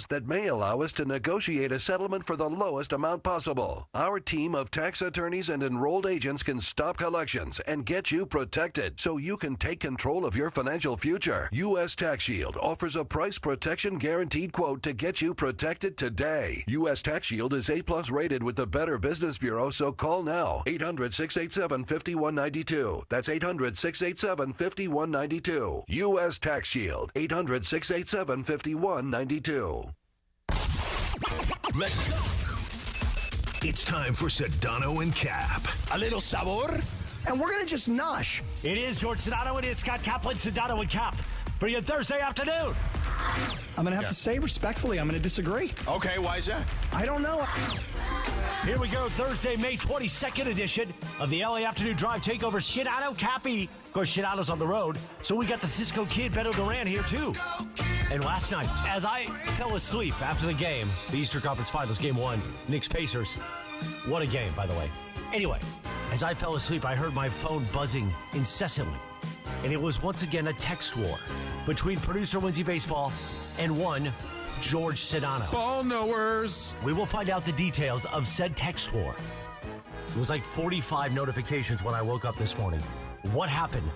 that may allow us to negotiate a settlement for the lowest amount possible. Our team of tax attorneys and enrolled agents can stop collections and get you protected so you can take control of your financial future. U.S. Tax Shield offers a price protection guaranteed quote to get you protected today. U.S. Tax Shield is A+ rated with the Better Business Bureau, so call now. 800-687-5192. That's 800-687-5192. U.S. Tax Shield. 800-687-5192. Let's go. It's time for Sedano and Cap. A little sabor. And we're going to just nosh. It is George Sedano. It is Scott Kaplan, Sedano and Cap for your Thursday afternoon. I'm going to have to say respectfully, I'm going to disagree. Okay, why is that? I don't know. Here we go, Thursday, May 22nd edition of the LA Afternoon Drive Takeover. Sedano Kappy. Of course, Sedano's on the road, so we got the Cisco Kid, Beto Duran, here too. And last night, as I fell asleep after the game, the Eastern Conference Finals, Game 1, Knicks-Pacers. What a game, by the way. Anyway, as I fell asleep, I heard my phone buzzing incessantly. And it was once again a text war between producer Wendy Baseball and one George Sedano. Ball knowers. We will find out the details of said text war. It was like 45 notifications when I woke up this morning. What happened? ...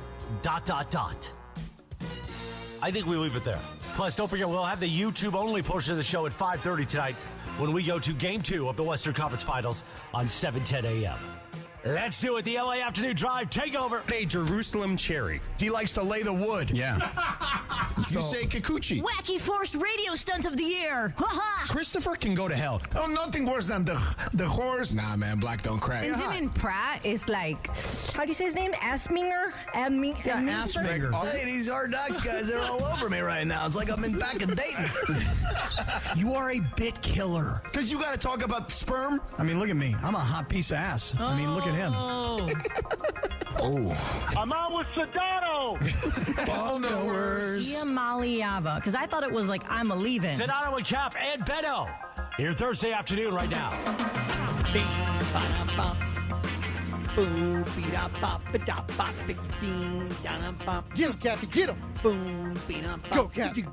I think we leave it there. Plus, don't forget, we'll have the YouTube-only portion of the show at 5:30 tonight when we go to Game 2 of the Western Conference Finals on 7:10 a.m. Let's do it. The LA Afternoon Drive Takeover. Hey, Jerusalem Cherry. He likes to lay the wood. Yeah. You say Kikuchi. Wacky forced radio stunt of the year. Ha-ha. Christopher can go to hell. Oh, nothing worse than the horse. Nah, man, black don't crack. Benjamin Pratt is like, how do you say his name? Asminger? Asminger. Hey, these Hard Knocks guys, they're all over me right now. It's like I'm in back in Dayton. You are a bit killer. Because you got to talk about sperm? I mean, look at me. I'm a hot piece of ass. I mean, look at him. Oh. I'm on with Sedano. Ball knowers. Giamaliava. Because I thought it was like, I'm a-leaving. Sedano and Cap and Beto. Here Thursday afternoon right now. Get him, Cappy, get him. Go, Cappy.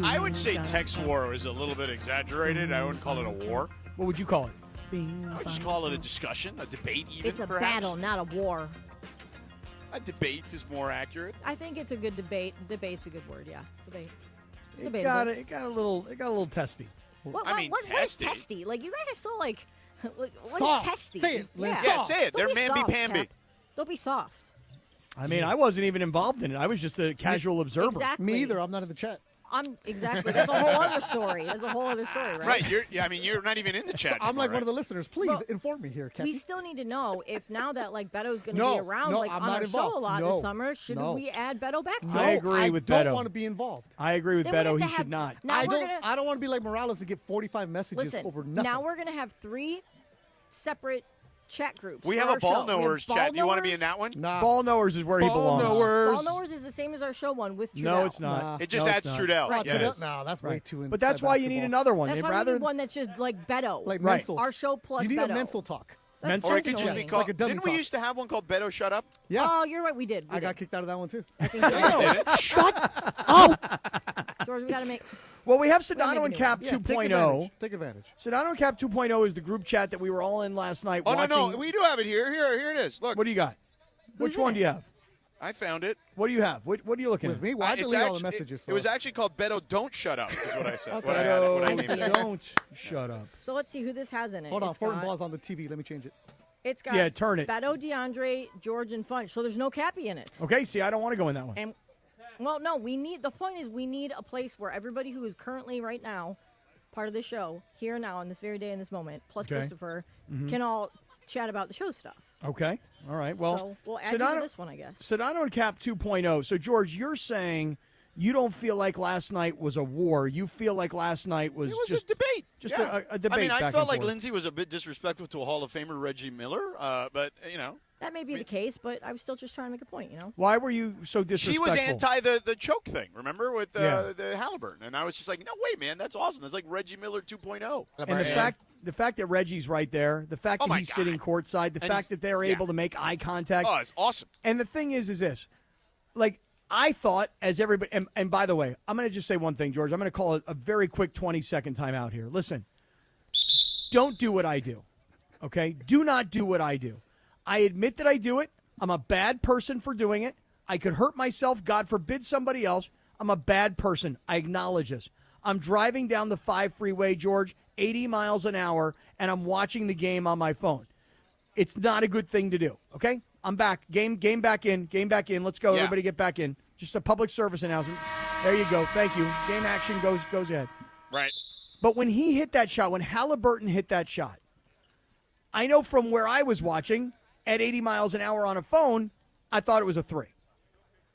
I would say text war is a little bit exaggerated. I wouldn't call it a war. What would you call it? I would just call it a discussion, a debate even, It's a perhaps. battle, not a war. A debate is more accurate. I think it's a good debate. Debate's a good word, yeah. Debate. It's It got a little testy. What is testy. testy? Like, you guys are so, like what Soft. is testy? Say it, Lynn. Yeah, Yeah, say it. Don't They're be soft, mamby-pamby. Cap. Don't be soft. I mean, I wasn't even involved in it. I was just a casual observer. Exactly. Me either. I'm not in the chat. I'm exactly. There's a whole other story. There's a whole other story, right? Right. You're not even in the chat. So I'm like anymore, one of the listeners. Please Well, inform me here, Cappy. We still need to know if now that like Beto's going to No, be around no, like I'm on not our involved. show a lot No, this summer, should no. we add Beto back to No, I it? agree with I Beto. don't want to be involved. I agree with Then we have Beto. to He have- should not. Now I we're don't. gonna, I don't want to be like Morales and get 45 messages listen, over nothing. now we're going to have 3 separate chat groups. We for have our a ball show. We have knowers ball chat. Do you want to be knowers. in that one? Nah. Ball knowers is where he Ball belongs. knowers. Ball knowers is the same as our show one with Trudell. No, it's not. Nah. It just No, adds it's not. Trudell. Right, Yeah. Trudell? No, that's way Right. too. But that's why you need another one. That's And why rather we need one that's just like Beto. Like Right. Mensels. Our show plus You need Beto. a Mensel talk. That Or Or sounds it could just be annoying. called. Like a dummy Didn't we talk. used to have one called Beto Shut Up? Yeah. Oh, you're right. We did. I got kicked out of that one too. I think so. Did it? George, we got to make. Well, we have We're Sedano making and it Cap Yeah, take 2.0. advantage. Take advantage. Sedano and Cap 2.0 is the group chat that we were all in last night Oh, watching. no. We do have it here. Here it is. Look. What do you got? Which in one it? do you have? I found it. What do you have? What are you looking With at? me, well, I It's delete all the actu- messages. It was actually called Beto Don't Shut Up, is what I said. Okay. What I named see. it. Don't shut up. So let's see who this has in it. Hold on, It's Fortin got- Ball's on the TV. Let me change it. It's got Yeah, turn it. Beto, DeAndre, George, and Funch. So there's no Cappy in it. Okay, see, I don't want to go in that one. And well, no, the point is we need a place where everybody who is currently right now part of the show, here now on this very day in this moment, plus Okay. Christopher, can all chat about the show stuff. Okay, all right. Well, So we'll add you to this one, I guess. Sedano and Cap 2.0. So, George, you're saying you don't feel like last night was a war. You feel like last night was It was just a debate. just Yeah. a debate. I mean, I back felt and like forth. Lindsay was a bit disrespectful to a Hall of Famer, Reggie Miller, but, That may be the case, but I was still just trying to make a point, Why were you so she disrespectful? was anti the choke thing, remember, with Yeah. the Halliburton. And I was just like, no, wait, man, that's awesome. It's like Reggie Miller 2.0. And the fact that Reggie's right there, the fact Oh, that my he's God. sitting courtside, the And fact he's- that they're yeah. able to make eye contact. Oh, it's awesome. And the thing is this. Like, I thought, as everybody, and by the way, I'm going to just say one thing, George. I'm going to call it a very quick 20-second timeout here. Listen, don't do what I do, okay? Do not do what I do. I admit that I do it. I'm a bad person for doing it. I could hurt myself. God forbid somebody else. I'm a bad person. I acknowledge this. I'm driving down the 5 freeway, George, 80 miles an hour, and I'm watching the game on my phone. It's not a good thing to do, okay? I'm back. Game back in. Game back in. Let's go. Yeah. Everybody get back in. Just a public service announcement. There you go. Thank you. Game action goes ahead. Right. But when he hit that shot, when Halliburton hit that shot, I know from where I was watching at 80 miles an hour on a phone, I thought it was a 3.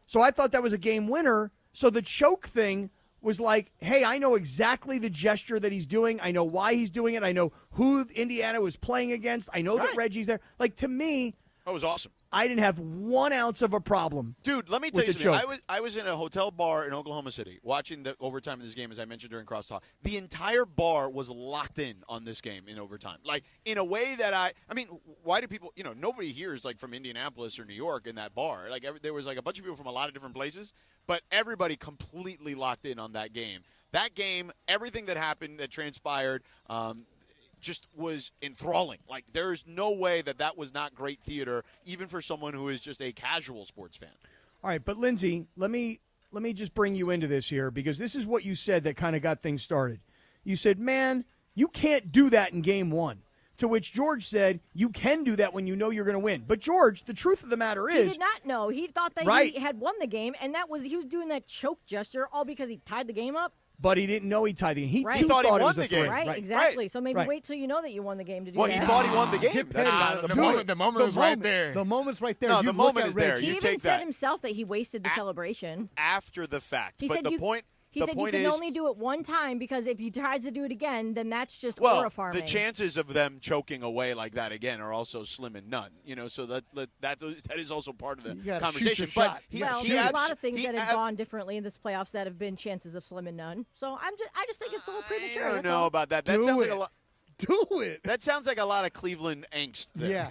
So I thought that was a game winner. So the choke thing was like, hey, I know exactly the gesture that he's doing. I know why he's doing it. I know who Indiana was playing against. I know that Reggie's there. Like, to me, that was awesome. I didn't have 1 ounce of a problem. Dude, let me tell you something. I was in a hotel bar in Oklahoma City watching the overtime of this game, as I mentioned during crosstalk. The entire bar was locked in on this game in overtime. Like, in a way that I mean, why do people, nobody here is like from Indianapolis or New York in that bar. Like, there was like a bunch of people from a lot of different places, but everybody completely locked in on that game. That game, everything that happened, that transpired, just was enthralling. Like, there's no way that was not great theater, even for someone who is just a casual sports fan. All right, but Lindsay, let me just bring you into this here, because this is what you said that kind of got things started. You said, man, you can't do that in game 1. To which George said, you can do that when you know you're going to win. But George, the truth of the matter is, he did not know. He thought that he had won the game, and he was doing that choke gesture all because he tied the game up. But he didn't know he tied the game. He thought he won it was the game. Right, exactly. So maybe wait till you know that you won the game to do that. He thought he won the game. The moment was right there. The moment's right there. No, the moment is there. He even said himself that he wasted the celebration. After the fact. He said you can only do it 1 time, because if he tries to do it again, then that's just aura farming. The chances of them choking away like that again are also slim and none. So that is also part of the conversation. But there's a lot of things that have gone differently in this playoffs that have been chances of slim and none. So I just think it's a little premature. I don't know about that. That sounds like a lot. Do it. That sounds like a lot of Cleveland angst. Yeah.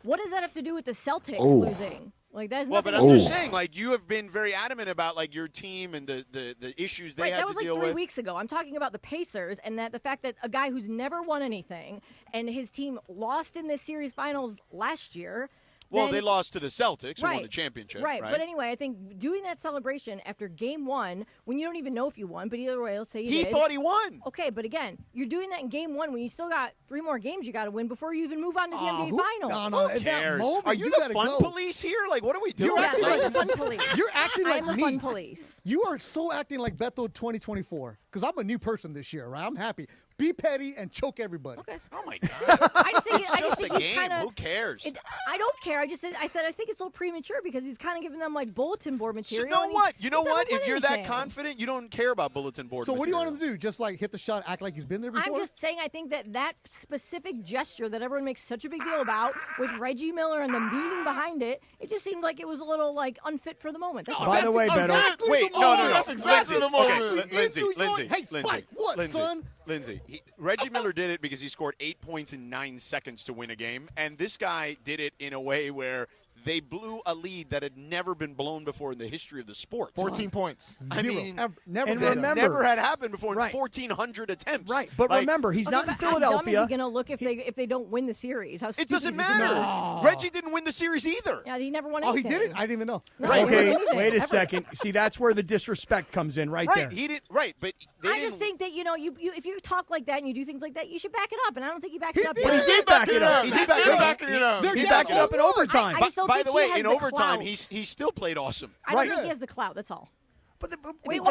What does that have to do with the Celtics losing? Like, that's but I'm just saying, like, you have been very adamant about, like, your team and the issues they had to deal with. That was like 3 weeks ago. I'm talking about the Pacers, and the fact that a guy who's never won anything and his team lost in this series finals last year. Well, they lost to the Celtics who won the championship. Right, but anyway, I think doing that celebration after game 1, when you don't even know if you won, but either way, let's say you did. He thought he won. Okay, but again, you're doing that in game 1 when you still got 3 more games you got to win before you even move on to the NBA Finals. No, at that moment, are you the fun police here? Like, what are we doing? You're acting like the fun police. You're acting like I'm the fun police. You are so acting like Beto 2024, because I'm a new person this year, right? I'm happy. Be petty and choke everybody. Okay. Oh my God! I just think a he's kind of. Who cares? I don't care. I think it's a little premature because he's kind of giving them like bulletin board material. You know what? If you're that confident, you don't care about bulletin board. So material. what do you want him to do? Just like hit the shot, act like he's been there before? I'm just saying. I think that specific gesture that everyone makes such a big deal about with Reggie Miller and the meaning behind it, it just seemed like it was a little like unfit for the moment. By the way, Beto. Wait, no. That's exactly the moment. Okay, Hey, Spike, what, son? Lindsay, Reggie Miller did it because he scored 8 points in 9 seconds to win a game, and this guy did it in a way where they blew a lead that had never been blown before in the history of the sport. 14 points. I mean, never had happened before in 1,400 attempts. Right, but remember, he's not in Philadelphia. How dumb is he going to look if they don't win the series? It doesn't matter. Reggie didn't win the series either. Yeah, he never won anything. Oh, he did it? I didn't even know. No, okay, wait a second. See, that's where the disrespect comes in right there. He did but I just think that if you talk like that and you do things like that, you should back it up. And I don't think he backed it up. But he did back it up. He did back it up. He backed it up in overtime. By the way, in overtime, he still played awesome. I don't think he has the clout. That's all. But if it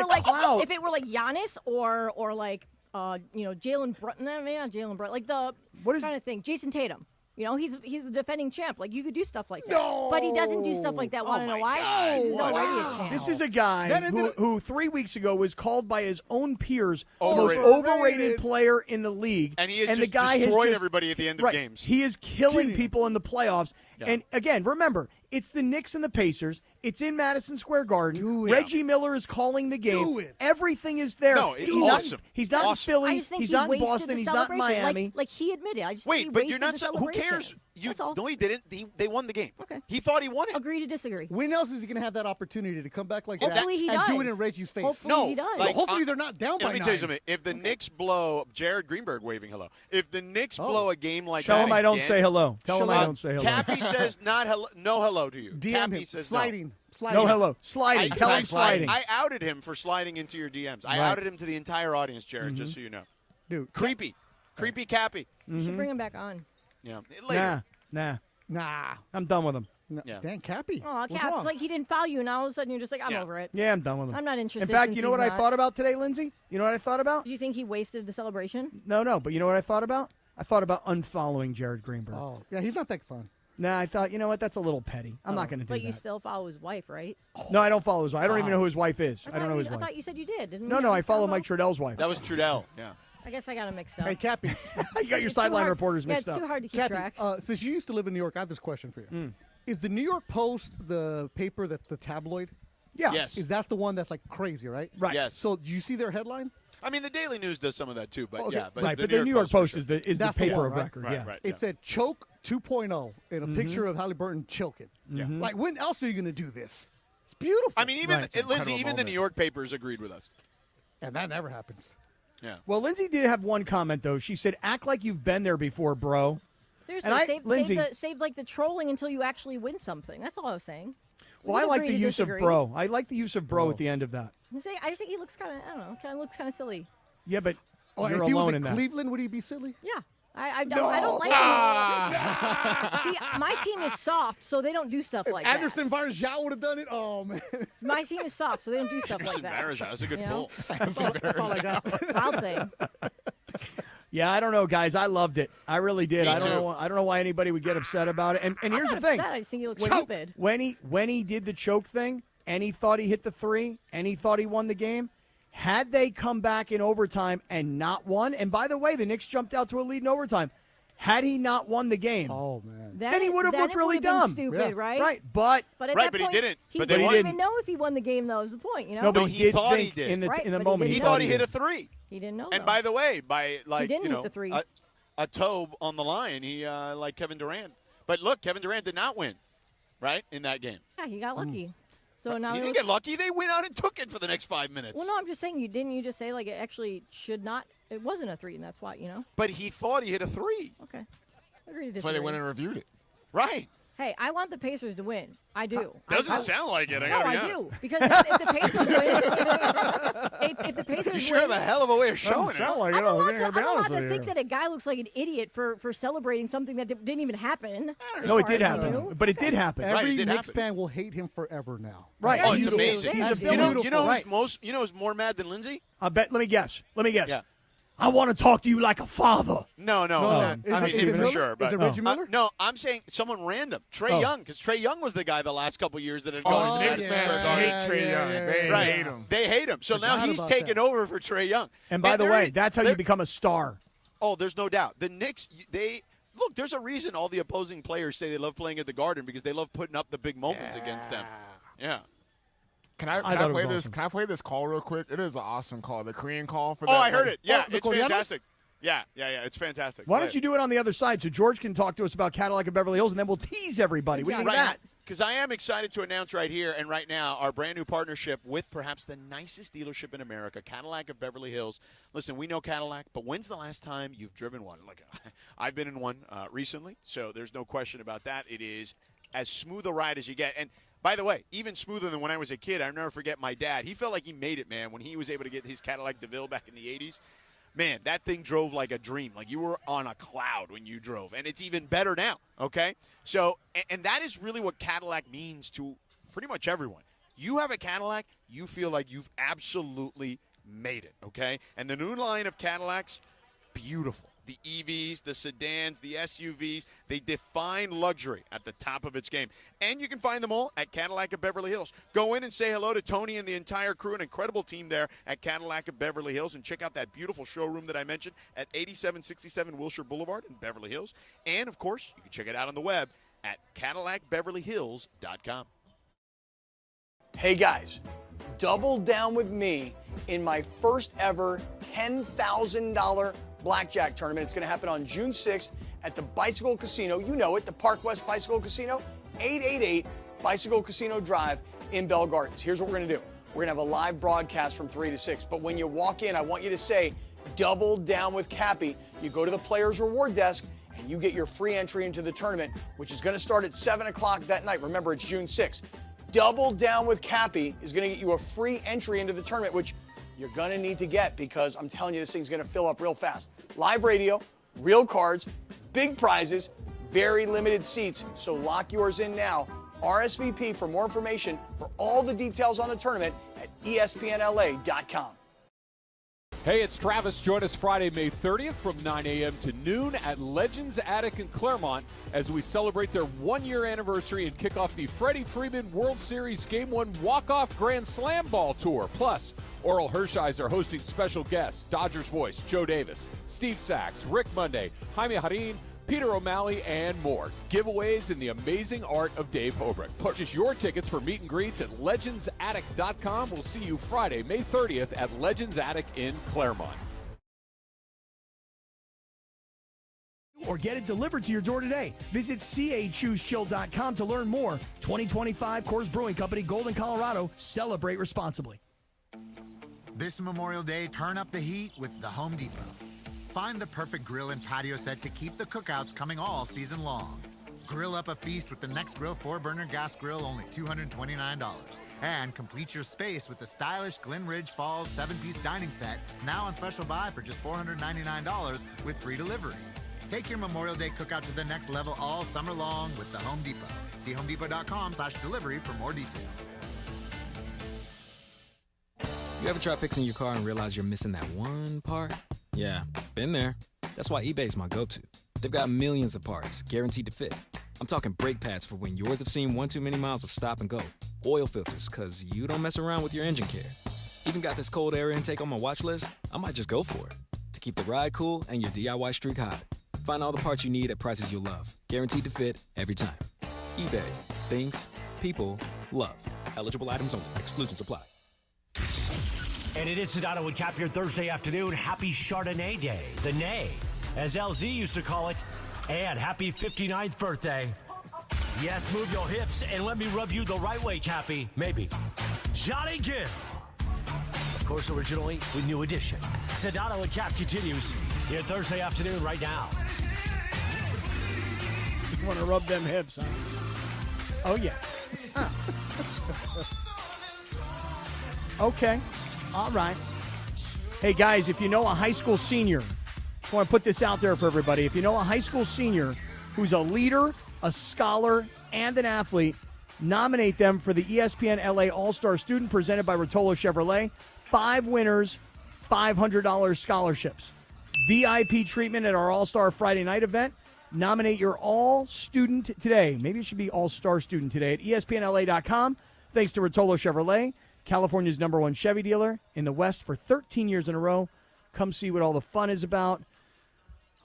were like Giannis or like Jalen Brunson, not Jalen Brunson, like I'm trying to think, Jason Tatum. He's the defending champ. Like, you could do stuff like that. No. But he doesn't do stuff like that. Want to know why? He's already a champ. This is a guy who 3 weeks ago was called by his own peers the most overrated player in the league. And he has destroyed everybody at the end of games. He is killing people in the playoffs. Yeah. And, again, remember, it's the Knicks and the Pacers. It's in Madison Square Garden. Reggie Miller is calling the game. Do it. Everything is there. No, it's awesome. He's not in Philly. I just think He's not in Boston. He's not in Miami. Like he admitted. I just Wait, think but he you're not. wasted the Who celebration. cares? That's all. No, he didn't. They won the game. Okay. He thought he won it. Agree to disagree. When else is he going to have that opportunity to come back like Hopefully that he and does. do it in Reggie's face? Hopefully he does. Hopefully they're not down by 9. Let me tell you something. If the Knicks blow, Jared Greenberg waving hello. If the Knicks blow a game like Tell that him I don't again, say hello. Tell him I don't say hello. Cappy says not hello, no hello to you. DM Cappy him. says Sliding. No hello. Sliding. Tell him sliding. I outed him for sliding into your DMs. I outed him to the entire audience, Jared, just so you know. Dude, Creepy Cappy. You should bring him back on. Yeah. Later. Nah. Nah. I'm done with him. Yeah. Dang, Cappy. Oh, What's Cap, wrong? like he didn't foul you, and all of a sudden you're just like, I'm over it. Yeah, I'm done with him. I'm not interested. In fact, since you know what he's I not. thought about today, Lindsay? You know what I thought about? Do you think he wasted the celebration? No, but you know what I thought about? I thought about unfollowing Jared Greenberg. Oh, yeah, he's not that fun. Nah, I thought, you know what? That's a little petty. I'm not going to do But that. you still follow his wife, right? No, I don't follow his wife. I don't even know who his wife is. I don't know his I wife. thought you said you did. Didn't No, you I have follow Sedano? Mike Trudell's wife. That was Trudell. Yeah. I guess I got him mixed up. Hey, Cappy. You got your It's too sideline hard- reporters mixed Yeah, up. it's too hard to keep Cappy, track. since you used to live in New York, I have this question for you. Is the New York Post the paper that's the tabloid? Yeah. Yes. Is that the one that's like crazy, right? Right. Yes. So do you see their headline? I mean, the Daily News does some of that too, but Okay. yeah. Right, but the New York Post for is sure. the That's the paper one, of right? record. Right, Yeah. right. It said choke 2.0 and a picture of Halliburton choking. Like, when else are you going to do this? It's beautiful. I mean, even Right. Lindsay, even the New York papers agreed with us. And that never happens. Yeah. Well, Lindsay did have one comment, though. She said, act like you've been there before, bro. Seriously, Lindsay, save like the trolling until you actually win something. That's all I was saying. well, I like the agree to use disagree. of bro. I like the use of bro at the end of that. I just think he looks kind of, I don't know, kind of looks kind of silly. Yeah, but Oh, you're if he was alone in in that. Cleveland, would he be silly? Yeah. I don't like him. See, my team is soft, so they don't do stuff like Anderson that. Varejao would have done it. Oh, man. My team is soft, so they don't do stuff like that. That's a good You know? pull. That's all I got. Wild thing. Yeah, I don't know, guys. I loved it. I really did. Me I don't too. know. I don't know why anybody would get upset about it. And here's I'm the not thing: upset. I just think he looks stupid. when he did the choke thing, and he thought he hit the 3, and he thought he won the game. Had they come back in overtime and not won, and by the way, the Knicks jumped out to a lead in overtime. Had he not won the game, Oh, man. then he would have Then looked it really would've been dumb. Stupid, Yeah. right? Right, but But at Right, that but he point, didn't. He But they didn't won. even know if he won the game. Though is the point, you know. no, but he he did thought he think did. in the Right, in the but he moment He didn't thought he did. hit a 3. He didn't know. And though. by the way, by like didn't you hit know the 3. a toe on the line, he like Kevin Durant. But look, Kevin Durant did not win, right, in that game. Yeah, he got lucky. So now He didn't get lucky. They went out and took it for the next 5 minutes. Well, no, I'm just saying you just say like it actually should not. It wasn't a 3, and that's why, you know. But he thought he hit a 3. Okay. Agree to That's why they disagree. went and reviewed it. Right. Hey, I want the Pacers to win. I do. Doesn't sound like it. I No, gotta be I honest. do. Because if the Pacers win, if the Pacers You sure win, have a hell of a way of showing it. sound like I'm it. allowed I'm to, honest with think you. that a guy looks like an idiot for celebrating something that didn't even happen. No, it As did far as happen. you knew. But it did happen. Right, Every it did Knicks happen. fan will hate him forever now. Right. Oh, He's it's a- amazing. he's a You know beautiful, who's who's more mad than Lindsay? I bet. Let me guess. Yeah. I want to talk to you like a father. No. Is I it mean, for Miller? sure. But Is it Reggie Miller? no, I'm saying someone random. Trey Oh. Young, because Trey Young was the guy the last couple years that had Oh, gone to Knicks the fans yeah, hate Trey yeah, Young. yeah, They Right. hate him. They hate him. So now Forgot he's about taken that. over for Trey Young. And by the there way, is- that's how you there- become a star. Oh, there's no doubt. The Knicks, they look. There's a reason all the opposing players say they love playing at the Garden because they love putting up the big moments against them. Yeah. Can I thought it was play this? awesome. Can I play this call real quick? It is an awesome call. The Korean call for Oh, that. I heard it. Yeah, the it's Koreanos? fantastic. Yeah. It's fantastic. Why don't you do it on the other side so George can talk to us about Cadillac and Beverly Hills, and then we'll tease everybody. What do you think of that? Because I am excited to announce right here and right now our brand new partnership with perhaps the nicest dealership in America, Cadillac of Beverly Hills. Listen, we know Cadillac, but when's the last time you've driven one? Like, I've been in one recently, so there's no question about that. It is as smooth a ride as you get. And by the way, even smoother than when I was a kid. I'll never forget my dad. He felt like he made it, man, when he was able to get his Cadillac DeVille back in the 80s. Man, that thing drove like a dream. Like you were on a cloud when you drove. And it's even better now, okay? So, and that is really what Cadillac means to pretty much everyone. You have a Cadillac, you feel like you've absolutely made it, okay? And the new line of Cadillacs, beautiful. The EVs, the sedans, the SUVs, they define luxury at the top of its game. And you can find them all at Cadillac of Beverly Hills. Go in and say hello to Tony and the entire crew, an incredible team there at Cadillac of Beverly Hills, and check out that beautiful showroom that I mentioned at 8767 Wilshire Boulevard in Beverly Hills. And, of course, you can check it out on the web at CadillacBeverlyHills.com. Hey guys, double down with me in my first ever $10,000 blackjack tournament. It's going to happen on June 6th at the Bicycle Casino. You know it, the Park West Bicycle Casino, 888 Bicycle Casino Drive in Bell Gardens. Here's what we're going to do. We're going to have a live broadcast from 3 to 6. But when you walk in, I want you to say, double down with Kappy. You go to the Players Reward Desk, and you get your free entry into the tournament, which is going to start at 7 o'clock that night. Remember, it's June 6th. Double down with Kappy is going to get you a free entry into the tournament, which you're going to need to get because I'm telling you, this thing's going to fill up real fast. Live radio, real cards, big prizes, very limited seats. So lock yours in now. RSVP for more information for all the details on the tournament at espnla.com. Hey, it's Travis. Join us Friday, May 30th from 9 a.m. to noon at Legends Attic in Claremont as we celebrate their one-year anniversary and kick off the Freddie Freeman World Series Game 1 Walk-Off Grand Slam Ball Tour. Plus, Oral Hershiser hosting special guests, Dodgers voice Joe Davis, Steve Sachs, Rick Monday, Jaime Harin, Peter O'Malley, and more. Giveaways in the amazing art of Dave Hobrick. Purchase your tickets for meet and greets at legendsattic.com. We'll see you Friday, May 30th at Legends Attic in Claremont. Or get it delivered to your door today. Visit CAChooseChill.com to learn more. 2025 Coors Brewing Company, Golden, Colorado. Celebrate responsibly. This Memorial Day, turn up the heat with the Home Depot. Find the perfect grill and patio set to keep the cookouts coming all season long. Grill up a feast with the Next Grill 4-burner gas grill, only $229. And complete your space with the stylish Glen Ridge Falls 7-piece dining set, now on special buy for just $499 with free delivery. Take your Memorial Day cookout to the next level all summer long with the Home Depot. See homedepot.com/delivery for more details. You ever try fixing your car and realize you're missing that one part? Yeah, been there. That's why eBay's my go-to. They've got millions of parts, guaranteed to fit. I'm talking brake pads for when yours have seen one too many miles of stop and go. Oil filters, because you don't mess around with your engine care. Even got this cold air intake on my watch list. I might just go for it. To keep the ride cool and your DIY streak hot. Find all the parts you need at prices you'll love. Guaranteed to fit every time. eBay. Things people love. Eligible items only. Exclusions apply. And it is Sedano and Cap here Thursday afternoon. Happy Chardonnay Day, the Nay, as LZ used to call it. And happy 59th birthday. Yes, move your hips and let me rub you the right way, Cappy. Maybe. Johnny Gill. Of course, originally with New Edition. Sedano and Cap continues here Thursday afternoon right now. You want to rub them hips, huh? Oh, yeah. Huh. Okay. All right. Hey, guys, if you know a high school senior, just want to put this out there for everybody. If you know a high school senior who's a leader, a scholar, and an athlete, nominate them for the ESPN LA All-Star Student presented by Rotolo Chevrolet. 5 winners, $500 scholarships. VIP treatment at our All-Star Friday night event. Nominate your all-student today. Maybe it should be all-star student today at ESPNLA.com. Thanks to Rotolo Chevrolet, California's #1 Chevy dealer in the West for 13 years in a row. Come see what all the fun is about.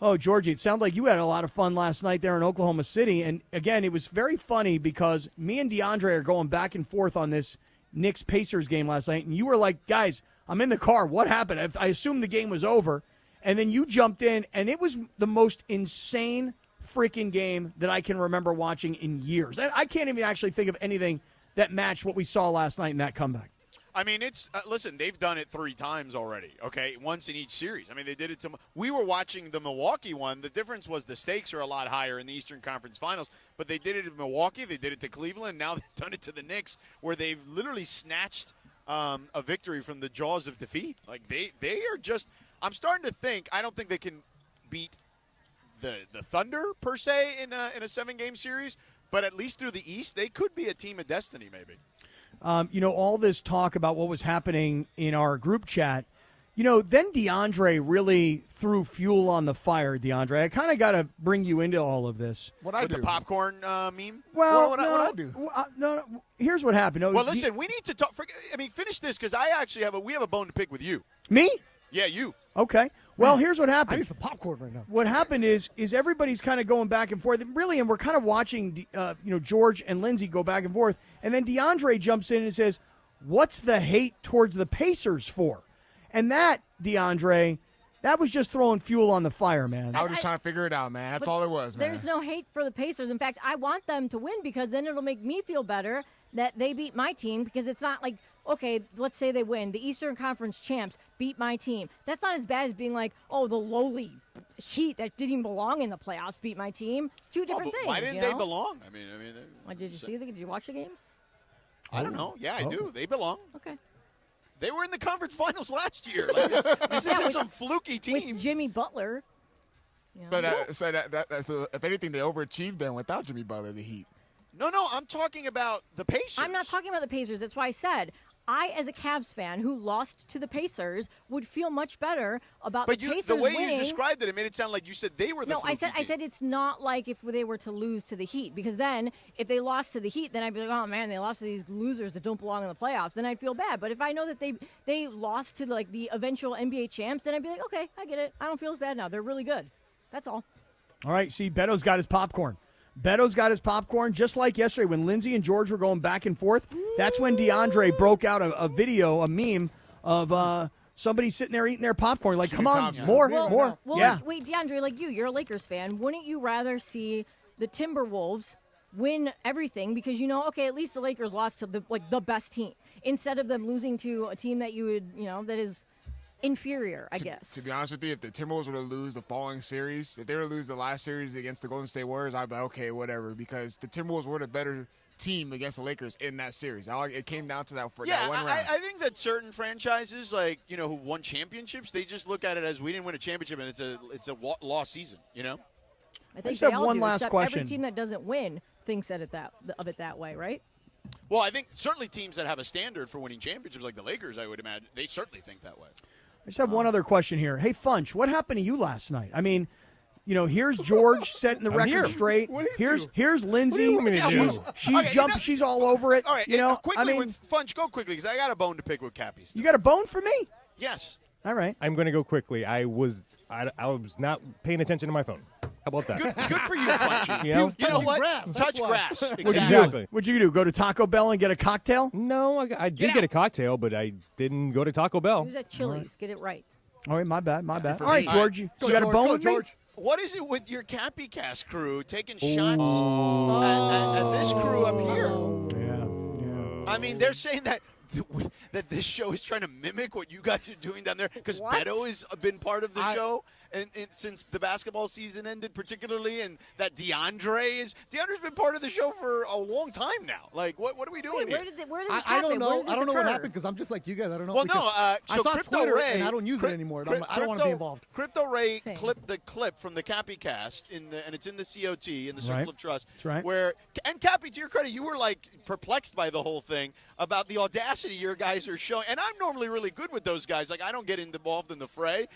Oh, Georgie, it sounded like you had a lot of fun last night there in Oklahoma City. And, again, it was very funny because me and DeAndre are going back and forth on this Knicks-Pacers game last night. And you were like, guys, I'm in the car. What happened? I assumed the game was over. And then you jumped in, and it was the most insane freaking game that I can remember watching in years. I can't even actually think of anything that matched what we saw last night in that comeback. I mean, it's listen, they've done it 3 times already, okay? Once in each series. I mean, they did it to – we were watching the Milwaukee one. The difference was the stakes are a lot higher in the Eastern Conference Finals, but they did it in Milwaukee. They did it to Cleveland. Now they've done it to the Knicks where they've literally snatched a victory from the jaws of defeat. Like, they are just – I'm starting to think – I don't think they can beat the Thunder, per se, in a 7-game series, but at least through the East, they could be a team of destiny maybe. All this talk about what was happening in our group chat, then DeAndre really threw fuel on the fire, DeAndre. I kind of got to bring you into all of this. What I do? The popcorn meme? Well, what I do? No, here's what happened. Well, listen, we need to talk. Finish this because I actually we have a bone to pick with you. Me? Yeah, you. Okay. Well, here's what happened. I need some popcorn right now. What happened is everybody's kind of going back and forth, really, and we're kind of watching, George and Lindsay go back and forth, and then DeAndre jumps in and says, "What's the hate towards the Pacers for?" And that, DeAndre, That was just throwing fuel on the fire, man. I was just trying to figure it out, man. That's all it was, man. There's no hate for the Pacers. In fact, I want them to win because then it'll make me feel better that they beat my team because it's not like, okay, let's say they win. The Eastern Conference champs beat my team. That's not as bad as being like, oh, the lowly Heat that didn't even belong in the playoffs beat my team. It's two different things. Why didn't they belong? I mean, did you see? Did you watch the games? I don't know. Yeah, I do. They belong. Okay. They were in the conference finals last year. Like, this isn't some fluky team. With Jimmy Butler. So if anything, they overachieved then without Jimmy Butler, the Heat. No, I'm talking about the Pacers. I'm not talking about the Pacers. That's why I said I, as a Cavs fan who lost to the Pacers, would feel much better about the Pacers the way winning. you described it made it sound like you said they were the I said it's not like if they were to lose to the Heat, because then if they lost to the Heat, then I'd be like, oh man, they lost to these losers that don't belong in the playoffs. Then I'd feel bad. But if I know that they lost to like the eventual NBA champs, then I'd be like, okay, I get it. I don't feel as bad now. They're really good. That's all. All right, see, Beto's got his popcorn. Beto's got his popcorn, just like yesterday when Lindsay and George were going back and forth. That's when DeAndre broke out a video, a meme of somebody sitting there eating their popcorn. Like, come on, more. Well, Yeah. wait, DeAndre, like you're a Lakers fan. Wouldn't you rather see the Timberwolves win everything because okay, at least the Lakers lost to the best team instead of them losing to a team that you would that is inferior, I guess. To be honest with you, if the Timberwolves were to lose the following series, if they were to lose the last series against the Golden State Warriors, I'd be like, okay, whatever, because the Timberwolves were the better team against the Lakers in that series. It came down to that for that one round. I think that certain franchises, like who won championships, they just look at it as we didn't win a championship and it's a lost season. I think I just they have all one do, last except question. Every team that doesn't win thinks of it that way, right? Well, I think certainly teams that have a standard for winning championships, like the Lakers, I would imagine, they certainly think that way. I just have one other question here. Hey, Funch, what happened to you last night? I mean, here's George setting the record straight. Here's Lindsay. She's all over it. All right, quickly with Funch, go quickly because I got a bone to pick with Kappy. You got a bone for me? Yes. All right. I'm going to go quickly. I was not paying attention to my phone. How about that? Good for you, Funchy. You know? You know what? Touch grass. Exactly. What'd you do? Go to Taco Bell and get a cocktail? No, I did get a cocktail, but I didn't go to Taco Bell. He was at Chili's. Get it right. All right, my bad. All right, George, you got a bone with me? What is it with your Kappy Cast crew taking shots at this crew up here? Yeah. I mean, they're saying that this show is trying to mimic what you guys are doing down there because Beto has been part of the show and since the basketball season ended particularly, and that DeAndre's been part of the show for a long time now. Like, what are we doing here? Where did this I don't happen? know. Where did this I don't know what occur? happened because I'm just like you guys. I don't know. Well, no. I So saw Crypto Twitter Ray, and I don't use it anymore. I don't want to be involved. Crypto Ray clipped the clip from the Kappy Cast and it's in the COT in the Circle of Trust. That's right. And Kappy, to your credit, you were like perplexed by the whole thing about the audacity your guys are showing. And I'm normally really good with those guys. Like, I don't get involved in the fray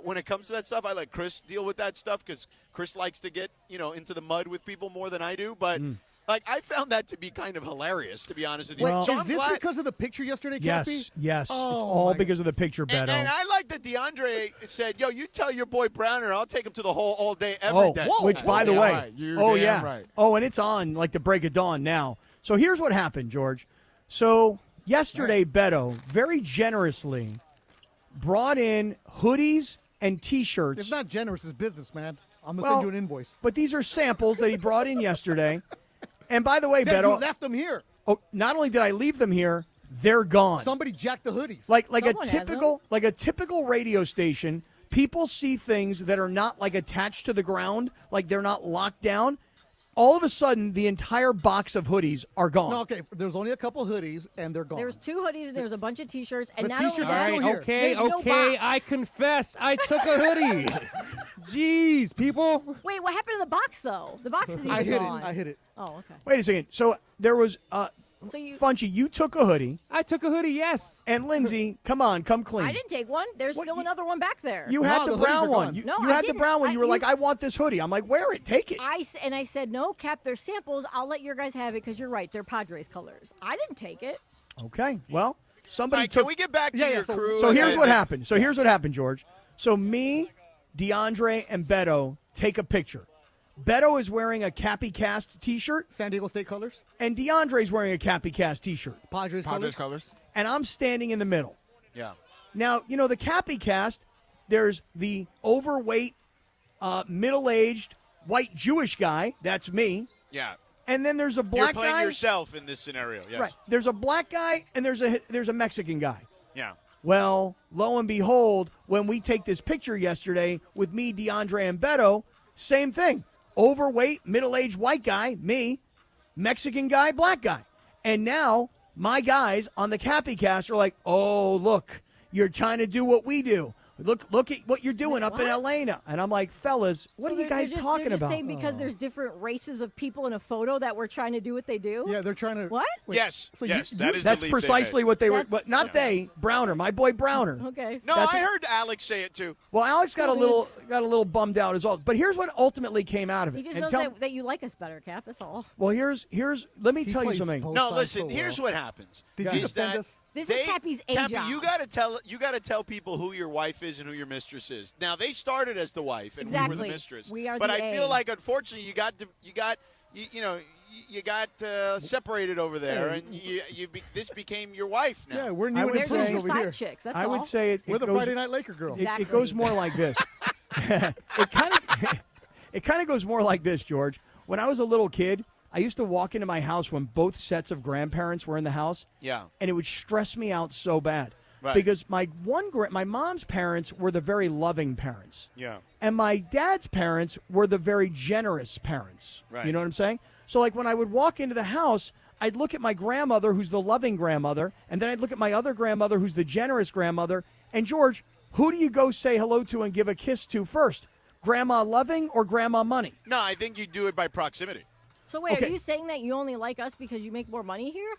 when it comes to that stuff. I let Chris deal with that stuff because Chris likes to get into the mud with people more than I do. But like, I found that to be kind of hilarious, to be honest with you. Wait, So is this because of the picture yesterday, Kappy? Yes. Oh, it's all because of the picture, Beto. And I like that DeAndre said, "Yo, you tell your boy Browner, I'll take him to the hole all day, every day." Which, by the way, right. Oh, and it's on like the break of dawn now. So here's what happened, George. So yesterday, Beto very generously brought in hoodies and T-shirts. It's not generous. It's business, man. I'm going to send you an invoice. But these are samples that he brought in yesterday. And by the way, Then Beto, you left them here. Oh, not only did I leave them here, they're gone. Somebody jacked the hoodies. Like a typical radio station, people see things that are not like attached to the ground, like they're not locked down. All of a sudden, the entire box of hoodies are gone. No, okay. There's only a couple hoodies, and they're gone. There was 2 hoodies, and there was a bunch of T-shirts, and The not T-shirts only are that, still here. Okay, there's no box. I confess. I took a hoodie. Jeez, people. Wait, what happened to the box though? The box is even I hid gone. it. I hid it. Oh, okay. Wait a second. So there was Funchy, you took a hoodie. I took a hoodie, yes. And Lindsay, come clean. I didn't take one. There's still another one back there. You had the brown one. You I had the didn't. brown one. You were like, I want this hoodie. I'm like, wear it. Take it. I said, no, Cap, they're samples. I'll let your guys have it because you're right. They're Padres colors. I didn't take it. Okay. Well, somebody took. Can we get back to your crew? So here's what happened. George. So me, DeAndre, and Beto take a picture. Beto is wearing a Kappy Cast T-shirt. San Diego State colors. And DeAndre's wearing a Kappy Cast T-shirt. Padres colors. colors. And I'm standing in the middle. Yeah. Now, the Kappy Cast, There's the overweight, middle-aged, white Jewish guy. That's me. Yeah. And then there's a black You're playing guy. yourself in this scenario. Yes. Right. There's a black guy and there's a Mexican guy. Yeah. Well, lo and behold, when we take this picture yesterday with me, DeAndre, and Beto, same thing. Overweight, middle-aged white guy, me, Mexican guy, black guy. And now my guys on the Kappy cast are like, oh, look, you're trying to do what we do. Look at what you're doing up in LA now. And I'm like, fellas, what are you guys talking they're just about? saying because there's different races of people in a photo that we're trying to do what they do? Yeah, they're trying to. What? Yes. So yes. that is That's the leap precisely they what they were, That's- but not they, Browner, my boy Browner. Okay. No, That's I what- heard Alex say it too. Well, Alex got a little bummed out as well. But here's what ultimately came out of it. He just And knows tell- that you like us better, Cap. That's all. well, here's let me tell you plays something. both No, sides listen. so Here's well. what happens. Did you is defend that us? This is Cappy's A Kappy, job. you got to tell people who your wife is and who your mistress is. Now they started as the wife and we were Exactly. the mistress. We are but the I feel A. like unfortunately you got separated over there, and this became your wife now. Yeah, we're new I and would They're say- your over side here. chicks. That's I all. would say We're it the goes, Friday Night Laker girls. Exactly. it goes more like this. It kind of goes more like this, George. When I was a little kid, I used to walk into my house when both sets of grandparents were in the house. Yeah. And it would stress me out so bad. Right. Because my mom's parents were the very loving parents. Yeah. And my dad's parents were the very generous parents. Right. You know what I'm saying? So, like, when I would walk into the house, I'd look at my grandmother, who's the loving grandmother, and then I'd look at my other grandmother, who's the generous grandmother. And, George, who do you go say hello to and give a kiss to first? Grandma loving or grandma money? No, I think you do it by proximity. So wait, Okay. are you saying that you only like us because you make more money here?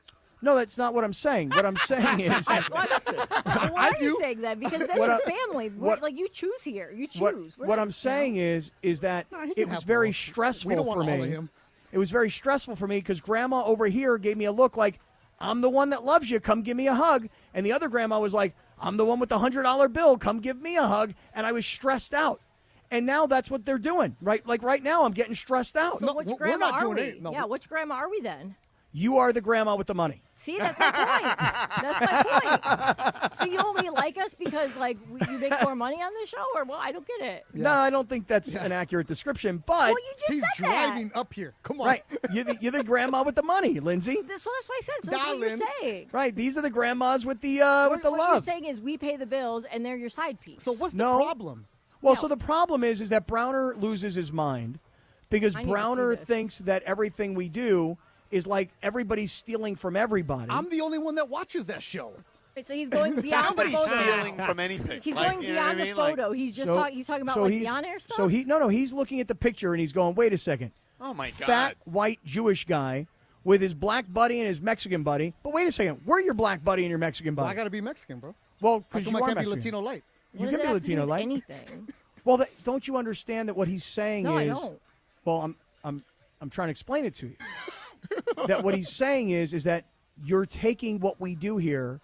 No, that's not what I'm saying. What I'm saying is... Why are you saying that? Because that's What your I- family. Like you choose here. You choose. What, We're not- I'm saying is that he it can was have very both. stressful We don't for want all me. of him. It was very stressful for me because Grandma over here gave me a look like, I'm the one that loves you. Come give me a hug. And the other grandma was like, I'm the one with the $100 bill. Come give me a hug. And I was stressed out. And now that's what they're doing. Right? Like right now, I'm getting stressed out. So which we're grandma not are doing we? it. No. Yeah, which grandma are we then? You are the grandma with the money. See, that's my point. That's my point. So you only like us because like you make more money on the show, or well, I don't get it. No, I don't think that's an accurate description. But Well, you just He's said that. driving up here. Come on. right, you're the grandma with the money, Lindsay. So that's what I said. So that's what you're Darling. saying. Right, these are the grandmas with the What you're love. saying is we pay the bills and they're your side piece. So what's No. the problem? Well, No. so the problem is that Browner loses his mind because I need to see Browner this. thinks that everything we do is like everybody's stealing from everybody. I'm the only one that watches that show. Wait, so he's going beyond the Nobody's photo. stealing from anything. He's Like, going you know what I beyond the mean? Like- photo. He's just he's talking about so like he's- the on-air stuff. So he's looking at the picture and he's going, wait a second. Oh my God. Fat white Jewish guy with his black buddy and his Mexican buddy. But wait a second, we're your black buddy and your Mexican Well, buddy. I got to be Mexican, bro. Well, How because come you I are can't be Mexican. Latino light? What You does can that be have to do Latino with light. anything? Well, don't you understand that what he's saying No, I is? don't. Well, I'm trying to explain it to you. That what he's saying is that you're taking what we do here,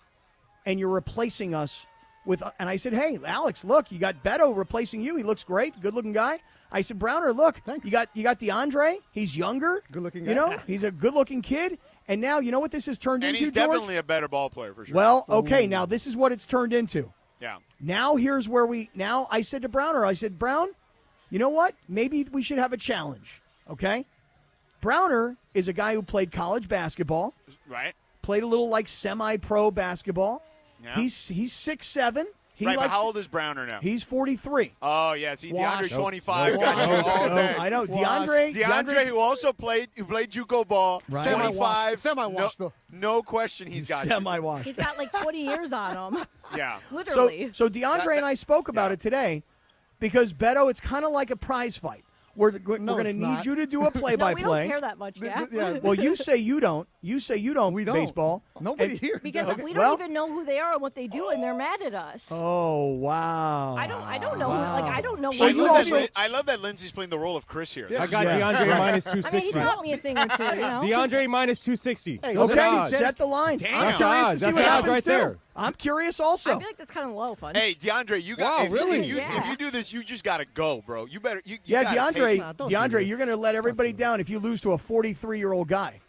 and you're replacing us with. And I said, hey, Alex, look, you got Beto replacing you. He looks great, good-looking guy. I said, Browner, look, you got DeAndre. He's younger, Good-looking guy. You know, he's a good-looking kid. And now, you know what this has turned And into, he's George? definitely a better ball player for sure. Well, okay, now this is what it's turned into. yeah. Now here's where now I said to Browner, I said, Brown, you know what? Maybe we should have a challenge, okay? Browner is a guy who played college basketball, Right. played a little like semi-pro basketball. Yeah. He's 6'7". He right, but likes how old is Browner now? He's 43. Oh, yeah. See, Wash. DeAndre 25 Nope. got you Nope. all day. I know. Wash. DeAndre, who also played JUCO ball, Right. 25. Semi-wash, though. No question he's got you. semi-washed. He's got like 20 years on him. Yeah. Literally. So DeAndre and I spoke about it today because, Beto, it's kind of like a prize fight. We're going No, to it's need not. you to do a no, we play-by-play. don't care that much, yeah. Yeah. Well, you say you don't. You say you don't. We don't. Baseball. Nobody And- here. Because does. we don't Well- even know who they are and what they do, and they're mad at us. Oh, wow. I don't know. Wow. Like I don't know. Well, what you he also- is. I love that Lindsay's playing the role of Chris here. Yeah. I got Yeah. DeAndre minus I mean, he 260. taught me a thing or two. You know. DeAndre minus 260. Hey, Those Okay, are odds. set the lines. Damn. I'm That's curious to odds. see That's what odds happens right too. there. I'm curious I also. feel like that's kind of low fun. Hey, DeAndre, you got Wow, if, really? if Yeah. you do this, you just got to go, bro. You better. You Yeah, gotta take DeAndre, it. Nah, don't do DeAndre, this. you're going to let everybody down if you lose to a 43-year-old guy.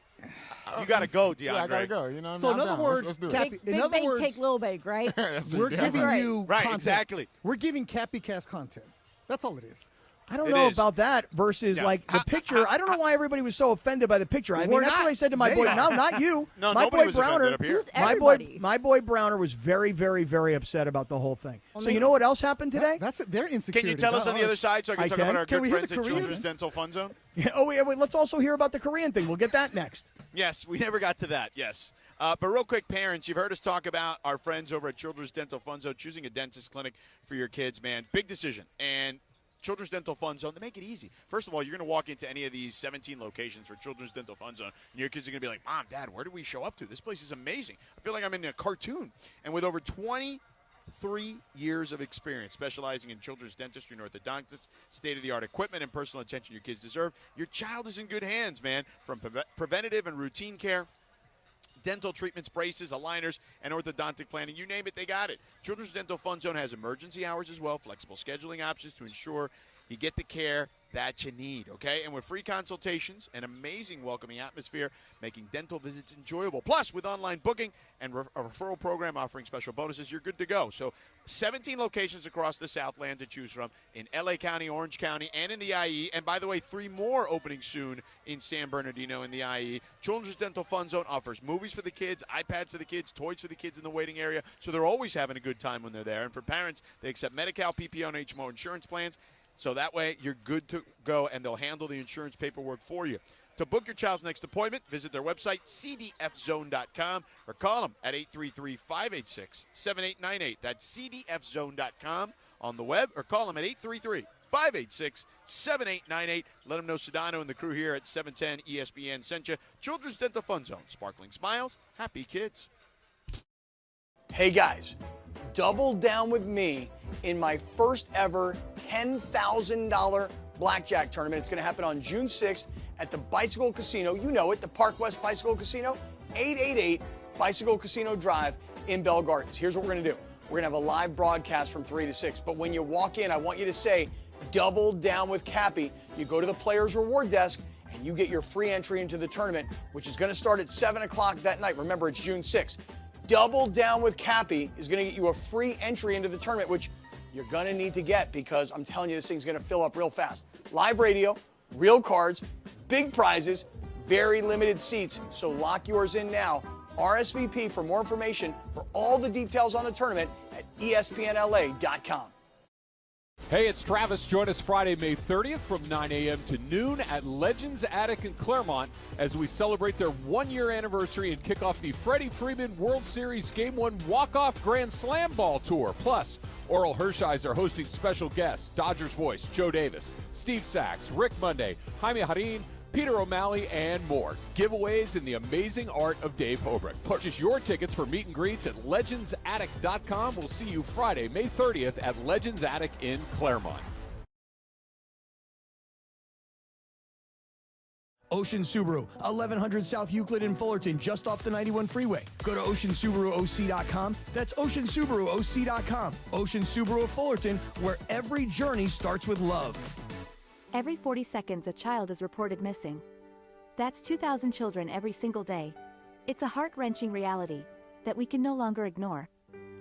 You got to go, DeAndre. Yeah, I got to go. You know. So in other words, let's do it. Cappy, Big bait, take little bait, right? we're giving you Right, content. exactly. We're giving Cappy Cast content. That's all it is. I don't know about that versus like the picture. I don't know why everybody was so offended by the picture. I mean, that's what I said to my boy. No, not you. No, my nobody boy was Browner. offended up here. My boy Browner was very, very, very upset about the whole thing. So you know what else happened today? That's their insecurity. Can you tell us on the other side so I can talk about our good friends at Children's Dental Fun Zone? Yeah, wait, let's also hear about the Korean thing. We'll get that next. Yes, we never got to that. Yes. But real quick, parents, you've heard us talk about our friends over at Children's Dental Fun Zone, choosing a dentist clinic for your kids, man. Big decision. And Children's Dental Fun Zone, they make it easy. First of all, you're going to walk into any of these 17 locations for Children's Dental Fun Zone, and your kids are going to be like, Mom, Dad, where do we show up to? This place is amazing. I feel like I'm in a cartoon. And with over 23 years of experience specializing in children's dentistry and orthodontics, state-of-the-art equipment, and personal attention your kids deserve, your child is in good hands, man. From preventative and routine care, dental treatments, braces, aligners, and orthodontic planning. You name it, they got it. Children's Dental Fun Zone has emergency hours as well, flexible scheduling options to ensure you get the care that you need, okay? And with free consultations, an amazing welcoming atmosphere, making dental visits enjoyable. Plus, with online booking and a referral program offering special bonuses, you're good to go. So 17 locations across the Southland to choose from in L.A. County, Orange County, and in the IE. And by the way, 3 more opening soon in San Bernardino in the IE. Children's Dental Fun Zone offers movies for the kids, iPads for the kids, toys for the kids in the waiting area. So they're always having a good time when they're there. And for parents, they accept Medi-Cal, PPO, and HMO insurance plans. So that way, you're good to go, and they'll handle the insurance paperwork for you. To book your child's next appointment, visit their website, cdfzone.com, or call them at 833-586-7898. That's cdfzone.com on the web, or call them at 833-586-7898. Let them know Sedano and the crew here at 710 ESPN sent you. Children's Dental Fun Zone, sparkling smiles, happy kids. Hey guys, double down with me in my first ever $10,000 blackjack tournament. It's going to happen on June 6th at the Bicycle Casino. You know it, the Park West Bicycle Casino, 888 Bicycle Casino Drive in Bell Gardens. Here's what we're going to do. We're going to have a live broadcast from 3 to 6. But when you walk in, I want you to say, double down with Kappy. You go to the Players Reward Desk and you get your free entry into the tournament, which is going to start at 7 o'clock that night. Remember, it's June 6th. Double Down with Kappy is going to get you a free entry into the tournament, which you're going to need to get because I'm telling you, this thing's going to fill up real fast. Live radio, real cards, big prizes, very limited seats. So lock yours in now. RSVP for more information for all the details on the tournament at espnla.com. Hey, it's Travis. Join us Friday, May 30th from 9 a.m. to noon at Legends Attic in Claremont as we celebrate their 1-year anniversary and kick off the Freddie Freeman World Series Game 1 Walk-Off Grand Slam Ball Tour. Plus, Oral Hershiser hosting special guests, Dodgers voice Joe Davis, Steve Sachs, Rick Monday, Jaime Harin, Peter O'Malley, and more. Giveaways in the amazing art of Dave Hobrick. Purchase your tickets for meet and greets at legendsattic.com. We'll see you Friday, May 30th at Legends Attic in Claremont. Ocean Subaru, 1100 South Euclid in Fullerton, just off the 91 freeway. Go to oceansubarooc.com. That's oceansubarooc.com. Ocean Subaru of Fullerton, where every journey starts with love. Every 40 seconds, a child is reported missing. That's 2,000 children every single day. It's a heart-wrenching reality that we can no longer ignore.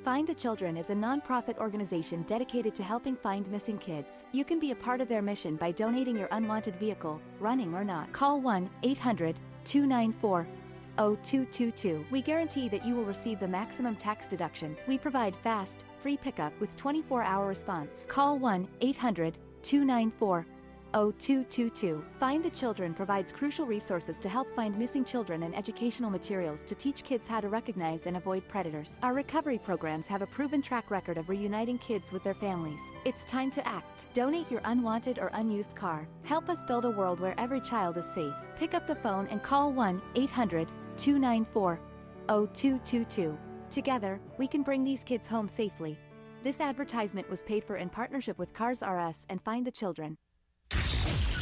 Find the Children is a non-profit organization dedicated to helping find missing kids. You can be a part of their mission by donating your unwanted vehicle, running or not. Call 1-800-294-0222. We guarantee that you will receive the maximum tax deduction. We provide fast, free pickup with 24-hour response. Call 1-800-294-0222. Find the Children provides crucial resources to help find missing children and educational materials to teach kids how to recognize and avoid predators. Our recovery programs have a proven track record of reuniting kids with their families. It's time to act. Donate your unwanted or unused car. Help us build a world where every child is safe. Pick up the phone and call 1-800-294-0222. Together, we can bring these kids home safely. This advertisement was paid for in partnership with Cars R Us and Find the Children.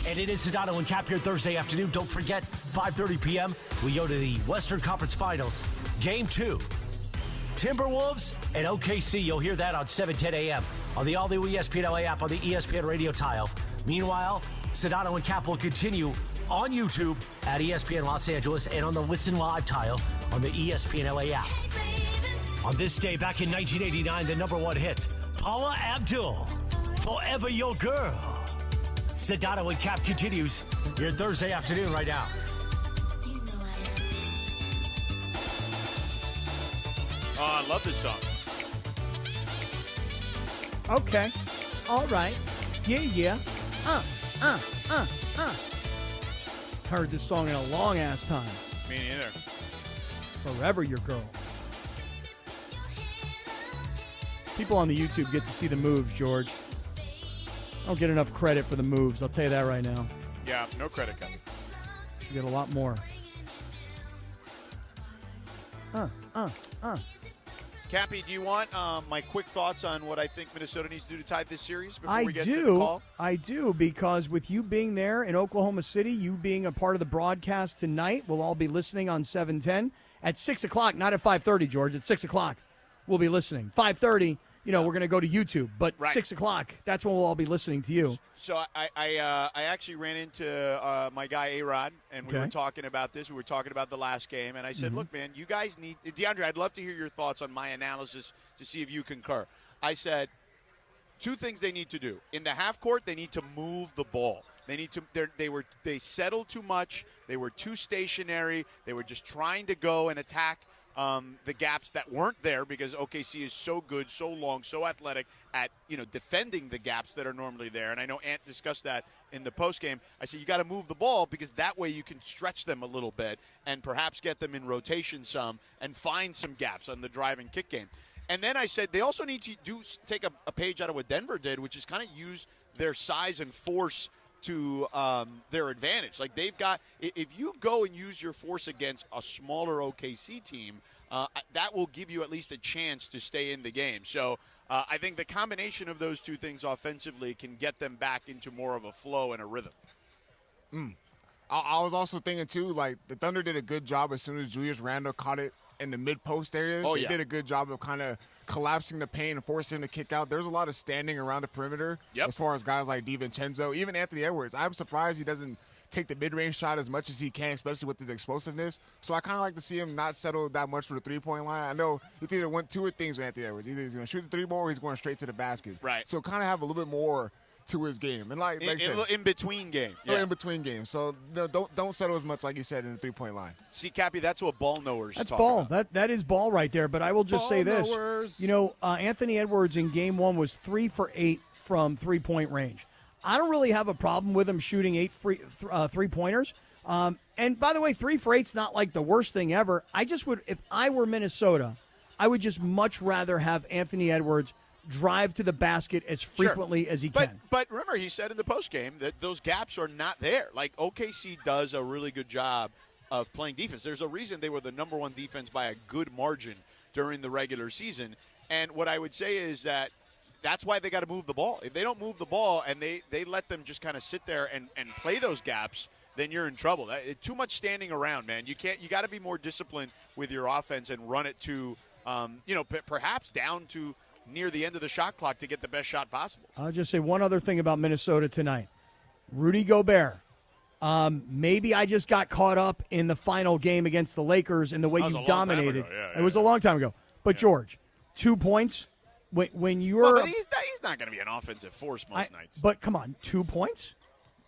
And it is Sedano and Cap here Thursday afternoon. Don't forget, 5:30 p.m., we go to the Western Conference Finals. Game 2. Timberwolves and OKC. You'll hear that on 7:10 a.m. on the all-new ESPN LA app on the ESPN radio tile. Meanwhile, Sedano and Cap will continue on YouTube at ESPN Los Angeles and on the Listen Live tile on the ESPN LA app. On this day back in 1989, the number one hit, Paula Abdul, Forever Your Girl. Sedano and Cap continues your Thursday afternoon right now. Oh, I love this song. Okay. All right. Yeah. Heard this song in a long-ass time. Me neither. Forever Your Girl. People on the YouTube get to see the moves, George. I don't get enough credit for the moves. I'll tell you that right now. Yeah, no credit, Cap. You get a lot more. Cappy, do you want my quick thoughts on what I think Minnesota needs to do to tie this series before I we get to the call? I do, because with you being there in Oklahoma City, you being a part of the broadcast tonight, we'll all be listening on 710 at 6 o'clock, not at 5:30, George. At 6 o'clock, we'll be listening. 5:30, we're going to go to YouTube, but 6 o'clock, that's when we'll all be listening to you. So I actually ran into my guy A-Rod, and we were talking about this. We were talking about the last game, and I said, look, man, you guys need – DeAndre, I'd love to hear your thoughts on my analysis to see if you concur. I said two things they need to do. In the half court, they need to move the ball. They need to – they settled too much. They were too stationary. They were just trying to go and attack the gaps that weren't there because OKC is so good, so long, so athletic at defending the gaps that are normally there. And I know Ant discussed that in the postgame. I said you got to move the ball because that way you can stretch them a little bit and perhaps get them in rotation some and find some gaps on the drive and kick game. And then I said they also need to take a page out of what Denver did, which is kind of use their size and force to their advantage. Like they've got, if you go and use your force against a smaller OKC team, that will give you at least a chance to stay in the game. So I think the combination of those two things offensively can get them back into more of a flow and a rhythm. I was also thinking, too, like the Thunder did a good job as soon as Julius Randle caught it in the mid-post area. They did a good job of kind of collapsing the paint and forcing him to kick out. There's a lot of standing around the perimeter as far as guys like DiVincenzo, even Anthony Edwards. I'm surprised he doesn't take the mid-range shot as much as he can, especially with his explosiveness. So I kind of like to see him not settle that much for the three-point line. I know it's either two things with Anthony Edwards. Either he's going to shoot the three ball or he's going straight to the basket. Right. So kind of have a little bit more to his game. And like I said, in between game. In between games. So don't settle as much, like you said, in the three-point line. See, Cappy, that's what ball knowers That's talk ball. about. That is ball right there. But I will just say this. Knowers. Anthony Edwards in game one was 3 for 8 from three-point range. I don't really have a problem with him shooting 8 three-pointers. And by the way, 3 for 8's not like the worst thing ever. I just would, if I were Minnesota, I would just much rather have Anthony Edwards drive to the basket as frequently as he can. But remember, he said in the postgame that those gaps are not there. Like, OKC does a really good job of playing defense. There's a reason they were the number one defense by a good margin during the regular season. And what I would say is that that's why they got to move the ball. If they don't move the ball and they let them just kind of sit there and play those gaps, then you're in trouble. Too much standing around, man. You got to be more disciplined with your offense and run it to, perhaps down to near the end of the shot clock to get the best shot possible. I'll just say one other thing about Minnesota tonight. Rudy Gobert. Maybe I just got caught up in the final game against the Lakers and the way you dominated. It was a long time ago. But, George, 2 points when you're but he's not going to be an offensive force most nights. But, come on, 2 points?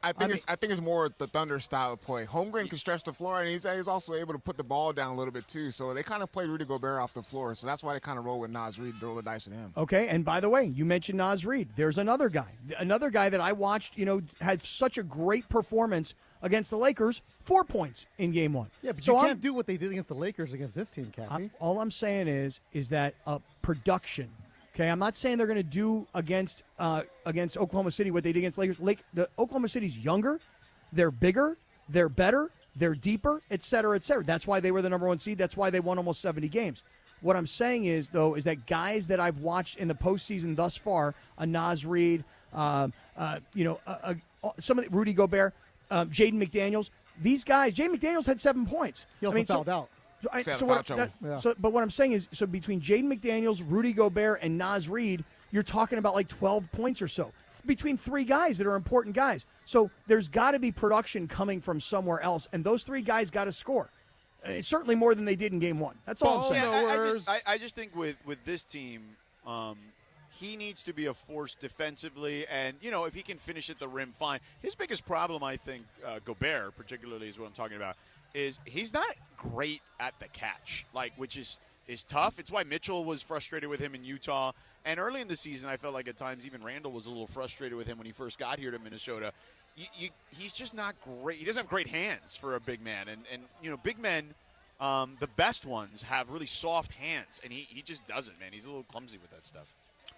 I think it's more the Thunder style of play. Holmgren can stretch the floor, and he's also able to put the ball down a little bit too. So they kind of play Rudy Gobert off the floor. So that's why they kind of roll with Naz Reid, roll the dice with him. Okay, and by the way, you mentioned Naz Reid. There's another guy that I watched. Had such a great performance against the Lakers. 4 points in game one. Yeah, but you can't do what they did against the Lakers against this team, Cappy. All I'm saying is that production. Okay, I'm not saying they're going to do against Oklahoma City what they did against Lakers. The Oklahoma City's younger, they're bigger, they're better, they're deeper, et cetera, et cetera. That's why they were the number one seed. That's why they won almost 70 games. What I'm saying is that guys that I've watched in the postseason thus far, Naz Reid, some of the Rudy Gobert, Jaden McDaniels, these guys. Jaden McDaniels had 7 points. He also fouled out. But what I'm saying is, between Jaden McDaniels, Rudy Gobert, and Naz Reid, you're talking about like 12 points or so between three guys that are important guys. So there's got to be production coming from somewhere else, and those three guys got to score. Certainly more than they did in game one. That's all I'm saying. I just think with this team, he needs to be a force defensively, and, if he can finish at the rim, fine. His biggest problem, I think, Gobert particularly is what I'm talking about, is he's not great at the catch, which is tough. It's why Mitchell was frustrated with him in Utah. And early in the season, I felt like at times even Randall was a little frustrated with him when he first got here to Minnesota. He's just not great. He doesn't have great hands for a big man. And big men, the best ones, have really soft hands. And he just doesn't, man. He's a little clumsy with that stuff.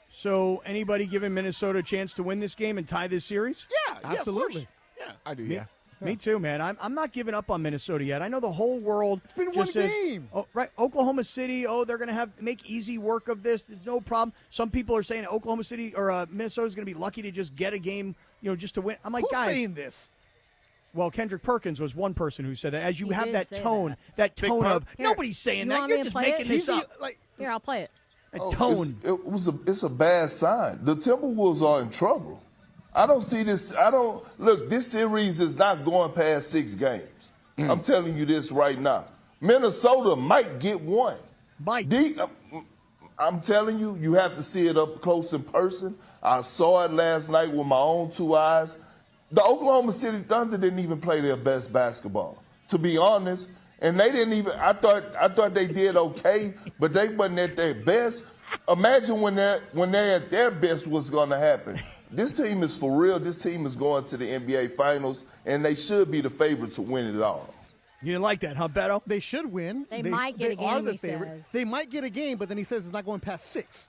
So anybody giving Minnesota a chance to win this game and tie this series? Yeah, absolutely. Yeah, I do, yeah. Me too, man. I'm not giving up on Minnesota yet. I know the whole world. It's been just one says, game. Oh, right. Oklahoma City. Oh, they're going to make easy work of this. There's no problem. Some people are saying Oklahoma City or Minnesota's going to be lucky to just get a game, just to win. I'm like, Who's guys. saying this? Well, Kendrick Perkins was one person who said that. As you He have did that say tone, that. that tone of Here, nobody's saying you that. want You're me to just play making it? this up. Here, I'll play it. Tone. It's a bad sign. The Timberwolves are in trouble. I don't see this. Look, this series is not going past 6 games. I'm telling you this right now. Minnesota might get one. I'm telling you, you have to see it up close in person. I saw it last night with my own 2 eyes. The Oklahoma City Thunder didn't even play their best basketball, to be honest. And they didn't even. I thought they did okay, but they wasn't at their best. Imagine when they're at their best, what's going to happen. This team is for real. This team is going to the NBA Finals, and they should be the favorite to win it all. You didn't like that, huh, Beto? They should win. They might get a game, are the he favorite. says. They might get a game, but then he says it's not going past 6.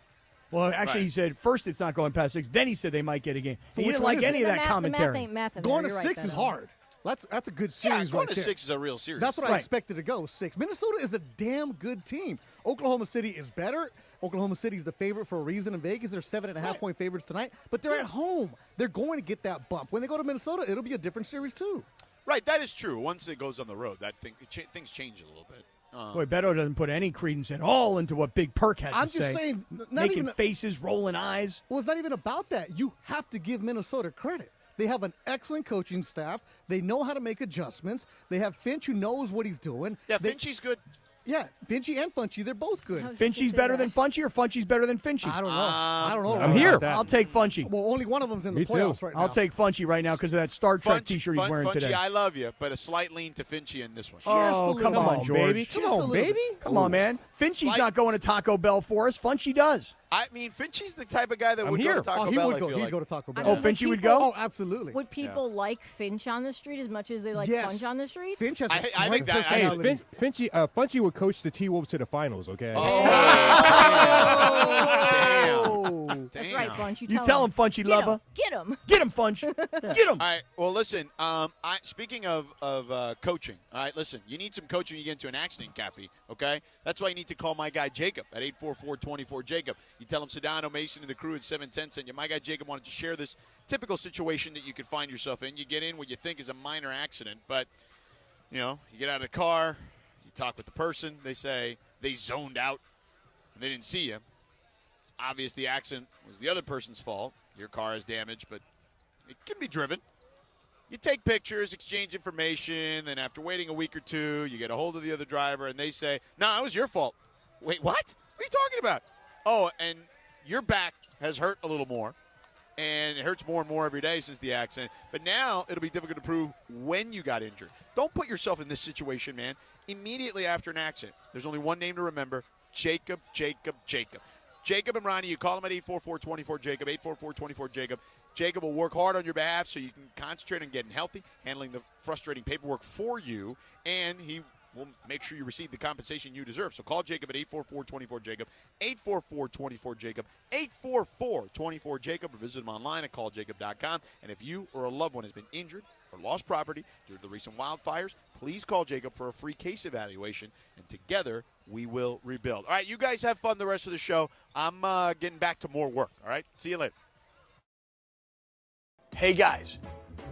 Well, actually, he said first it's not going past 6. Then he said they might get a game. So He which didn't one like is any it? of that commentary. Going to 6 is hard. That's a good series going right to there. 6 is a real series. That's what I expected to go, 6. Minnesota is a damn good team. Oklahoma City is better. Oklahoma City is the favorite for a reason in Vegas. They're 7.5-point favorites tonight, but they're at home. They're going to get that bump. When they go to Minnesota, it'll be a different series too. Right, that is true. Once it goes on the road, things change a little bit. Boy, Beto doesn't put any credence at all into what Big Perk had I'm to just say. saying, not making even faces, rolling eyes. Well, it's not even about that. You have to give Minnesota credit. They have an excellent coaching staff. They know how to make adjustments. They have Finch who knows what he's doing. Yeah, Finchie's good. Yeah, Finchy and Funchy, they're both good. Finchie's better than Funchy or Funchy's better than Finchy? I don't know. I don't know. I'm here. I'll take Funchy. Well, only one of them's in the playoffs right now. I'll take Funchy right now because of that Star Trek T-shirt he's wearing Funchy, today. I love you, but a slight lean to Finchy in this one. Oh, come on, George. baby. Come on, baby. Come on, man. Finchy's not going to Taco Bell for us. Funchy does. I mean, Finchy's the type of guy that I'm would here. go to Taco he Bell. would I go. feel He'd like. go to Taco Bell. Oh, Finchy would go? Oh, absolutely. Would people like Finch on the street as much as they like Yes. Funch on the street? Finch has I think that. Hey, Funchy would coach the T-Wolves to the finals, okay? Damn. That's right, Funch. You tell him, Funchy lover. Get him. Get him, Funch. Get him. All right. Well, listen. Speaking of coaching, all right. Listen, you need some coaching. You get into an accident, Kappy. Okay. That's why you need to call my guy Jacob at 844-24-JACOB. You tell him Sedano, Mason, and the crew at 710 sent you. My guy Jacob wanted to share this typical situation that you could find yourself in. You get in what you think is a minor accident, but you get out of the car, you talk with the person. They say they zoned out and they didn't see you. It's obvious the accident was the other person's fault. Your car is damaged, but it can be driven. You take pictures, exchange information, then after waiting a week or two, you get a hold of the other driver, and they say, no, it was your fault. Wait, what? What are you talking about? Oh, and your back has hurt a little more, and it hurts more and more every day since the accident. But now it'll be difficult to prove when you got injured. Don't put yourself in this situation, man. Immediately after an accident, there's only one name to remember, Jacob, Jacob, Jacob. Jacob and Ronnie, you call him at 844-24-JACOB, 844-24-JACOB. Jacob will work hard on your behalf so you can concentrate on getting healthy, handling the frustrating paperwork for you, and he will make sure you receive the compensation you deserve. So call Jacob at 844-24-JACOB, 844-24-JACOB, 844-24-JACOB, or visit him online at calljacob.com. And if you or a loved one has been injured or lost property due to the recent wildfires, please call Jacob for a free case evaluation, and together we will rebuild. All right, you guys have fun the rest of the show. I'm getting back to more work, all right? See you later. Hey guys,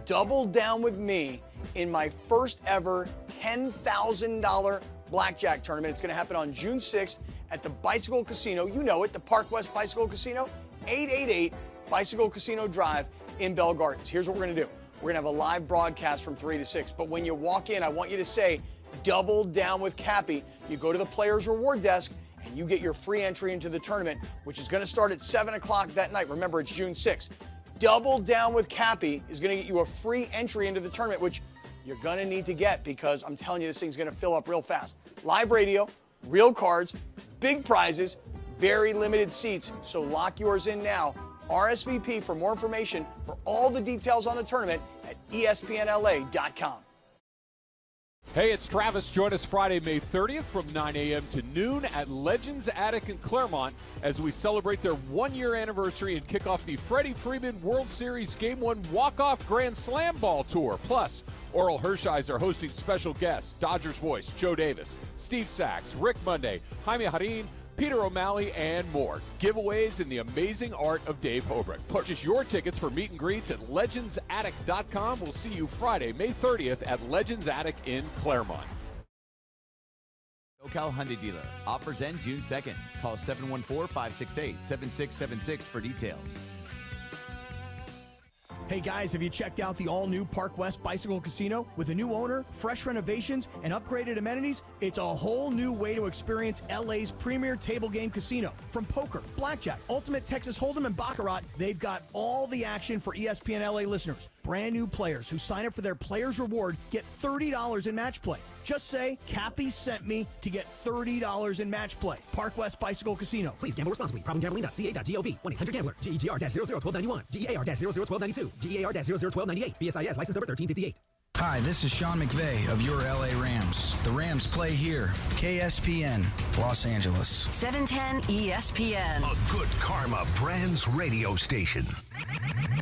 double down with me in my first ever $10,000 blackjack tournament. It's going to happen on June 6th at the Bicycle Casino. You know it, the Park West Bicycle Casino. 888 Bicycle Casino Drive in Bell Gardens. Here's what we're going to do. We're going to have a live broadcast from 3 to 6. But when you walk in, I want you to say, double down with Kappy. You go to the Players Reward Desk, and you get your free entry into the tournament, which is going to start at 7 o'clock that night. Remember, it's June 6th. Double down with Kappy is going to get you a free entry into the tournament, which you're going to need to get because I'm telling you, this thing's going to fill up real fast. Live radio, real cards, big prizes, very limited seats. So lock yours in now. RSVP for more information for all the details on the tournament at espnla.com. Hey, it's Travis. Join us Friday, May 30th from 9 a.m. to noon at Legends Attic in Claremont as we celebrate their one-year anniversary and kick off the Freddie Freeman World Series Game 1 Walk-Off Grand Slam Ball Tour. Plus, Oral Hershiser hosting special guests, Dodgers voice Joe Davis, Steve Sachs, Rick Monday, Jaime Harin, Peter O'Malley, and more. Giveaways in the amazing art of Dave Hobrick. Purchase your tickets for meet and greets at legendsattic.com. We'll see you Friday, May 30th at Legends Attic in Claremont. SoCal Hyundai dealer. Offers end June 2nd. Call 714-568-7676 for details. Hey guys, have you checked out the all-new Park West Bicycle Casino? With a new owner, fresh renovations, and upgraded amenities, it's a whole new way to experience LA's premier table game casino. From poker, blackjack, ultimate Texas Hold'em, and Baccarat, they've got all the action for ESPN LA listeners. Brand new players who sign up for their Players Reward get $30 in match play. Just say, Kappy sent me to get $30 in match play. Park West Bicycle Casino. Please gamble responsibly. Problemgambling.ca.gov. 1-800-GAMBLER. GEGR-001291. GEAR-001292. GEAR-001298. BSIS license number 1358. Hi, this is Sean McVay of your LA Rams. The Rams play here. KSPN, Los Angeles. 710 ESPN. A good karma brands radio station.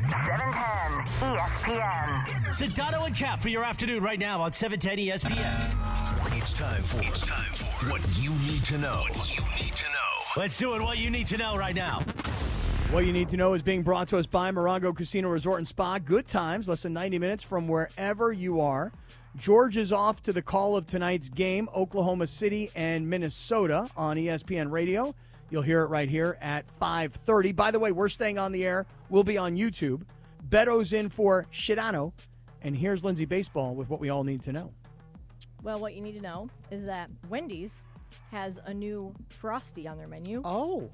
710 ESPN. Sedano and Cap for your afternoon right now on 710 ESPN. It's time for what you need to know. Let's do it. What you need to know right now. What you need to know is being brought to us by Morongo Casino Resort and Spa. Good times, less than 90 minutes from wherever you are. George is off to the call of tonight's game, Oklahoma City and Minnesota on ESPN Radio. You'll hear it right here at 5:30. By the way, we're staying on the air. We'll be on YouTube. Beto's in for Sedano. And here's Lindsay Baseball with what we all need to know. Well, what you need to know is that Wendy's has a new Frosty on their menu. Oh.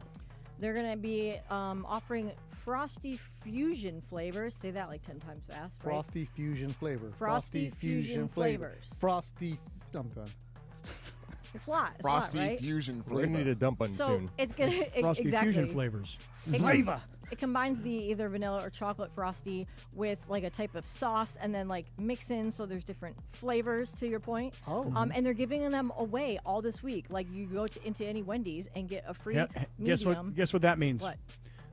They're going to be offering Frosty Fusion flavors. Say that like 10 times fast, right? Frosty Fusion flavor. Frosty Fusion flavors. Frosty. I'm done. It's a lot. It's Frosty a lot, right? Fusion We're flavor. going to need a dump button So soon. it's going to Frosty exactly. Fusion flavors. Flavor. It combines the either vanilla or chocolate Frosty with like a type of sauce and then like mix in so there's different flavors to your point. Oh. And they're giving them away all this week. Like you go into any Wendy's and get a free medium. Guess what that means? What?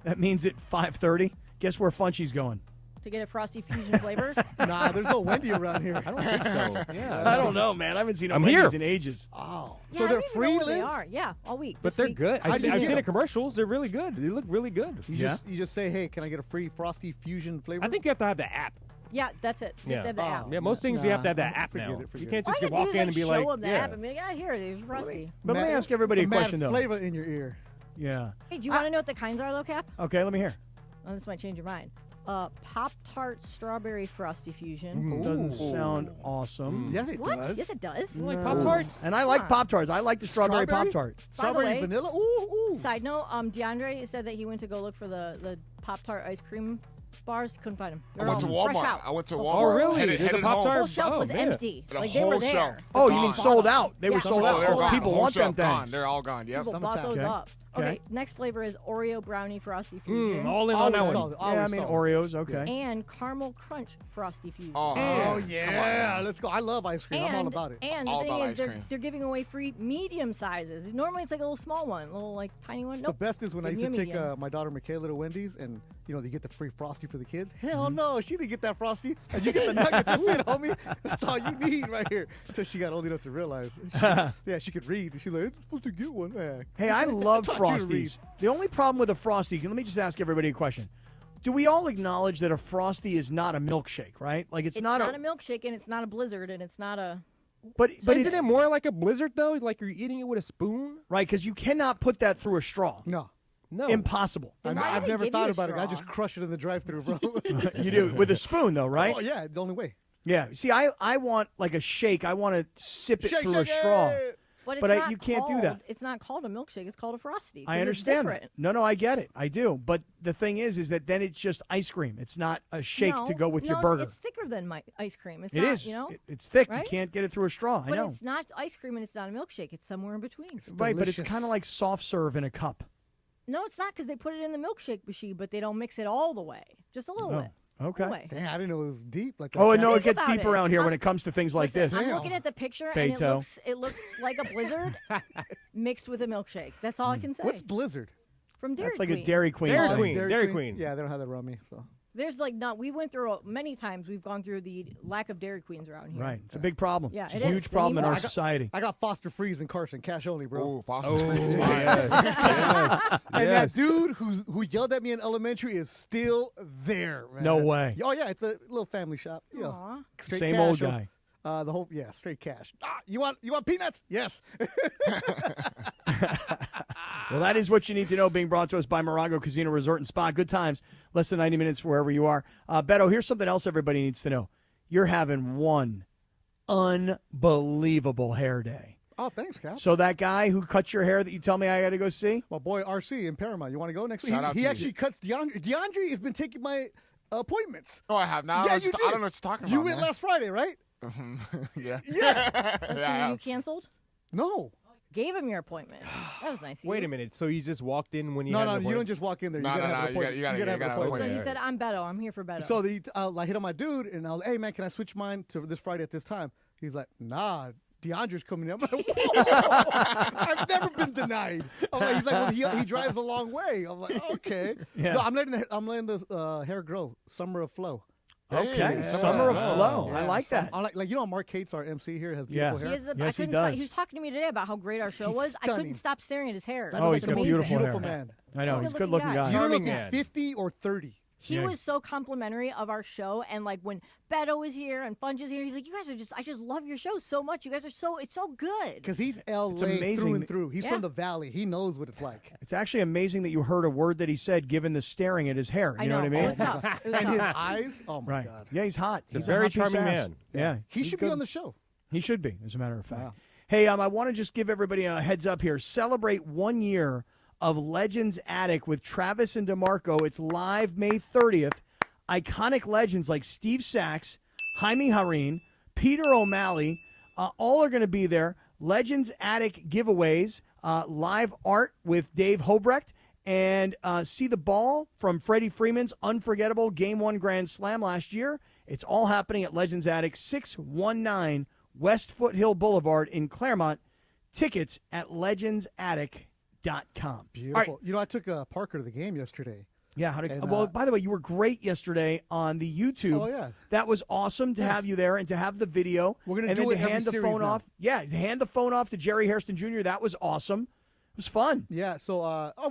That means at 5:30, guess where Funchy's going? To get a Frosty Fusion flavor? Nah, there's no Wendy around here. I don't think so. Yeah, I don't know, man. I haven't seen no I'm Wendy's here. in ages. Oh. Yeah, So I they're don't even free know what they lids? are. Yeah, all week. But this they're week. good. How'd you I've get seen the them? commercials. They're really good. They look really good. You just say, hey, can I get a free Frosty Fusion flavor? I think you have to have the app. Yeah, that's it. You have to have the app. Yeah, most things you have to have that Nah, app now. forget it. You can't All just you walk gotta do in and is be show like, them the yeah. app and be like, here, there's Frosty. But let me ask everybody a Some mad question, though. flavor in your ear. Yeah. Hey, do you want to know what the kinds are, though, Cap? Okay, let me hear. Oh, this might change your mind. Pop-Tart Strawberry Frosty Fusion. Doesn't sound awesome. Yes, it What? does. Yes, it does. You like Pop-Tarts? And I like Pop-Tarts. I like the strawberry Pop-Tart. Strawberry way- vanilla? Ooh. Side note, DeAndre said that he went to go look for the Pop-Tart ice cream bars. Couldn't find them. I went to Fresh Walmart. out. I went to The Walmart. whole- Oh, really? Headed There's a home. The whole Pop-Tart? shelf Oh, was man. empty. The Like, they were whole there. shelf. Oh, you Gone. mean sold out? They Yeah, were sold sold out. out. They're gone. People Whole want them shelf gone. things. They're all gone. Yep. People Summertime. bought those Okay. up. Okay. Okay, next flavor is Oreo Brownie Frosty Fusion. All in on that Always one. solid. Yeah, I Always mean solid. Oreos. Okay. And Caramel Crunch Frosty Fusion. Oh, yeah. Let's go. I love ice cream. I'm all about it. And All the thing about is, ice cream. they're giving away free medium sizes. Normally, it's like a little small one, a little like tiny one. Nope. The best is when I Give used me to a take medium. my daughter Michaela to Wendy's, and you get the free Frosty for the kids. Hell no, she didn't get that Frosty, and you get the nuggets. That's it, homie. That's all you need right here. Until she got old enough to realize, she could read. She's like, "It's supposed to get one." Hey, I love taught you to read. Frosties. The only problem with a Frosty, let me just ask everybody a question. Do we all acknowledge that a Frosty is not a milkshake, right? Like it's not a milkshake, and it's not a Blizzard, and it's not a. But Isn't it's it more like a Blizzard, though? Like you're eating it with a spoon? right because you cannot put that through a straw. No. No. Impossible. I've never thought about it. I just crush it in the drive-thru, bro. You do with a spoon, though, right? Oh yeah, the only way. Yeah. See, I want like a shake. I want to sip it Shake, through a shake straw. it! But, you can't do that. It's not called a milkshake. It's called a Frosty. I understand that. No, I get it. I do. But the thing is that then it's just ice cream. It's not a shake to go with your burger. It's thicker than my ice cream. It's It not, is. You know? It's thick. Right? You can't get it through a straw. But I know. it's not ice cream and it's not a milkshake. It's somewhere in between. Right, but it's kind of like soft serve in a cup. No, it's not because they put it in the milkshake machine, but they don't mix it all the way. Just a little bit. Okay. Damn, I didn't know it was deep like that. Oh, no, it Think gets about deep it. around here when it comes to things like this. I'm looking at the picture and it looks like a Blizzard mixed with a milkshake. That's all I can say. What's Blizzard? From Dairy That's like Queen. a Dairy Queen. Dairy Queen. Yeah, they don't have that around me. So There's we went through many times. We've gone through the lack of Dairy Queens around here. Right. It's a big problem. Yeah, it's it a is. huge problem in our I got- society. I got Foster Freeze and Carson, cash only, bro. Oh, Foster Freeze. Yes. And Yes. that dude who yelled at me in elementary is still there, man. No way. Oh yeah, it's a little family shop. Yeah. Aw. Straight Same cash. old guy. The whole straight cash. You want peanuts? Yes. Well, that is what you need to know, being brought to us by Morongo Casino Resort and Spa. Good times, less than 90 minutes wherever you are. Beto, here's something else everybody needs to know. You're having one unbelievable hair day. Oh, thanks, Cap. So that guy who cut your hair that you tell me I got to go see? My boy RC in Paramount. You want to go next week? Shout out He to actually you. cuts DeAndre. DeAndre has been taking my appointments. Oh, I have now. Yeah, I you don't know did. what you're talking You about. went man. last Friday, right? Yeah. Yeah. That's you canceled? No. Gave him your appointment. That was nice of you. Wait a minute. So you just walked in when you No, had no, an you appointment? don't just walk in there. You No, gotta no, have an no, you appointment. gotta have an So appointment. he said, I'm Beto. I'm here for Beto. So I hit on my dude, and I was, hey, man, can I switch mine to this Friday at this time? He's like, nah, DeAndre's coming in. I'm like, whoa, I've never been denied. I'm like, he's like, well, he drives a long way. I'm like, okay. Yeah. No, I'm letting the hair grow. Summer of flow. Okay, Yeah. Summer of Flow. Yeah. I like that. I like Mark Cates, our MC here, has Yeah. beautiful He hair. is the, Yes, I he couldn't stop, does. he was talking to me today about how great our show He's was. I stunning. couldn't stop staring at his hair. That Oh, is he's like got amazing. beautiful beautiful hair. man. I know. He's a He's a good-looking good-looking guy. guy. You don't know if Charming man. he's 50 or 30. He Yeah. was so complimentary of our show, and like when Beto is here and Funch is here, he's like, "You guys are I just love your show so much. You guys are it's so good." Because he's LA amazing through and that- through. He's Yeah. from the Valley. He knows what it's like. It's actually amazing that you heard a word that he said, given the staring at his hair. You know what I It mean? was tough. It was And his tough. eyes, oh my Right. God. Yeah, he's hot. He's a He's very hot piece of charming ass. man. Yeah. He he's should good. be on the show. He should be, as a matter of fact. Wow. Hey, I want to just give everybody a heads up here. Celebrate 1 year of Legends Attic with Travis and DeMarco. It's live May 30th. Iconic legends like Steve Sachs, Jaime Jarrín, Peter O'Malley, all are going to be there. Legends Attic giveaways, live art with Dave Hobrecht, and see the ball from Freddie Freeman's unforgettable Game 1 Grand Slam last year. It's all happening at Legends Attic, 619 West Foothill Boulevard in Claremont. Tickets at legendsattic.com. Beautiful. All right. You know, I took Parker to the game yesterday. Yeah. And, Well, by the way, you were great yesterday on the YouTube. Oh, yeah. That was awesome to have you there and to have the video. We're gonna and do then it to every hand the series phone now. off. Yeah, to hand the phone off to Jerry Hairston Jr. That was awesome. It was fun. Yeah, so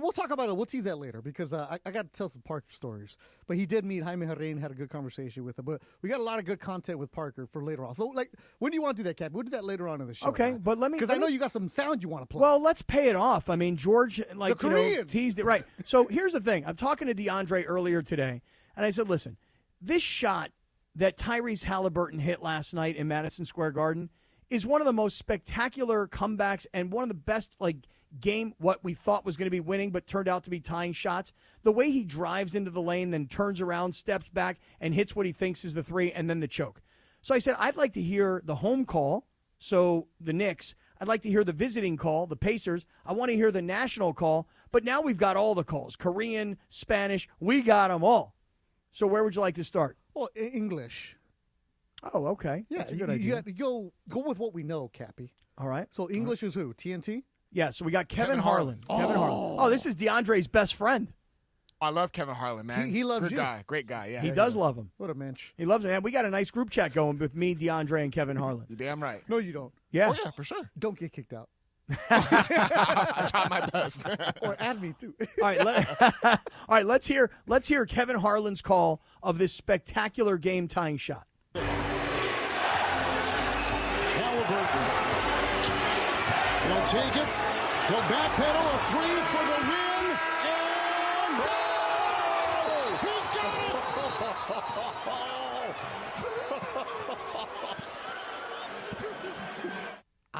we'll talk about it. We'll tease that later because I got to tell some Parker stories. But he did meet Jaime Jarrín, had a good conversation with him. But we got a lot of good content with Parker for later on. So, like, when do you want to do that, Cap? We'll do that later on in the show. Okay, but let me because I know you got some sound you want to play. Well, let's pay it off. I mean, George, like, The you know, Koreans. teased it. Right. So here's the thing. I'm talking to DeAndre earlier today, and I said, listen, this shot that Tyrese Halliburton hit last night in Madison Square Garden is one of the most spectacular comebacks and one of the best, like, game what we thought was going to be winning but turned out to be tying shots. The way he drives into the lane, then turns around, steps back, and hits what he thinks is the three, and then the choke. So I said, I'd like to hear the home call, so the Knicks. I'd like to hear the visiting call, the Pacers. I want to hear the national call, but now we've got all the calls, Korean, Spanish, we got them all. So where would you like to start? Well, English. Oh, okay. Yeah, That's a good you idea. got to go with what we know, Cappy. All right. So English is who? TNT? Yeah, so we got Kevin Harlan. Oh. Kevin Harlan. Oh, this is DeAndre's best friend. I love Kevin Harlan, man. He loves Good you. guy, great guy. Yeah, He does love him. What a mensch. He loves it. And we got a nice group chat going with me, DeAndre, and Kevin Harlan. You're damn right. No, you don't. Yeah. Oh yeah, for sure. Don't get kicked out. I try my best. Or add me too. All right, all right. Let's hear Kevin Harlan's call of this spectacular game tying shot. Halliburton. He'll take it. He'll backpedal a three for the win. And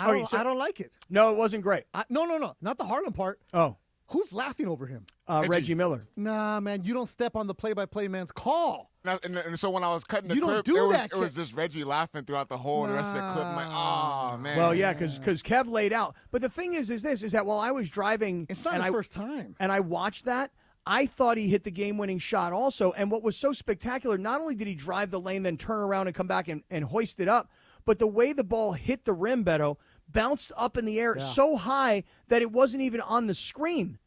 I don't like it. No, it wasn't great. No, not the Harlem part. Oh. Who's laughing over him? Reggie Miller. Nah, man, you don't step on the play-by-play man's call. And so when I was cutting the You clip, don't do it that, was just Reggie laughing throughout the whole the rest of the clip. I'm like, oh, man. Well, yeah, because Kev laid out. But the thing is that while I was driving, it's not his first time, and I watched that, I thought he hit the game-winning shot also. And what was so spectacular, not only did he drive the lane, then turn around and come back and hoist it up, but the way the ball hit the rim, Beto, bounced up in the air so high that it wasn't even on the screen.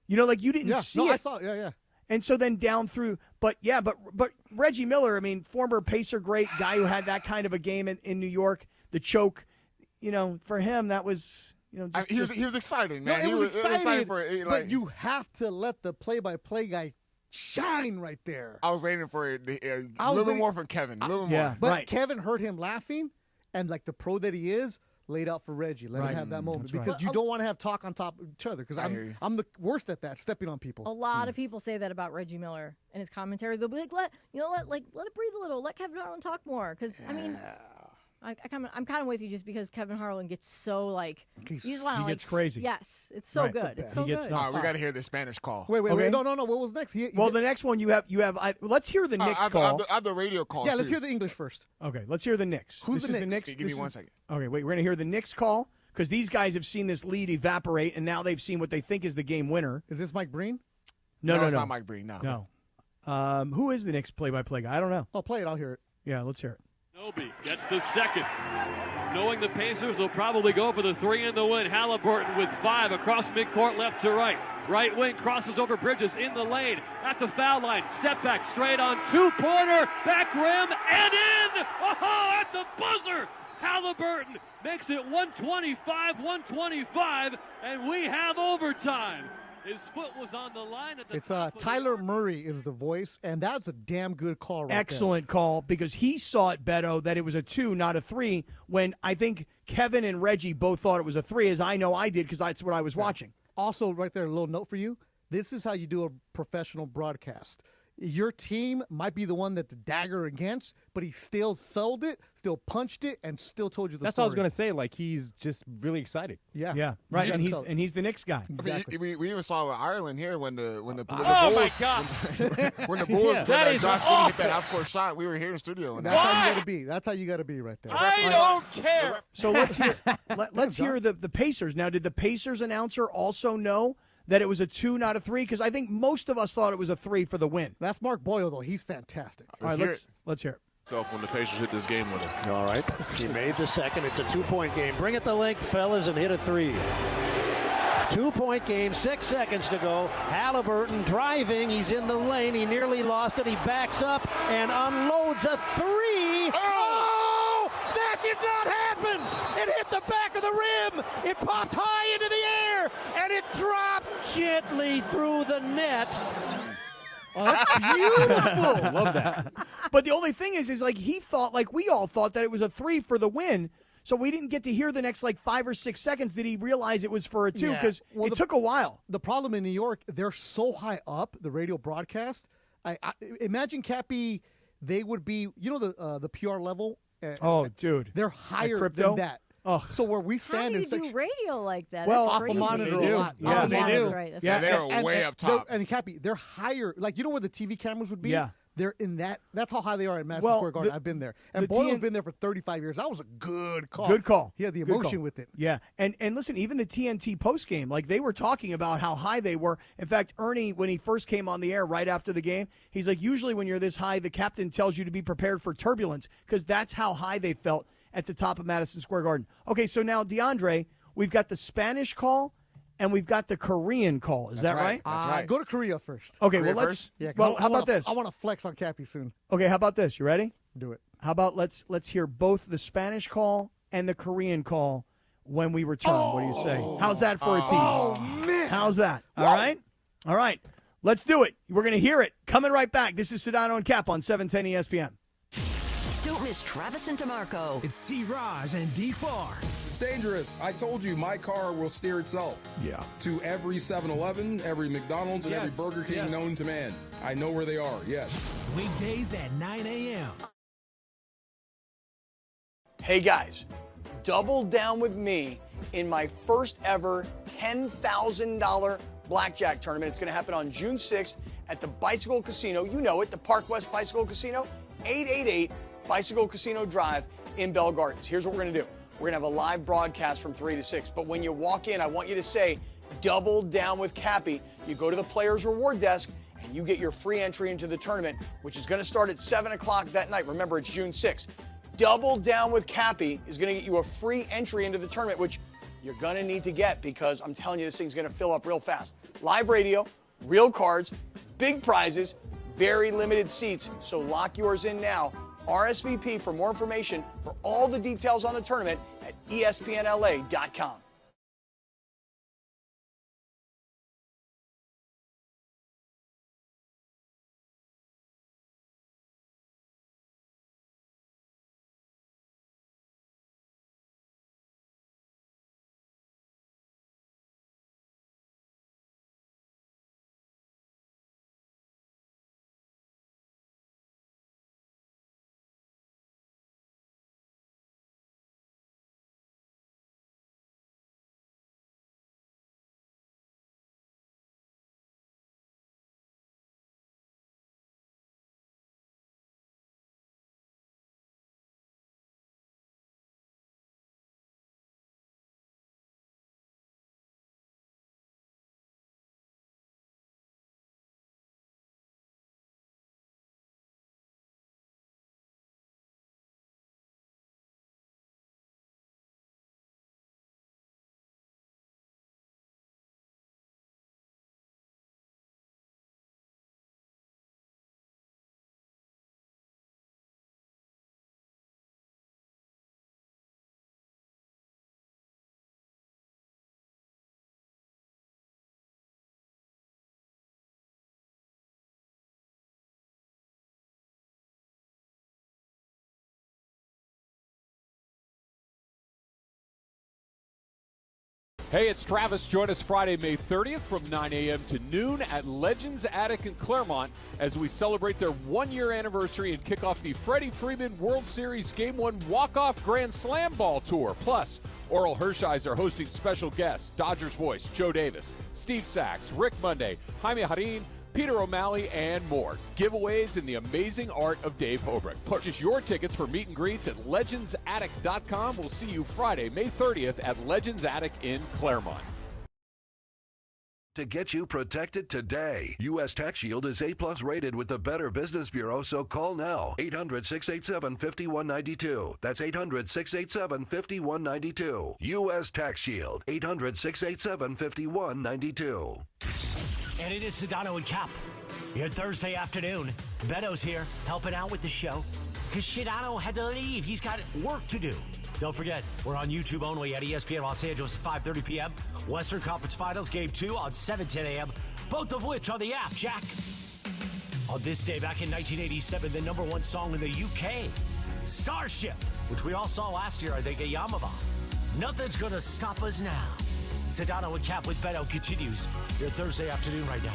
You know, like you didn't see it. I saw it. Yeah. And so then down through, but Reggie Miller, I mean, former Pacer great guy who had that kind of a game in New York, the choke, you know, for him that was, you know, he was exciting, man. No, it was exciting, for but you have to let the play-by-play guy shine right there. I was waiting for a little bit more from Kevin. A little bit more. But Kevin heard him laughing, and like the pro that he is, laid out for Reggie. Let him have that moment because you don't want to have talk on top of each other because I'm the worst at that, stepping on people. A lot of people say that about Reggie Miller and his commentary. They'll be like, let it breathe a little. Let Kevin Harlan talk more. Because, I mean, I'm kind of with you just because Kevin Harlan gets so, like, he gets crazy. Yes. It's so good. It's so good. All right, we got to hear the Spanish call. Wait. No. What was next? The next one you have. Let's hear the Knicks call. I have the radio call. Yeah, let's hear the English first. Okay, let's hear the Knicks. Who's the Knicks? Give me 1 second. Okay, wait. We're going to hear the Knicks call because these guys have seen this lead evaporate, and now they've seen what they think is the game winner. Is this Mike Breen? No. It's not Mike Breen. No. Who is the Knicks play-by-play guy? I don't know. I'll play it. I'll hear it. Yeah, let's hear it. Nobi gets the second. Knowing the Pacers, they'll probably go for the three in the win. Halliburton with 5 across midcourt, left to right. Right wing crosses over Bridges in the lane at the foul line. Step back straight on two-pointer, back rim, and in! Oh, at the buzzer! Halliburton makes it 125, and we have overtime. His foot was on the line at the It's Tyler Murray is the voice, and that's a damn good call right Excellent call because he saw it, Beto, that it was a 2, not a 3, when I think Kevin and Reggie both thought it was a 3, as I know I did because that's what I was watching. Also, right there, a little note for you. This is how you do a professional broadcast. Your team might be the one that the dagger against, but he still sold it, still punched it, and still told you the That's story. what I was going to say. Like, he's just really excited. Yeah. Right, and he's the Knicks guy. Exactly. I mean, we even saw with Ireland here when the Bulls, my God. when the Bulls that is Josh awful. Giddey hit that half-court shot. We were here in studio. And That's how you got to be. That's how you got to be right there. I don't care. So let's hear the Pacers. Now, did the Pacers announcer also know that it was a 2, not a 3? Because I think most of us thought it was a 3 for the win. That's Mark Boyle, though. He's fantastic. All right, let's hear it. When the Pacers hit this game winner. All right. He made the second. It's a 2-point game. Bring it the length, fellas, and hit a 3. 2-point game, 6 seconds to go. Halliburton driving. He's in the lane. He nearly lost it. He backs up and unloads a 3. Oh! That did not happen! It hit the back of the rim. It popped high into the air, and it dropped gently through the net. Oh, that's beautiful. Love that. But the only thing is like he thought, like we all thought, that it was a 3 for the win. So we didn't get to hear the next 5 or 6 seconds. Did he realize it was for a 2? Because it took a while. The problem in New York, they're so high up, the radio broadcast. I imagine, Cappy, they would be, the PR level. Dude. They're higher than that. Ugh. So where we stand How do in you do radio like that? Well, That's off crazy. a monitor a lot. Yeah, they do. That's right. That's Yeah, right. they're way up top. And Cappy, they're higher. Like, where the TV cameras would be? Yeah. They're in that. That's how high they are at Madison Square Garden. I've been there. And Boyle's been there for 35 years. That was a good call. Good call. He had the Good emotion call. with it. Yeah. And listen, even the TNT postgame, they were talking about how high they were. In fact, Ernie, when he first came on the air right after the game, he's like, usually when you're this high, the captain tells you to be prepared for turbulence because that's how high they felt at the top of Madison Square Garden. Okay, so now, DeAndre, we've got the Spanish call and we've got the Korean call. Is that right? That's right. Go to Korea first. Okay, Korea well, first? Yeah. how about this? I want to flex on Cappy soon. Okay, how about this? You ready? Do it. How about let's hear both the Spanish call and the Korean call when we return. What do you say? How's that for a tease? Oh, man. How's that? All right? All right. Let's do it. We're going to hear it. Coming right back. This is Sedano and Cap on 710 ESPN. Don't miss Travis and DeMarco. It's T-Raj and D-Far. It's dangerous. I told you my car will steer itself. Yeah. To every 7-Eleven, every McDonald's, and every Burger King known to man. I know where they are, yes. Weekdays at 9 a.m. Hey guys, double down with me in my first ever $10,000 blackjack tournament. It's going to happen on June 6th at the Bicycle Casino. You know it, the Park West Bicycle Casino, 888 Bicycle Casino Drive in Bell Gardens. Here's what we're going to do. We're going to have a live broadcast from 3 to 6. But when you walk in, I want you to say, double down with Kappy. You go to the player's reward desk, and you get your free entry into the tournament, which is going to start at 7 o'clock that night. Remember, it's June 6th. Double down with Kappy is going to get you a free entry into the tournament, which you're going to need to get because I'm telling you, this thing's going to fill up real fast. Live radio, real cards, big prizes, very limited seats. So lock yours in now. RSVP for more information for all the details on the tournament at ESPNLA.com. Hey, it's Travis. Join us Friday, May 30th from 9 a.m. to noon at Legends Attic in Claremont as we celebrate their one-year anniversary and kick off the Freddie Freeman World Series Game 1 Walk-Off Grand Slam Ball Tour. Plus, Oral Hershiser hosting special guests, Dodgers voice Joe Davis, Steve Sachs, Rick Monday, Jaime Harin, Peter O'Malley, and more. Giveaways in the amazing art of Dave Hobrick. Purchase your tickets for meet and greets at legendsattic.com. We'll see you Friday, May 30th at Legends Attic in Claremont. To get you protected today, U.S. Tax Shield is A+ rated with the Better Business Bureau, so call now. 800-687-5192. That's 800-687-5192. U.S. Tax Shield. 800-687-5192. And it is Sedano and Cap. Here Thursday afternoon. Beto's here helping out with the show because Sedano had to leave. He's got work to do. Don't forget, we're on YouTube only at ESPN Los Angeles at 5:30 p.m. Western Conference Finals Game 2 on 7:10 a.m. Both of which on the app, Jack. On this day back in 1987, the number one song in the UK, Starship, which we all saw last year, I think, at Yamava. Nothing's going to stop us now. Sedano and Cap with Beto continues your Thursday afternoon right now.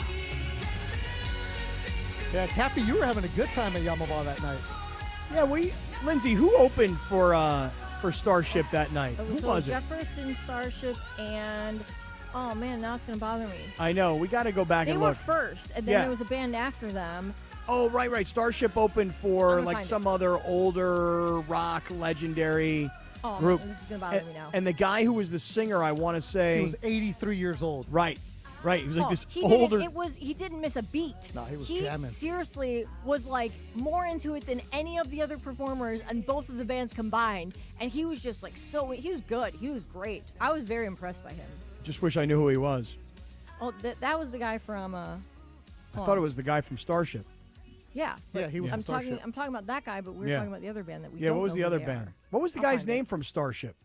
Yeah, Kappy, you were having a good time at Yamava that night. Yeah, Lindsay, who opened for Starship that night? Who was it? Jefferson, Starship, and oh man, now it's gonna bother me. I know. We got to go back and look. They were first, and then there was a band after them. Oh, right. Starship opened for like some other older rock legendary group. This is gonna bother me now. And the guy who was the singer, I want to say, he was 83 years old. Right. He was like this he older. He didn't miss a beat. No, he was jamming. He seriously was like more into it than any of the other performers and both of the bands combined. And he was just like he was good. He was great. I was very impressed by him. Just wish I knew who he was. Oh, that was the guy from. I thought it was the guy from Starship. Yeah. Yeah, he was. I'm talking about that guy, but we're talking about the other band that we. Yeah, don't what was know the other who they band? are. What was the guy's name from Starship?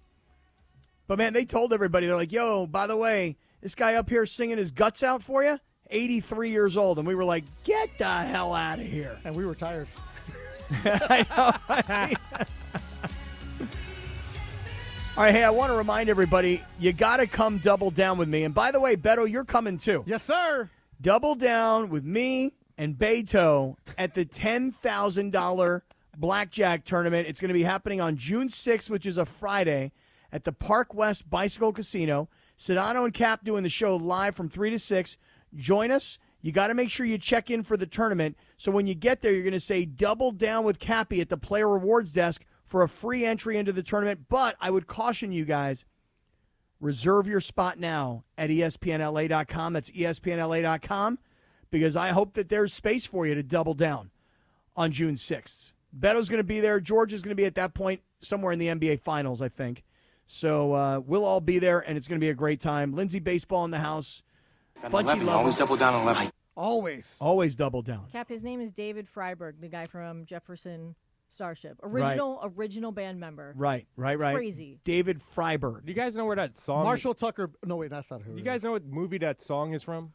But man, they told everybody, they're like, "Yo, by the way, this guy up here singing his guts out for you, 83 years old," and we were like, "Get the hell out of here!" And we were tired. I know. All right, hey, I want to remind everybody, you got to come double down with me. And by the way, Beto, you're coming too. Yes, sir. Double down with me and Beto at the $10,000 blackjack tournament. It's going to be happening on June 6th, which is a Friday, at the Park West Bicycle Casino. Sedano and Cap doing the show live from 3 to 6. Join us. You got to make sure you check in for the tournament. So when you get there, you're going to say double down with Kappy at the player rewards desk for a free entry into the tournament. But I would caution you guys, reserve your spot now at ESPNLA.com. That's ESPNLA.com, because I hope that there's space for you to double down on June 6th. Beto's going to be there. George is going to be at that point somewhere in the NBA Finals, I think. So we'll all be there, and it's going to be a great time. Lindsay Baseball in the house. Funchy love. Always double down on 11. Always double down. Cap, his name is David Freiberg, the guy from Jefferson Starship. Original band member. Right. Crazy. David Freiberg. Do you guys know where that song? Marshall Tucker. No, wait, that's not who. Do you guys know what movie that song is from?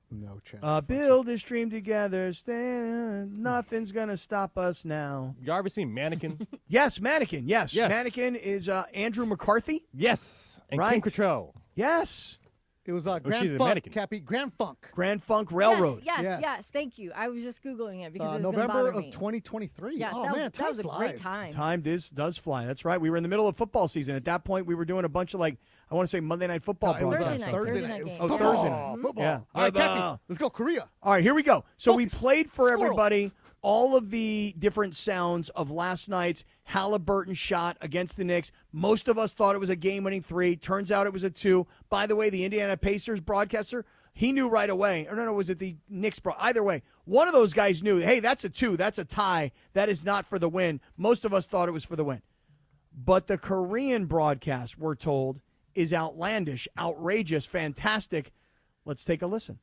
No chance. Build a stream together. Nothing's going to stop us now. You ever seen Mannequin? Yes, Mannequin. Yes. Yes. Mannequin is Andrew McCarthy. Yes. And Right. Kim Cattrall. Yes. It was she's Grand a Funk, mannequin. Cappy. Grand Funk. Grand Funk Railroad. Yes. Thank you. I was just Googling it because it was November of of 2023. Yes, oh, that man, was a great flies. time. Time does fly. That's right. We were in the middle of football season. At that point, we were doing a bunch of, I want to say Monday Night Football No, it was broadcasts. Thursday night. Thursday It was night football. Thursday night. Football. Yeah. All right, Cappy, let's go Korea. All right, here we go. So we Focus. played for Squirrel. everybody all of the different sounds of last night's Halliburton shot against the Knicks. Most of us thought it was a game-winning 3. Turns out it was a 2. By the way, the Indiana Pacers broadcaster, he knew right away. Or no, was it the Knicks? Either way, one of those guys knew, hey, that's a 2. That's a tie. That is not for the win. Most of us thought it was for the win. But the Korean broadcast, we're told, is outlandish, outrageous, fantastic. Let's take a listen.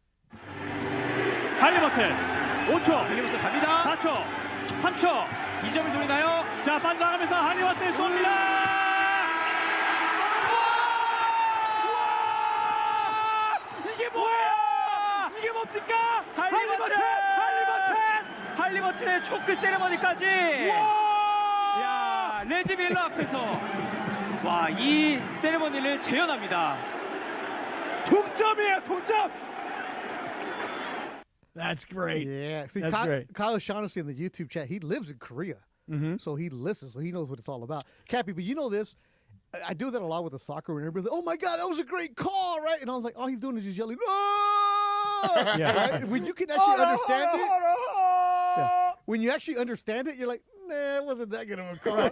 할리버튼 5초, 할리버튼 갑니다. 4초, 3초, 2점을 노리나요? 자, 빠져나가면서 할리버튼 쏩니다. 이게 뭐야? 이게 뭡니까? 할리버튼의 초크 세레머니까지. 야, 레지 밀러 앞에서 와, 이 세레머니를 재현합니다. 동점이에요, 동점. That's great. Yeah. See, That's great. Kyle O'Shaughnessy in the YouTube chat, he lives in Korea. So he listens, so he knows what it's all about. Cappy, but you know this. I do that a lot with the soccer when everybody's like, oh, my God, that was a great call, right? And I was like, all he's doing is just yelling, no! Yeah. Right? When you can actually understand it. Yeah. When you actually understand it, you're like, nah, it wasn't that good of a call. I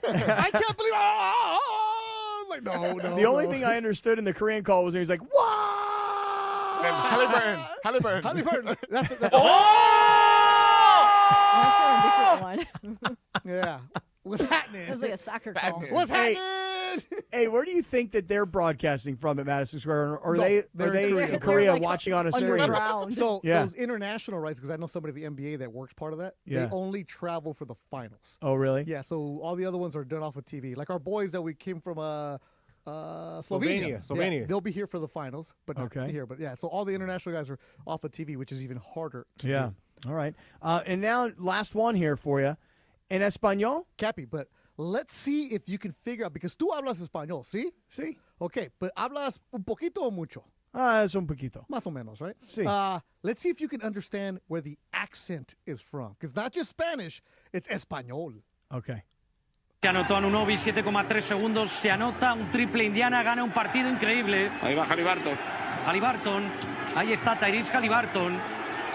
can't believe I'm like, no. The only thing I understood in the Korean call was when he was like, "Wow!" Halliburton. That's That's a different one. yeah. What's happening? It was like a soccer call. What's Hey. happening? Hey, where do you think that they're broadcasting from at Madison Square? Or No, are they're they in in Korea. Korea Like watching on a screen? underground. So Yeah. those international rights, because I know somebody at the NBA that works part of that, Yeah. they only travel for the finals. Oh, really? Yeah, so all the other ones are done off of TV. Like our boys that we came from Slovenia. Slovenia. Yeah, they'll be here for the finals, but not Okay. here. But yeah, so all the international guys are off of TV, which is even harder to Yeah. do. All right. And now, last one here for you. En español? Cappy, but let's see if you can figure out, because tú hablas español, ¿sí? Sí. Okay, but hablas un poquito o mucho? Es un poquito. Más o menos, right? Sí. Let's see if you can understand where the accent is from. Because not just Spanish, it's español. Okay. Se anotó Anunoby, 7,3 segundos. Se anota un triple. Indiana gana un partido increíble. Ahí va Halliburton. Halliburton. Ahí está Tyrese Halliburton.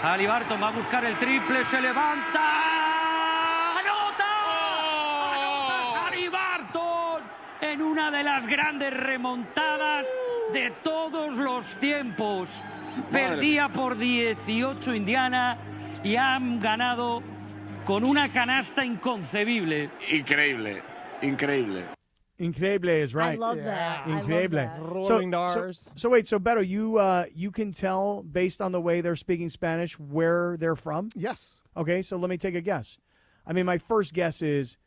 Halliburton va a buscar el triple. Se levanta. ¡Anota! ¡Anota Halliburton! En una de las grandes remontadas de todos los tiempos. Perdía por 18 Indiana y han ganado con una canasta inconcebible. Increíble. Increíble is right. I love that. Increíble. I love that. Rolling Stars. So wait, so Beto, you can tell based on the way they're speaking Spanish where they're from? Yes. Okay, so let me take a guess. I mean, my first guess is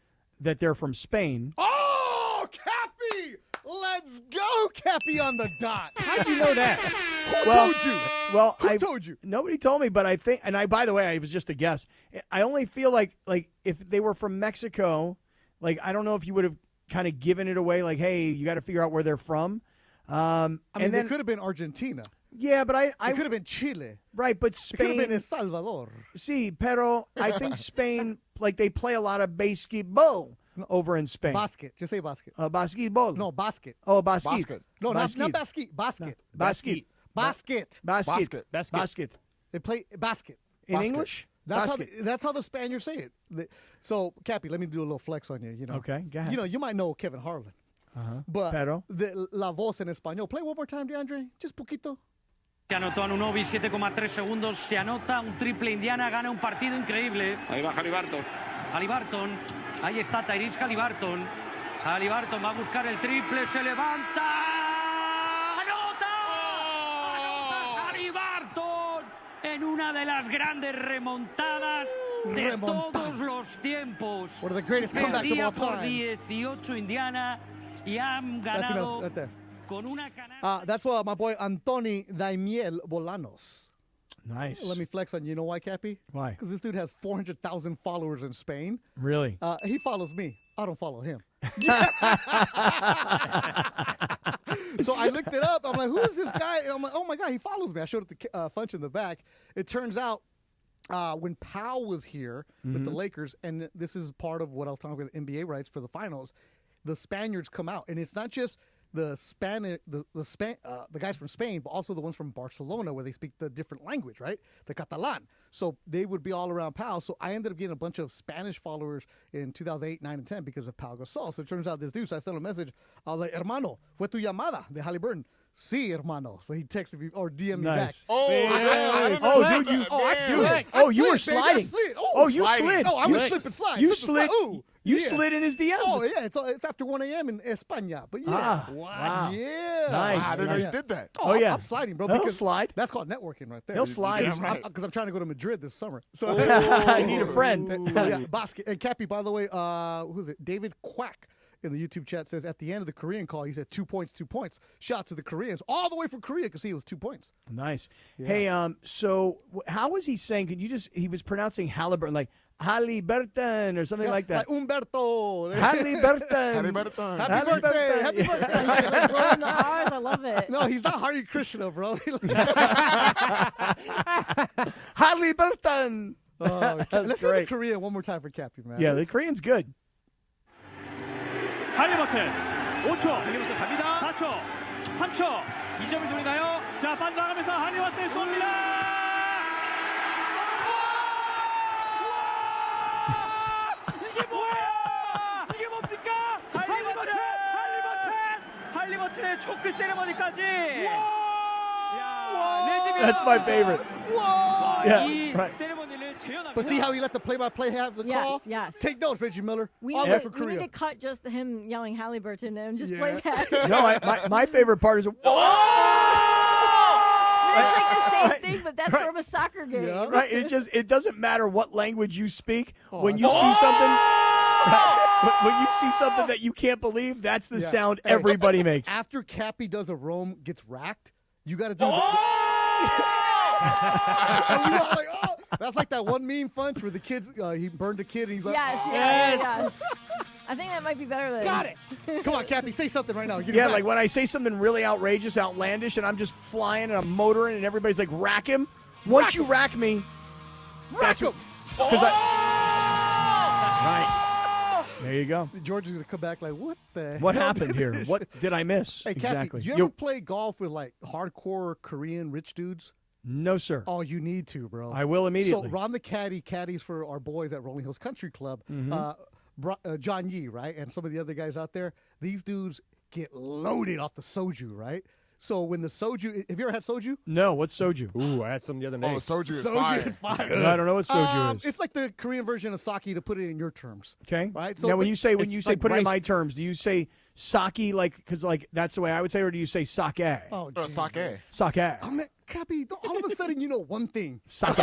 that they're from Spain. Oh, Cappy! Let's go, Cappy on the dot. How'd you know that? Who told you? Well, Who told you? Nobody told me, but I think, and by the way, it was just a guess. I only feel like if they were from Mexico, like I don't know if you would have kind of given it away, like, hey, you got to figure out where they're from. I mean, they could have been Argentina. Yeah, but I could have been Chile. Right, but It Spain could have been El Salvador. Sí, pero I think Spain, like they play a lot of basketball. over in Spain? Basket. Just say basket. Basketball. No, basket. Oh, basket. Basket. No, basket. not basket. Basket. Basket. Basket. Basket. Basket. Basket. They play basket. In English? That's how the Spaniards say it. So, Cappy, let me do a little flex on you. You know. Okay, go ahead. You know, you might know Kevin Harlan. But la voz en español. Play one more time, DeAndre. Just poquito. Se anotó Anunoby, 7,3 segundos. Se anota un triple. Indiana gana un partido increíble. Ahí va Haliburton. Haliburton. Ahí está Tyrese Haliburton. Haliburton va a buscar el triple. Se levanta. ¡Anota! ¡Anota Haliburton! En una de las grandes remontadas de todos los tiempos. One of the greatest comebacks of all por time. 18 Indiana y han ganado con una canasta. That's my boy Antoni Daimiel Bolanos. Nice. Let me flex on you. You know why, Cappy? Why? Because this dude has 400,000 followers in Spain. Really? He follows me. I don't follow him. So I looked it up. I'm like, who is this guy? And I'm like, oh my God, he follows me. I showed it to Funch in the back. It turns out when Powell was here with the Lakers, and this is part of what I was talking about NBA rights for the finals, the Spaniards come out. And it's not just the guys from Spain, but also the ones from Barcelona where they speak the different language, right? The Catalan. So they would be all around Pau. So I ended up getting a bunch of Spanish followers in 2008, 9, and 10 because of Pau Gasol. So it turns out this dude, so I sent him a message. I was like, hermano, fue tu llamada de Haliburton. Sí, hermano. So he texted me or DM'd me back. You were sliding. You slid. Oh, I was slip and slide. You slid in his DMs. Oh, yeah. It's after 1 a.m. in España. But yeah. Wow. Yeah. Nice. I didn't know you did that. Oh, yeah. I'm sliding, bro. He'll slide. That's called networking right there. He'll slide. Because I'm trying to go to Madrid this summer. So I need a friend. So, yeah, basket. And Cappy, by the way, who's it? David Quack in the YouTube chat says at the end of the Korean call, he said 2 points, 2 points. Shout to the Koreans all the way from Korea because he was 2 points. Nice. Yeah. Hey, so how was he saying? He was pronouncing Haliburton like Haliburton or something like that. Like Humberto. Haliburton. Happy birthday. Happy birthday. Rolling the R's, I love it. No, he's not Hari Krishna, bro. Haliburton. Let's hear the Korean one more time for Cappy, man. Yeah, the Korean's good. 할리버튼 5초 할리버튼 갑니다. 4초 3초 2점을 노리나요? 자 빠져나가면서 할리버튼 쏩니다. 이게 뭐야? 이게 뭡니까? 할리버튼의 초크 세레머니까지. That's my favorite. Yeah, right. But see how he let the play-by-play have the call? Yes. Take notes, Reggie Miller. We All need, that for we Korea. need to cut just him yelling Haliburton and just play that. No, my favorite part is It's like the same thing, but that's from a soccer game. Yeah. Right. It doesn't matter what language you speak. When you see something, when you see something that you can't believe, that's the sound everybody makes. After Cappy does a roam, gets racked, you got to do That's like that one meme Funch where the kid he burned a kid and he's like, yes. I think that might be better than. Got it. Come on, Cappy, say something right now. Yeah, like when I say something really outrageous, outlandish, and I'm just flying and I'm motoring, and everybody's like, "Rack him." Once you rack me, rack him. Right. There you go. George is gonna come back like, "What the? What hell happened here? What did I miss?" Hey, exactly. Cappy, you ever play golf with like hardcore Korean rich dudes? No, sir. Oh, you need to, bro. I will immediately. So Ron the caddies for our boys at Rolling Hills Country Club. John Yee, right? And some of the other guys out there, these dudes get loaded off the soju, right? So when the soju, have you ever had soju? No, what's soju? Ooh, I had some the other day. Oh, soju is fire. No, I don't know what soju is. It's like the Korean version of sake to put it in your terms. Okay. Right? So now, when you say like put it in rice. my terms, do you say sake because that's the way I would say it, or do you say sake? Oh, sake. Sake. Oh, man, Cappy, all of a sudden you know one thing. Sake.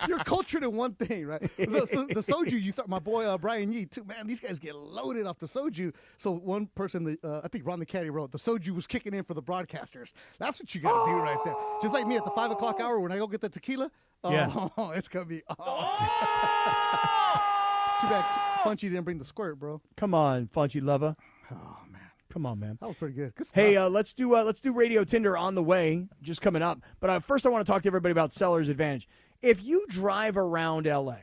You're cultured in one thing, right? So the soju, you start, my boy Brian Yee, too. Man, these guys get loaded off the soju. So one person, I think Ron the Caddy wrote, the soju was kicking in for the broadcasters. That's what you got to do right there. Just like me at the 5 o'clock hour when I go get the tequila. Oh, it's going to be. Too bad Funchy didn't bring the squirt, bro. Come on, Funchy lover. Oh, man. Come on, man. That was pretty good. Good stuff. Hey, let's do Radio Tinder on the way, just coming up. But first, I want to talk to everybody about Seller's Advantage. If you drive around LA,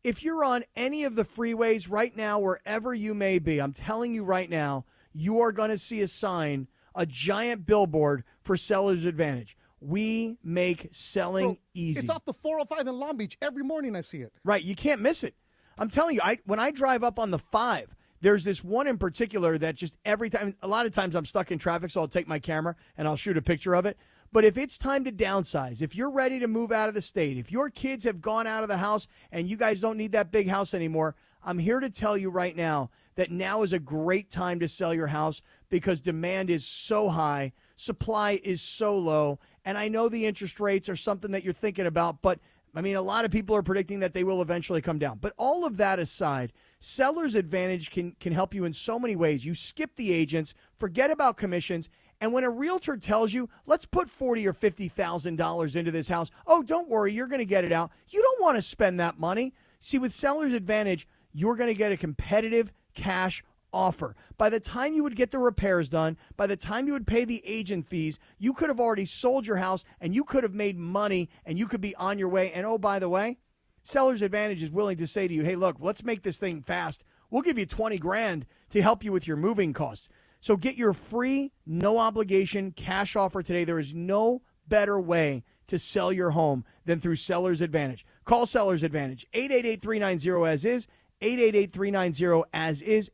If you're on any of the freeways right now, wherever you may be, I'm telling you right now, you are going to see a sign, a giant billboard for Seller's Advantage. We make selling easy. It's off the 405 in Long Beach. Every morning I see it. Right. You can't miss it. I'm telling you, when I drive up on the 5, there's this one in particular that just every time, a lot of times I'm stuck in traffic, so I'll take my camera and I'll shoot a picture of it. But if it's time to downsize, if you're ready to move out of the state, if your kids have gone out of the house and you guys don't need that big house anymore, I'm here to tell you right now that now is a great time to sell your house because demand is so high, supply is so low, and I know the interest rates are something that you're thinking about, but I mean, a lot of people are predicting that they will eventually come down. But all of that aside, Seller's Advantage can help you in so many ways. You skip the agents, forget about commissions, and when a realtor tells you, let's put $40,000 or $50,000 into this house, oh, don't worry, you're going to get it out. You don't want to spend that money. See, with Seller's Advantage, you're going to get a competitive cash offer. By the time you would get the repairs done, by the time you would pay the agent fees, you could have already sold your house and you could have made money and you could be on your way. And oh, by the way, Seller's Advantage is willing to say to you, hey, look, let's make this thing fast. We'll give you $20,000 to help you with your moving costs. So get your free, no obligation cash offer today. There is no better way to sell your home than through Seller's Advantage. Call Seller's Advantage, 888-390-AS-IS, 888-390-AS-IS,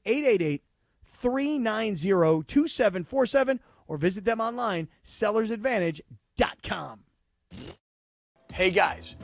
888-390-2747, or visit them online, sellersadvantage.com. Hey guys,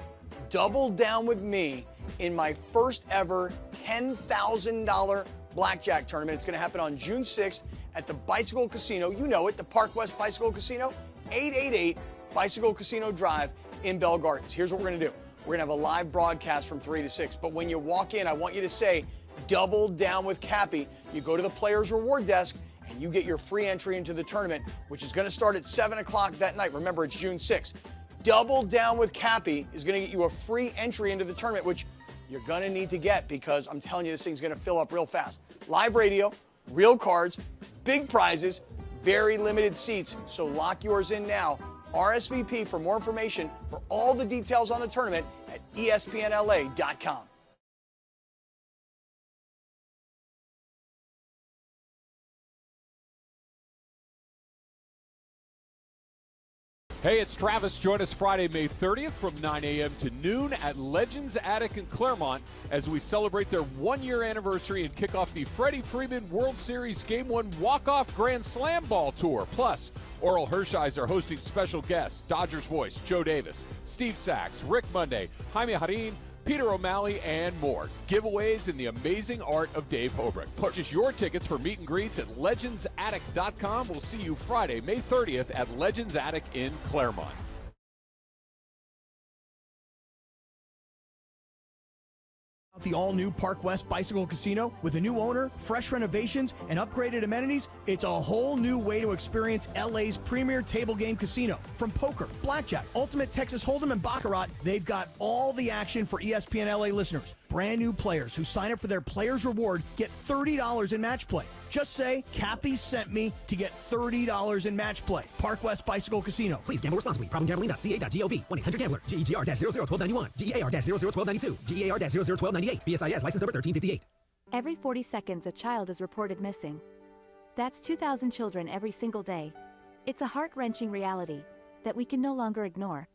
double down with me in my first ever $10,000 blackjack tournament. It's going to happen on June 6th at the Bicycle Casino. You know it, the Park West Bicycle Casino, 888 Bicycle Casino Drive in Bell Gardens. Here's what we're going to do. We're going to have a live broadcast from 3 to 6. But when you walk in, I want you to say, double down with Kappy. You go to the Players Reward Desk and you get your free entry into the tournament, which is going to start at 7 o'clock that night. Remember, it's June 6th. Double down with Kappy is going to get you a free entry into the tournament, which you're going to need to get because I'm telling you, this thing's going to fill up real fast. Live radio, real cards, big prizes, very limited seats. So lock yours in now. RSVP for more information for all the details on the tournament at ESPNLA.com. Hey, it's Travis. Join us Friday, May 30th from 9 a.m. to noon at Legends Attic in Claremont as we celebrate their one-year anniversary and kick off the Freddie Freeman World Series Game 1 Walk-Off Grand Slam Ball Tour. Plus, Oral Hershiser hosting special guests, Dodgers voice Joe Davis, Steve Sachs, Rick Monday, Jaime Harin, Peter O'Malley, and more. Giveaways in the amazing art of Dave Hobrick. Purchase your tickets for meet and greets at legendsattic.com. We'll see you Friday, May 30th at Legends Attic in Claremont. The all-new Park West Bicycle Casino with a new owner, fresh renovations, and upgraded amenities. It's a whole new way to experience LA's premier table game casino. From poker, blackjack, ultimate Texas Hold'em, and Baccarat, they've got all the action for ESPN LA listeners. Brand new players who sign up for their Players Reward get $30 in match play. Just say, Kappy sent me to get $30 in match play. Park West Bicycle Casino. Please gamble responsibly. Problemgambling.ca.gov. 1-800-GAMBLER. GEGR-0011291. GAR-0011292. GAR-0011298. BSIS license number 1358. Every 40 seconds, a child is reported missing. That's 2,000 children every single day. It's a heart-wrenching reality that we can no longer ignore.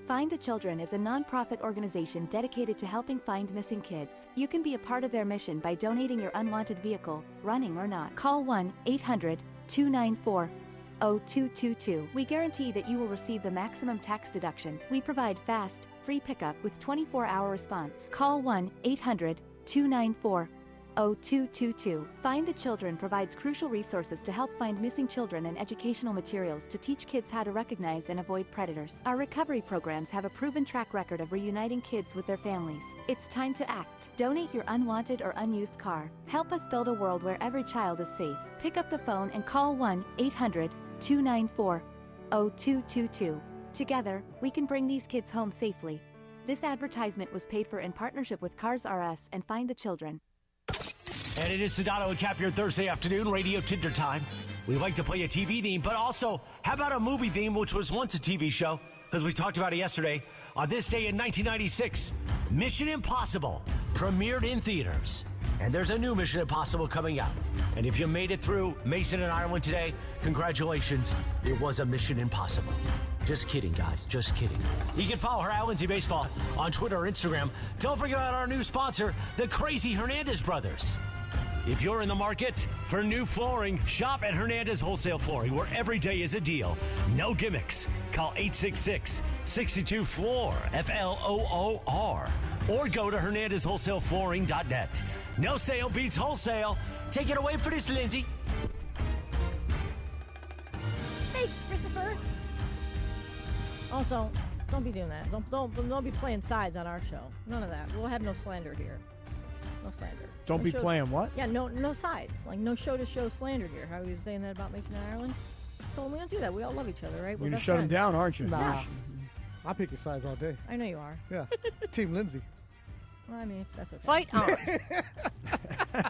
Find the Children is a non-profit organization dedicated to helping find missing kids. You can be a part of their mission by donating your unwanted vehicle, running or not. Call 1-800-294-0222. We guarantee that you will receive the maximum tax deduction. We provide fast, free pickup with 24-hour response. Call 1-800-294-0222. Find the Children provides crucial resources to help find missing children and educational materials to teach kids how to recognize and avoid predators. Our recovery programs have a proven track record of reuniting kids with their families. It's time to act. Donate your unwanted or unused car. Help us build a world where every child is safe. Pick up the phone and call 1-800-294-0222. Together, we can bring these kids home safely. This advertisement was paid for in partnership with Cars R Us and Find the Children. And it is Sedano and Cap your Thursday afternoon radio Tinder time. We like to play a TV theme, but also, how about a movie theme, which was once a TV show? Because we talked about it yesterday. On this day in 1996, Mission Impossible premiered in theaters. And there's a new Mission Impossible coming out. And if you made it through Mason and Ireland today, congratulations. It was a Mission Impossible. Just kidding, guys. Just kidding. You can follow her at Lindsay Baseball on Twitter or Instagram. Don't forget about our new sponsor, the Crazy Hernandez Brothers. If you're in the market for new flooring, shop at Hernandez Wholesale Flooring, where every day is a deal. No gimmicks. Call 866-62-FLOOR, F-L-O-O-R. Or go to HernandezWholesaleFlooring.net. No sale beats wholesale. Take it away for this, Lindsay. Thanks, Christopher. Also, don't be doing that. Don't be playing sides on our show. None of that. We'll have no slander here. No slander. Don't No be show- playing what? Yeah, no sides. Like no show-to-show slander here. How are you saying that about Mason and Ireland? So we don't do that. We all love each other, right? You're going to shut him down, aren't you? Nah. Yes. I pick your sides all day. I know you are. Yeah. Team Lindsay. Well, I mean, that's okay. Fight on.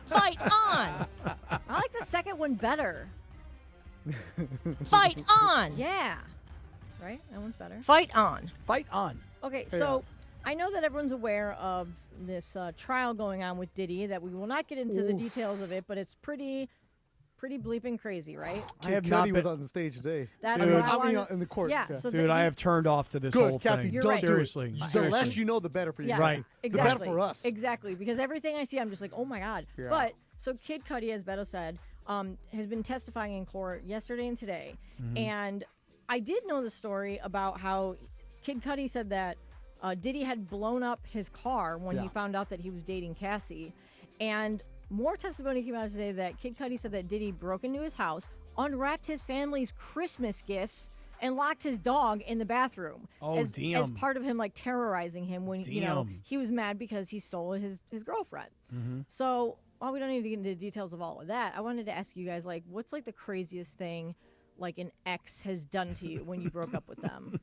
Fight on. I like the second one better. Fight on. Yeah. Right? That one's better. Fight on. Fight on. Okay, so I know that everyone's aware of this trial going on with Diddy, that we will not get into the details of it, but it's pretty bleeping crazy, right? Kid Cudi was on the stage today. That's Dude, what I I mean, wanted- in the court. Yeah, so Dude, I have turned off to this whole Cappy, thing. don't Seriously. do it. The Seriously. less you know, the better for you. Yes, Right. Exactly. The better for us. Exactly, because everything I see, I'm just like, oh my God. Yeah. But, so Kid Cudi, as Beto said, has been testifying in court yesterday and today. Mm-hmm. And I did know the story about how Kid Cudi said that Diddy had blown up his car when he found out that he was dating Cassie. And more testimony came out today that Kid Cudi said that Diddy broke into his house, unwrapped his family's Christmas gifts, and locked his dog in the bathroom. As part of him like terrorizing him when he was mad because he stole his girlfriend. Mm-hmm. So while we don't need to get into the details of all of that, I wanted to ask you guys, like, what's like the craziest thing like an ex has done to you when you broke up with them?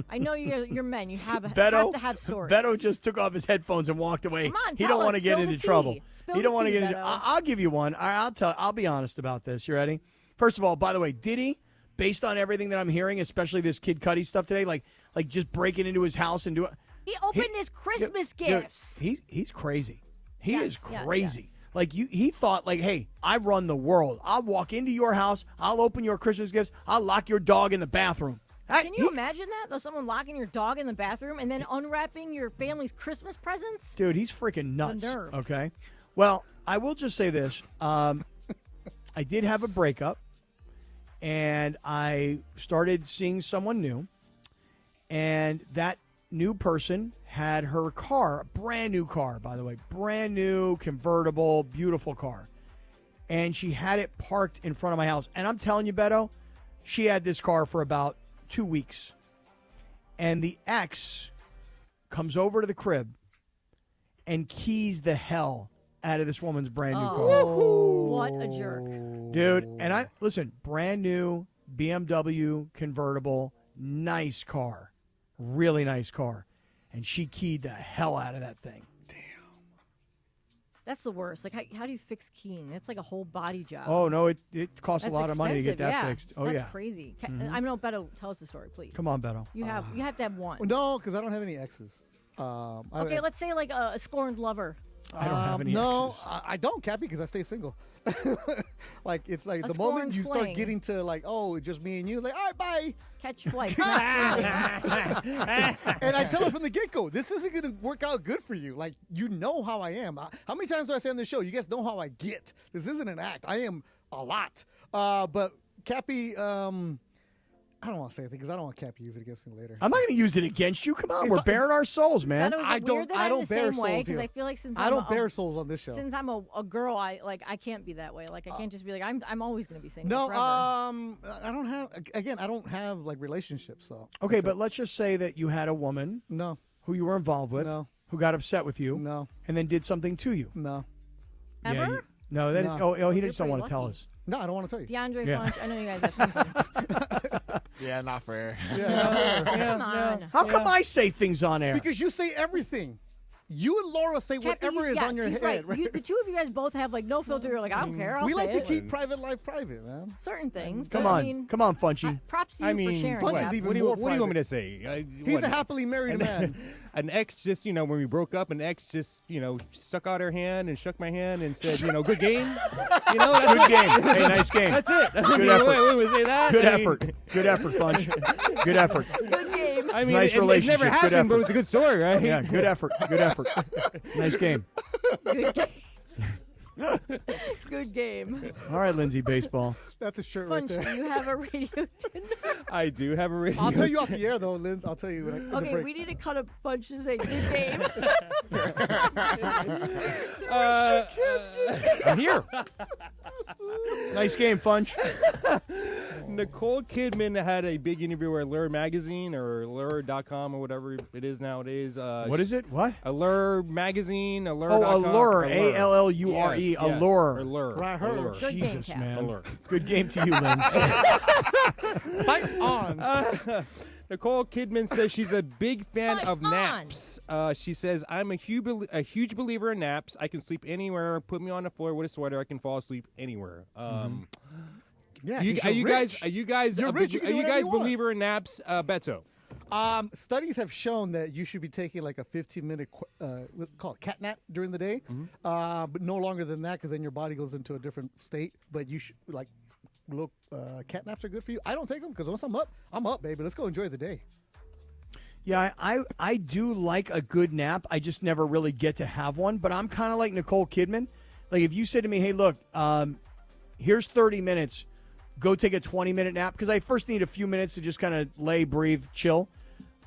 I know you're men. You have to have stories. Beto just took off his headphones and walked away. Come on, he tell don't want to us. get Spill into the tea. trouble. Spill He the don't want to tea, get into. Beto. I'll give you one. I'll be honest about this. You ready? First of all, by the way, Diddy, based on everything that I'm hearing, especially this Kid Cudi stuff today, like just breaking into his house and doing. He opened his Christmas gifts. He's crazy. He Yes, is yes, crazy. yes. Like he thought, like, hey, I run the world. I'll walk into your house. I'll open your Christmas gifts. I'll lock your dog in the bathroom. Can you imagine that? Though someone locking your dog in the bathroom and then unwrapping your family's Christmas presents? Dude, he's freaking nuts. The nerve. Okay. Well, I will just say this. I did have a breakup, and I started seeing someone new, and that new person had her car, a brand new car, by the way, brand new, convertible, beautiful car. And she had it parked in front of my house. And I'm telling you, Beto, she had this car for about 2 weeks. And the ex comes over to the crib and keys the hell out of this woman's brand new car. What a jerk. Dude, and listen, brand new BMW convertible, nice car, really nice car. And she keyed the hell out of that thing. That's the worst. Like, how do you fix keying? That's like a whole body job. Oh, no, it costs That's a lot of money to get that expensive, fixed. Oh, That's yeah. crazy. Mhm. I know, Beto, tell us the story, please. Come on, Beto. You have to have one. No, because I don't have any exes. Okay, let's say like a scorned lover. I don't have any no, exes. I don't, Cappy, because I stay single. Like, it's like A the moment scorned you start fling. getting to, like, oh, it's just me and you, it's like, all right, bye. Catch flights. And I tell her from the get-go, this isn't going to work out good for you. Like, you know how I am. How many times do I say on this show, you guys know how I get. This isn't an act. I am a lot. But Cappy, I don't want to say anything because I don't want Cappy to use it against me later. I'm not going to use it against you. Come on, we're bearing our souls, man. I don't bear souls because here. I feel like since I don't bear souls on this show. Since I'm a girl, I can't be that way. Like I can't just be like I'm always going to be single. No, forever. I don't have like relationships. So Okay, but let's just say that you had a woman who you were involved with who got upset with you and then did something to you. No. Yeah, Ever? no, that No. He You're just don't want to pretty tell lucky. us. No, I don't want to tell you. DeAndre Yeah. Funch, I know you guys have something. Yeah, not fair. Come on. How come I say things on air? Because you say everything. You and Laura say whatever is on your head. Right. The two of you guys both have like no filter. You're like, I don't care. We like to keep private life private, man. Certain things. Come on, Funchy. Props to you for sharing. Funch is even what more do you want me private. to say? He's a happily married man. An ex just, when we broke up, an ex just, stuck out her hand and shook my hand and said, good game. That's Good game. Hey, nice game. That's it. Good effort. We say that. Good effort. Good effort, Funch. Good effort. Good game. I mean, nice it relationship. never happened, good effort. but it was a good story, right? Yeah, good effort. Good effort. Nice game. Good game. Good game. All right, Lindsay, baseball. That's a shirt right Funch, there. do you have a radio Tinder? I do have a radio. I'll tell you off the air, though, Linz. I'll tell you. In the Okay, break. we need to cut a Funch to say good game. I'm here. Nice game, Funch. Nicole Kidman had a big interview with Allure magazine or Allure.com or whatever it is nowadays. What is it? What? Allure magazine. Allure. Oh, Allure. Allure. Yes, Allure. Allure. Right, her. Allure. Good Jesus, game, Cap. man. Allure. Good game to you, Linz. Fight on. Nicole Kidman says she's a big fan Fight of on. naps. She says, I'm a huge believer in naps. I can sleep anywhere. Put me on the floor with a sweater. I can fall asleep anywhere. Yeah, Are you guys You're rich. You can do whatever you want. believer in naps, Beto? Studies have shown that you should be taking like a 15-minute what's called cat nap during the day, but no longer than that because then your body goes into a different state. But you should look. Cat naps are good for you. I don't take them because once I'm up, baby. Let's go enjoy the day. Yeah, I do like a good nap. I just never really get to have one. But I'm kind of like Nicole Kidman. Like if you said to me, hey, look, here's 30 minutes. Go take a 20-minute nap because I first need a few minutes to just kind of lay, breathe, chill.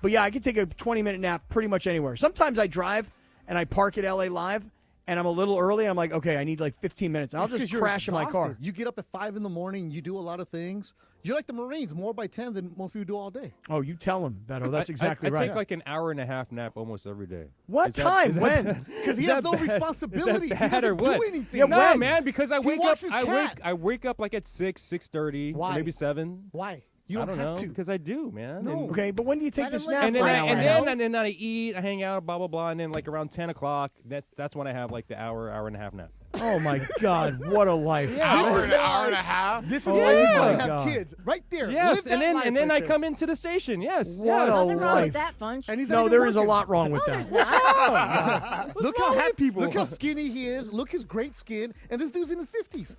But, yeah, I can take a 20-minute nap pretty much anywhere. Sometimes I drive and I park at LA Live and I'm a little early. And I'm like, okay, I need like 15 minutes. And I'll just crash in my car. You get up at 5 in the morning. You do a lot of things. You're like the Marines, more by 10 than most people do all day. Oh, you tell him, Beto. That's exactly I right. I take like an hour and a half nap almost every day. What time? When? Because he has no responsibility. Is He that bad or doesn't do what? anything. Yeah, No, when? man, because I He wake up. walks his cat. I wake up like at 6:30, Why? maybe 7. Why? You I don't don't have know to. because I do, man. No. And, Okay, but when do you take Let this him nap? live and for then an I, hour and and a then and then I eat, I hang out, blah blah blah, and then like around 10 o'clock, that's when I have like the hour and a half nap. Oh, my God. What a life. Hour and a half. This is Oh, why you my gotta have God. kids right there. Yes, Live that life and then right I there. come into the station. Yes, What yes. a Nothing wrong life. with that, Funch. And he's not No, even there is a working. lot wrong with No, that. there's not. Look wrong how with happy people? Look how skinny he is. Look his great skin. And this dude's in his 50s.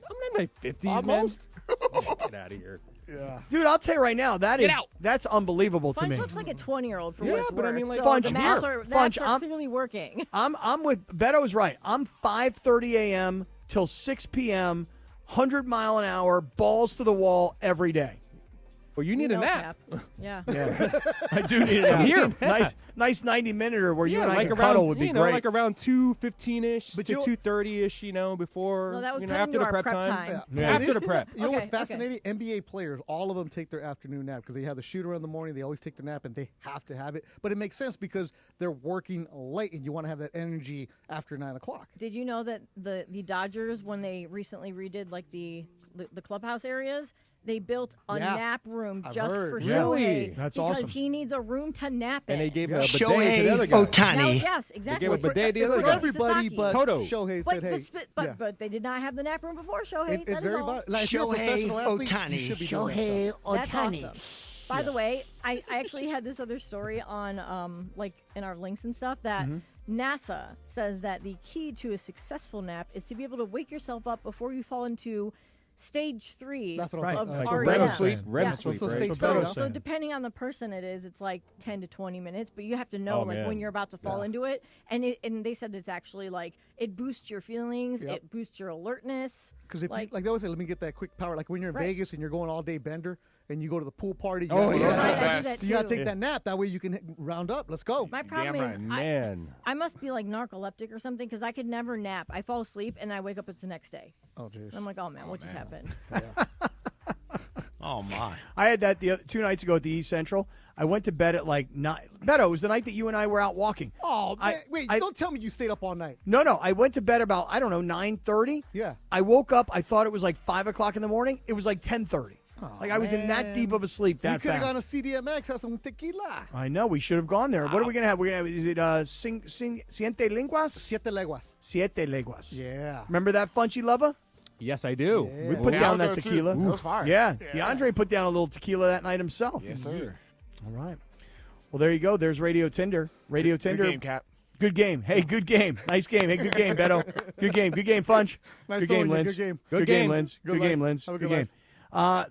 I'm in my 50s, Almost. man. Get out of here. Yeah. Dude, I'll tell you right now, that's unbelievable to Funch me. looks like a 20-year-old for Yeah, what it's but I worth. mean, like- so Funch, the maths here. are, Funch, are clearly working. I'm with Beto's right. I'm 5:30 a.m. till 6 p.m., 100 mile an hour, balls to the wall every day. Well, you need a know, nap. Cap. Yeah. Yeah, I do need a nap. Here. Nice 90-minute or where you and I like can around, cuddle would be great. like around 2:15ish But to you know- 2:30ish, before No, that would cut after into the our prep prep time. time. Yeah. After the prep. You know what's Okay, okay. fascinating? NBA players, all of them take their afternoon nap because they have the shooter in the morning. They always take their nap, and they have to have it. But it makes sense because they're working late, and you want to have that energy after 9 o'clock. Did you know that the Dodgers, when they recently redid like the clubhouse areas, they built a Yeah. nap room I've just heard. for Really? Shohei That's because awesome. he needs a room to nap in. And they gave Yeah. a bidet to the other guy. Now, yes, exactly. gave a bidet to the It's other for guy. everybody, Sasaki. but Toto. Shohei But, said, hey. yeah. but they did not have the nap room before Shohei. It's that is very all. vital. Like, if you're a professional athlete, you should be doing that stuff. That's awesome. By the way, I actually had this other story on like in our links and stuff that NASA says that the key to a successful nap is to be able to wake yourself up before you fall into stage 3 That's what I'm of saying. Like REM. REM sleep. REM Yeah. sleep, So right? stage So Beto's So saying. depending on the person it is, it's like 10 to 20 minutes, but you have to know Oh, like man. when you're about to fall into it. And they said it's actually like it boosts your feelings, Yep. it boosts your alertness. Because if like, you, like they always say, let me get that quick power. Like when you're in Right. Vegas and you're going all day bender and you go to the pool party. You Oh, gotta, yeah. Those are the I do best. that You got to too. take that nap. That way you can round up. Let's go. My problem Damn is right. Man. I must be like narcoleptic or something because I could never nap. I fall asleep and I wake up. It's the next day. Oh, jeez. And I'm like, oh man, what just happened? Oh, my. I had that 2 nights ago at the East Central. I went to bed at like 9. Beto, it was the night that you and I were out walking. Oh, man. Wait, I- don't tell me you stayed up all night. No, I went to bed about, 9:30. Yeah. I woke up. I thought it was like 5 o'clock in the morning. It was like 10:30. Like I was in that deep of a sleep that We could have fast. gone to CDMX, have some tequila. I know we should have gone there. What are we gonna have? We're gonna have. Is it siete lenguas? Siete leguas. Siete leguas. Yeah. Remember that Funchy lover? Yes, I do. We put down that tequila. That was fire. Yeah. DeAndre put down a little tequila that night himself. Yes, sir. All right. Well, there you go. There's Radio Tinder. Radio Tinder. Good game, Cap. Good game. Hey, good game. Nice game. Hey, good game, Beto. Good game. Good game, Funch. Nice good game, knowing you. Linz. Good game. Good game, Linz. Good game, Linz. Have a Good good game.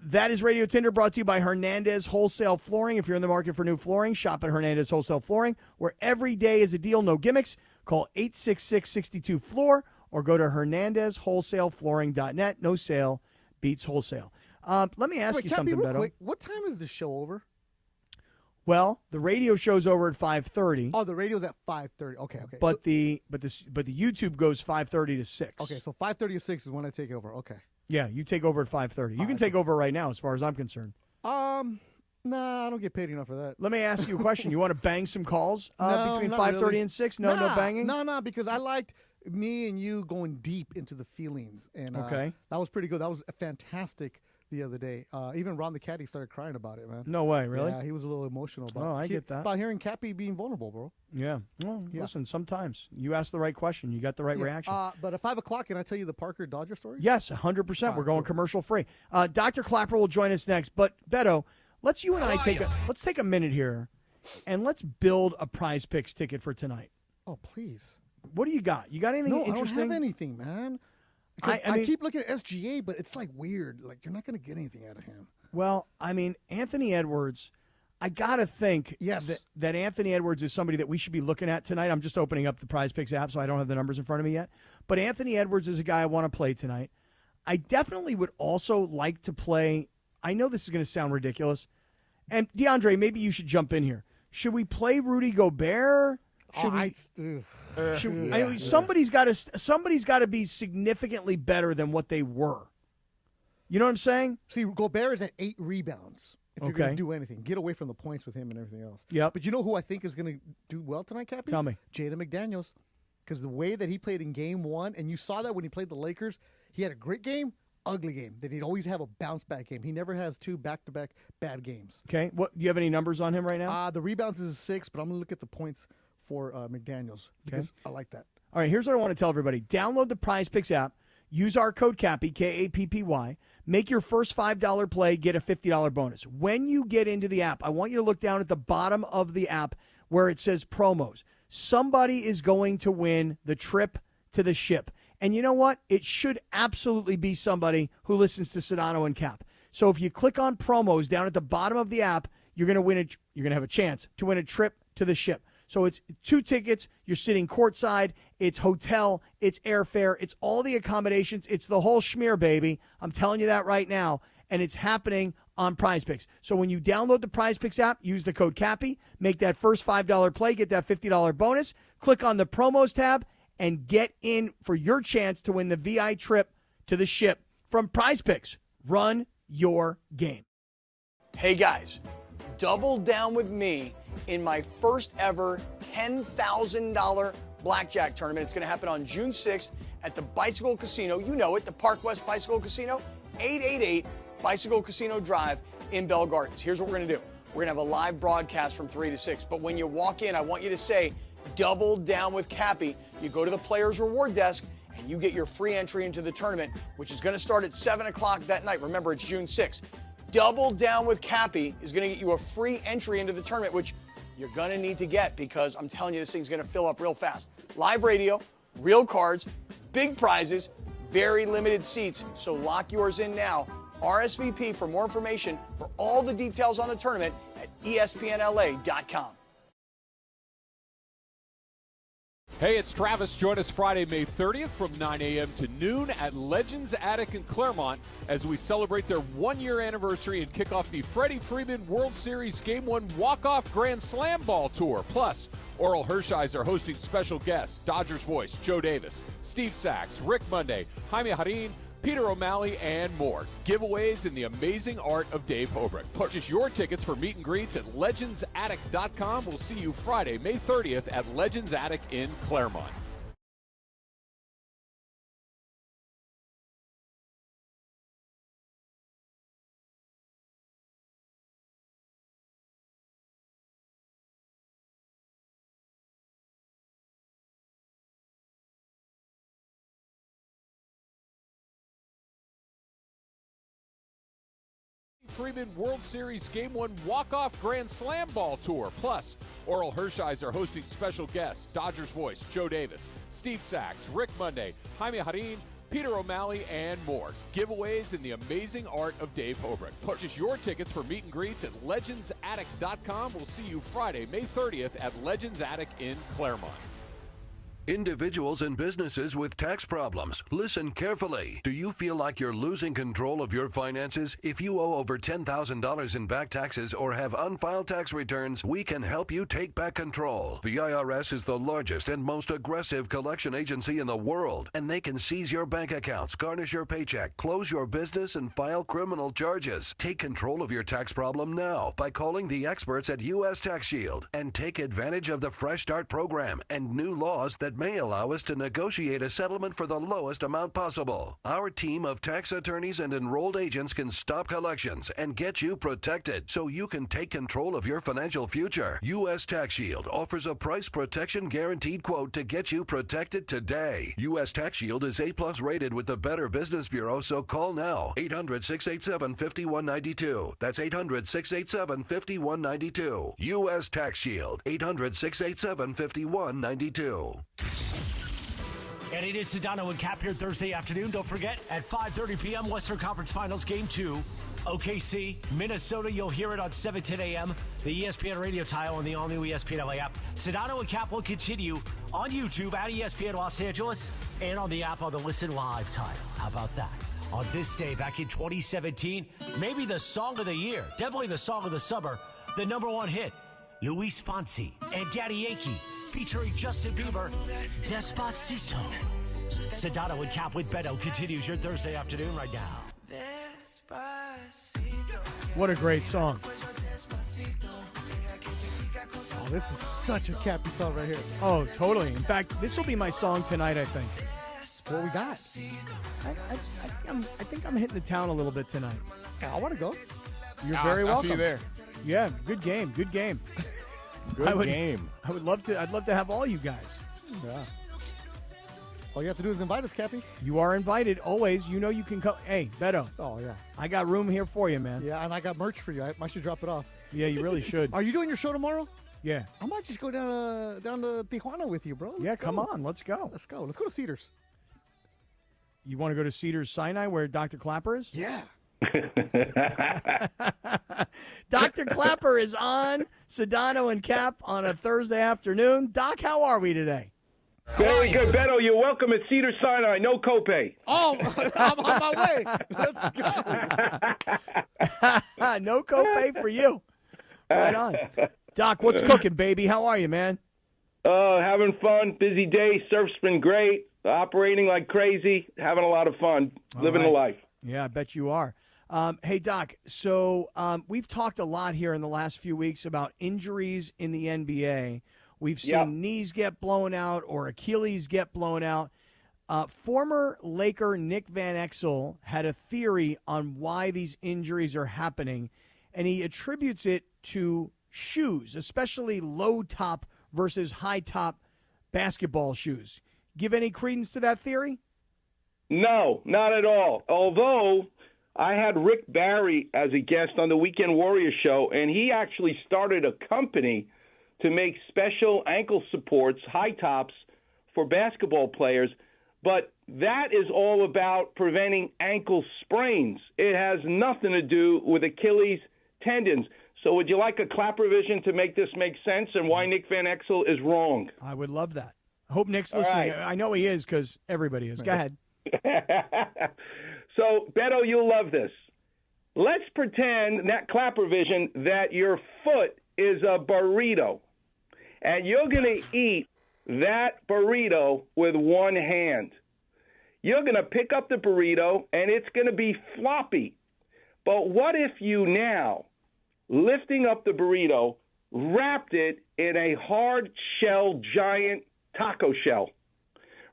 That is Radio Tinder, brought to you by Hernandez Wholesale Flooring. If you're in the market for new flooring, shop at Hernandez Wholesale Flooring, where every day is a deal, no gimmicks. Call 866-62-FLOOR or go to hernandezwholesaleflooring.net. No sale beats wholesale. Let me ask you something, real Beto. quick, what time is the show over? Well, the radio show's over at 5:30. Oh, the radio's at 5:30. Okay. But So- the YouTube goes 5:30 to 6. Okay, so 5:30 to 6 is when I take over. Okay. Yeah, you take over at 5:30. You can take over right now, as far as I'm concerned. Nah, I don't get paid enough for that. Let me ask you a question. You want to bang some calls No, between not 5:30 really. and 6? No banging? No, because I liked me and you going deep into the feelings. And Okay. that was pretty good. That was fantastic the other day. Even Ron the Caddy started crying about it, man. No way, really? Yeah, he was a little emotional about Oh, I get that. About hearing Kappy being vulnerable, bro. Yeah. Well, listen, sometimes you ask the right question, you got the right Yeah, reaction. But at 5 o'clock, can I tell you the Parker Dodger story? Yes, 100%. We're going commercial free. Dr. Clapper will join us next. But, Beto, let's take a minute here, and let's build a Prize Picks ticket for tonight. Oh, please. What do you got? You got anything No, interesting? I don't have anything, man. I keep looking at SGA, but it's like weird. Like, you're not going to get anything out of him. Well, I mean, Anthony Edwards, I got to think that Anthony Edwards is somebody that we should be looking at tonight. I'm just opening up the Prize Picks app, so I don't have the numbers in front of me yet. But Anthony Edwards is a guy I want to play tonight. I definitely would also like to play. I know this is going to sound ridiculous. And DeAndre, maybe you should jump in here. Should we play Rudy Gobert? Somebody's got to be significantly better than what they were. You know what I'm saying? See, Gobert is at 8 rebounds. If you're going Okay. to do anything, get away from the points with him and everything else. Yep. But you know who I think is going to do well tonight, Cappy? Tell me. Jaden McDaniels. Because the way that he played in game 1, and you saw that when he played the Lakers, he had a great game, ugly game. That he'd always have a bounce back game. He never has 2 back-to-back bad games. Okay. What do you have any numbers on him right now? The rebounds is 6, but I'm going to look at the points for McDaniels because I like that. All right, here's what I want to tell everybody. Download the Prize Picks app. Use our code Kappy, Kappy. Make your first $5 play, get a $50 bonus. When you get into the app, I want you to look down at the bottom of the app where it says promos. Somebody is going to win the trip to the ship. And you know what? It should absolutely be somebody who listens to Sedano and Cap. So if you click on promos down at the bottom of the app, you're going to have a chance to win a trip to the ship. So it's 2 tickets, you're sitting courtside, it's hotel, it's airfare, it's all the accommodations, it's the whole schmear, baby. I'm telling you that right now, and it's happening on Prize Picks. So when you download the Prize Picks app, use the code Kappy, make that first $5 play, get that $50 bonus, click on the promos tab, and get in for your chance to win the VI trip to the ship from Prize Picks. Run your game. Hey guys, double down with me in my first ever $10,000 blackjack tournament. It's going to happen on June 6th at the Bicycle Casino. You know it, the Park West Bicycle Casino, 888 Bicycle Casino Drive in Bell Gardens. Here's what we're going to do. We're going to have a live broadcast from 3 to 6. But when you walk in, I want you to say, double down with Kappy. You go to the Players Reward Desk and you get your free entry into the tournament, which is going to start at 7 o'clock that night. Remember, it's June 6th. Double down with Kappy is going to get you a free entry into the tournament, which you're going to need to get because I'm telling you this thing's going to fill up real fast. Live radio, real cards, big prizes, very limited seats. So lock yours in now. RSVP for more information for all the details on the tournament at espnla.com. Hey, it's Travis. Join us Friday, May 30th from 9 a.m. to noon at Legends Attic in Claremont as we celebrate their 1-year anniversary and kick off the Freddie Freeman World Series Game 1 Walk-Off Grand Slam Ball Tour. Plus, Oral Hershiser hosting special guests, Dodgers voice Joe Davis, Steve Sachs, Rick Monday, Jaime Harin, Peter O'Malley, and more. Giveaways in the amazing art of Dave Hobrick. Purchase your tickets for meet and greets at legendsattic.com. We'll see you Friday, May 30th at Legends Attic in Claremont. Freeman World Series Game 1 walk-off Grand Slam Ball Tour. Plus, Oral Hershiser hosting special guests, Dodgers voice Joe Davis, Steve Sachs, Rick Monday, Jaime Harin, Peter O'Malley, and more. Giveaways in the amazing art of Dave Hobrecht. Purchase your tickets for meet and greets at legendsattic.com. We'll see you Friday, May 30th at Legends Attic in Claremont. Individuals and businesses with tax problems, listen carefully. Do you feel like you're losing control of your finances? If you owe over $10,000 in back taxes or have unfiled tax returns, we can help you take back control. The IRS is the largest and most aggressive collection agency in the world, and they can seize your bank accounts, garnish your paycheck, close your business, and file criminal charges. Take control of your tax problem now by calling the experts at U.S. Tax Shield and take advantage of the Fresh Start program and new laws that may allow us to negotiate a settlement for the lowest amount possible. Our team of tax attorneys and enrolled agents can stop collections and get you protected so you can take control of your financial future. U.S. Tax Shield offers a price protection guaranteed quote to get you protected today. U.S. Tax Shield is A+ rated with the Better Business Bureau, so call now. 800-687-5192. That's 800-687-5192. U.S. Tax Shield. 800-687-5192. And it is Sedano and Cap here Thursday afternoon. Don't forget, at 5:30 p.m., Western Conference Finals Game 2, OKC, Minnesota. You'll hear it on 7:10 a.m., the ESPN radio tile on the all-new ESPN LA app. Sedano and Cap will continue on YouTube at ESPN Los Angeles and on the app on the Listen Live tile. How about that? On this day back in 2017, maybe the song of the year, definitely the song of the summer, the #1 hit, Luis Fonsi and Daddy Yankee, featuring Justin Bieber, Despacito. Sedano and Cap with Beto continues your Thursday afternoon right now. What a great song. Oh, this is such a Cappy song right here. Oh, totally. In fact, this will be my song tonight, I think. What we got? I think I'm hitting the town a little bit tonight. I want to go. You're very welcome. I'll see you there. Yeah, good game. Good game. Game. I would love to. I'd love to have all you guys. Yeah. All you have to do is invite us, Cappy. You are invited always. You know you can come. Hey, Beto. Oh yeah. I got room here for you, man. Yeah, and I got merch for you. I should drop it off. Yeah, you really should. Are you doing your show tomorrow? Yeah. I might just go down to Tijuana with you, bro. Let's go. Come on. Let's go. Let's go. Let's go to Cedars. You want to go to Cedars Sinai where Dr. Clapper is? Yeah. Dr. Clapper is on Sedano and Cap on a Thursday afternoon. Doc, how are we today? Very good, Beto. You're welcome at Cedar Sinai. No copay. Oh, I'm on my way. Let's go. No copay for you. Right on. Doc, what's cooking, baby? How are you, man? Having fun. Busy day. Surf's been great. Operating like crazy. Having a lot of fun. Living the life. Yeah, I bet you are. Hey, Doc, so we've talked a lot here in the last few weeks about injuries in the NBA. We've seen knees get blown out or Achilles get blown out. Former Laker Nick Van Exel had a theory on why these injuries are happening, and he attributes it to shoes, especially low-top versus high-top basketball shoes. Give any credence to that theory? No, not at all. Although I had Rick Barry as a guest on the Weekend Warriors show, and he actually started a company to make special ankle supports, high tops, for basketball players. But that is all about preventing ankle sprains. It has nothing to do with Achilles tendons. So would you like a clap revision to make this make sense and why Nick Van Exel is wrong? I would love that. I hope Nick's listening. Right. I know he is because everybody is. Go ahead. So, Beto, you'll love this. Let's pretend, that clap revision, that your foot is a burrito, and you're going to eat that burrito with one hand. You're going to pick up the burrito, and it's going to be floppy. But what if you now, lifting up the burrito, wrapped it in a hard-shell giant taco shell,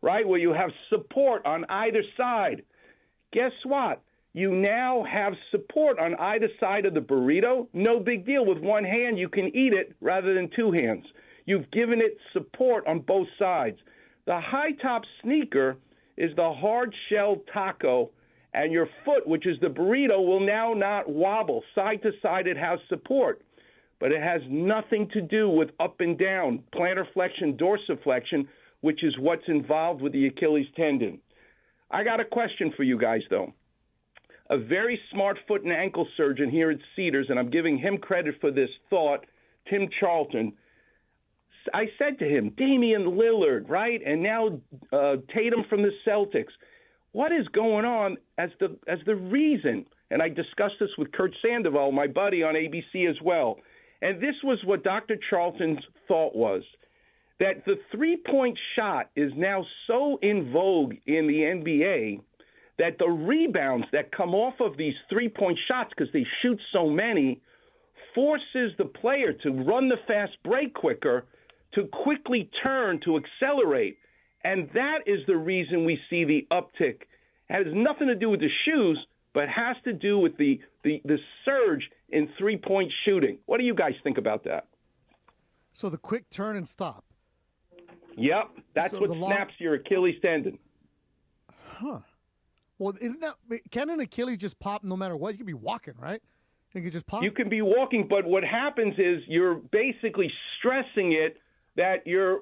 right, where you have support on either side? Guess what? You now have support on either side of the burrito. No big deal. With one hand, you can eat it rather than two hands. You've given it support on both sides. The high-top sneaker is the hard-shell taco, And your foot, which is the burrito, will now not wobble. Side to side, it has support. But it has nothing to do with up and down, plantar flexion, dorsiflexion, which is what's involved with the Achilles tendon. I got a question for you guys, though. A very smart foot and ankle surgeon here at Cedars, and I'm giving him credit for this thought, Tim Charlton. I said to him, Damian Lillard, right? And now Tatum from the Celtics. What is going on as the reason? And I discussed this with Kurt Sandoval, my buddy on ABC as well. And this was what Dr. Charlton's thought was, that the three-point shot is now so in vogue in the NBA that the rebounds that come off of these three-point shots, because they shoot so many, forces the player to run the fast break quicker, to quickly turn, to accelerate. And that is the reason we see the uptick. It has nothing to do with the shoes, but has to do with the surge in three-point shooting. What do you guys think about that? So the quick turn and stop. Yep, that's what snaps your Achilles tendon. Huh. Well, can an Achilles just pop no matter what? You could be walking, right? You could just pop? You can be walking, but what happens is you're basically stressing it, that you're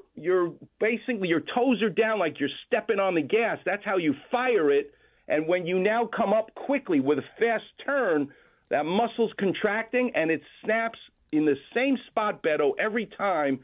basically, your toes are down like you're stepping on the gas. That's how you fire it. And when you now come up quickly with a fast turn, that muscle's contracting and it snaps in the same spot, Beto, every time,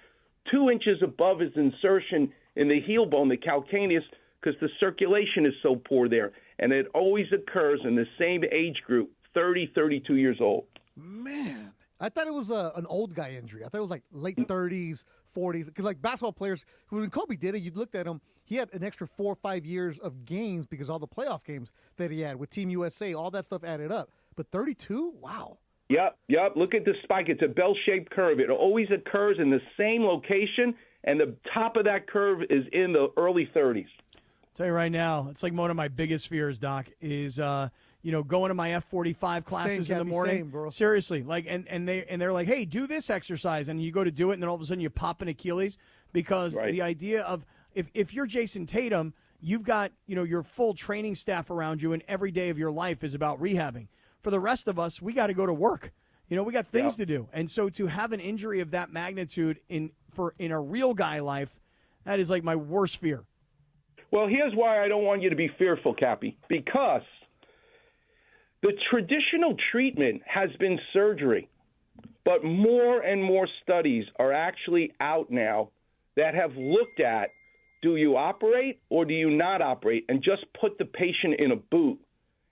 2 inches above his insertion in the heel bone, the calcaneus, because the circulation is so poor there. And it always occurs in the same age group, 30, 32 years old. Man, I thought it was an old guy injury. I thought it was like late 30s, 40s. Because like basketball players, when Kobe did it, you looked at him, he had an extra 4 or 5 years of games because all the playoff games that he had with Team USA, all that stuff added up. But 32? Wow. Yep. Look at the spike. It's a bell-shaped curve. It always occurs in the same location, and the top of that curve is in the early 30s. I'll tell you right now, it's like one of my biggest fears, Doc, is going to my F45 classes in the morning. Same, bro. Seriously, like, and they're like, hey, do this exercise, and you go to do it, and then all of a sudden you pop an Achilles because the idea of if you're Jason Tatum, you've got your full training staff around you, and every day of your life is about rehabbing. For the rest of us, we got to go to work. We got things to do, and so to have an injury of that magnitude in a real guy life, that is like my worst fear. Well, here's why I don't want you to be fearful, Kappy, because the traditional treatment has been surgery, but more and more studies are actually out now that have looked at, do you operate or do you not operate, and just put the patient in a boot.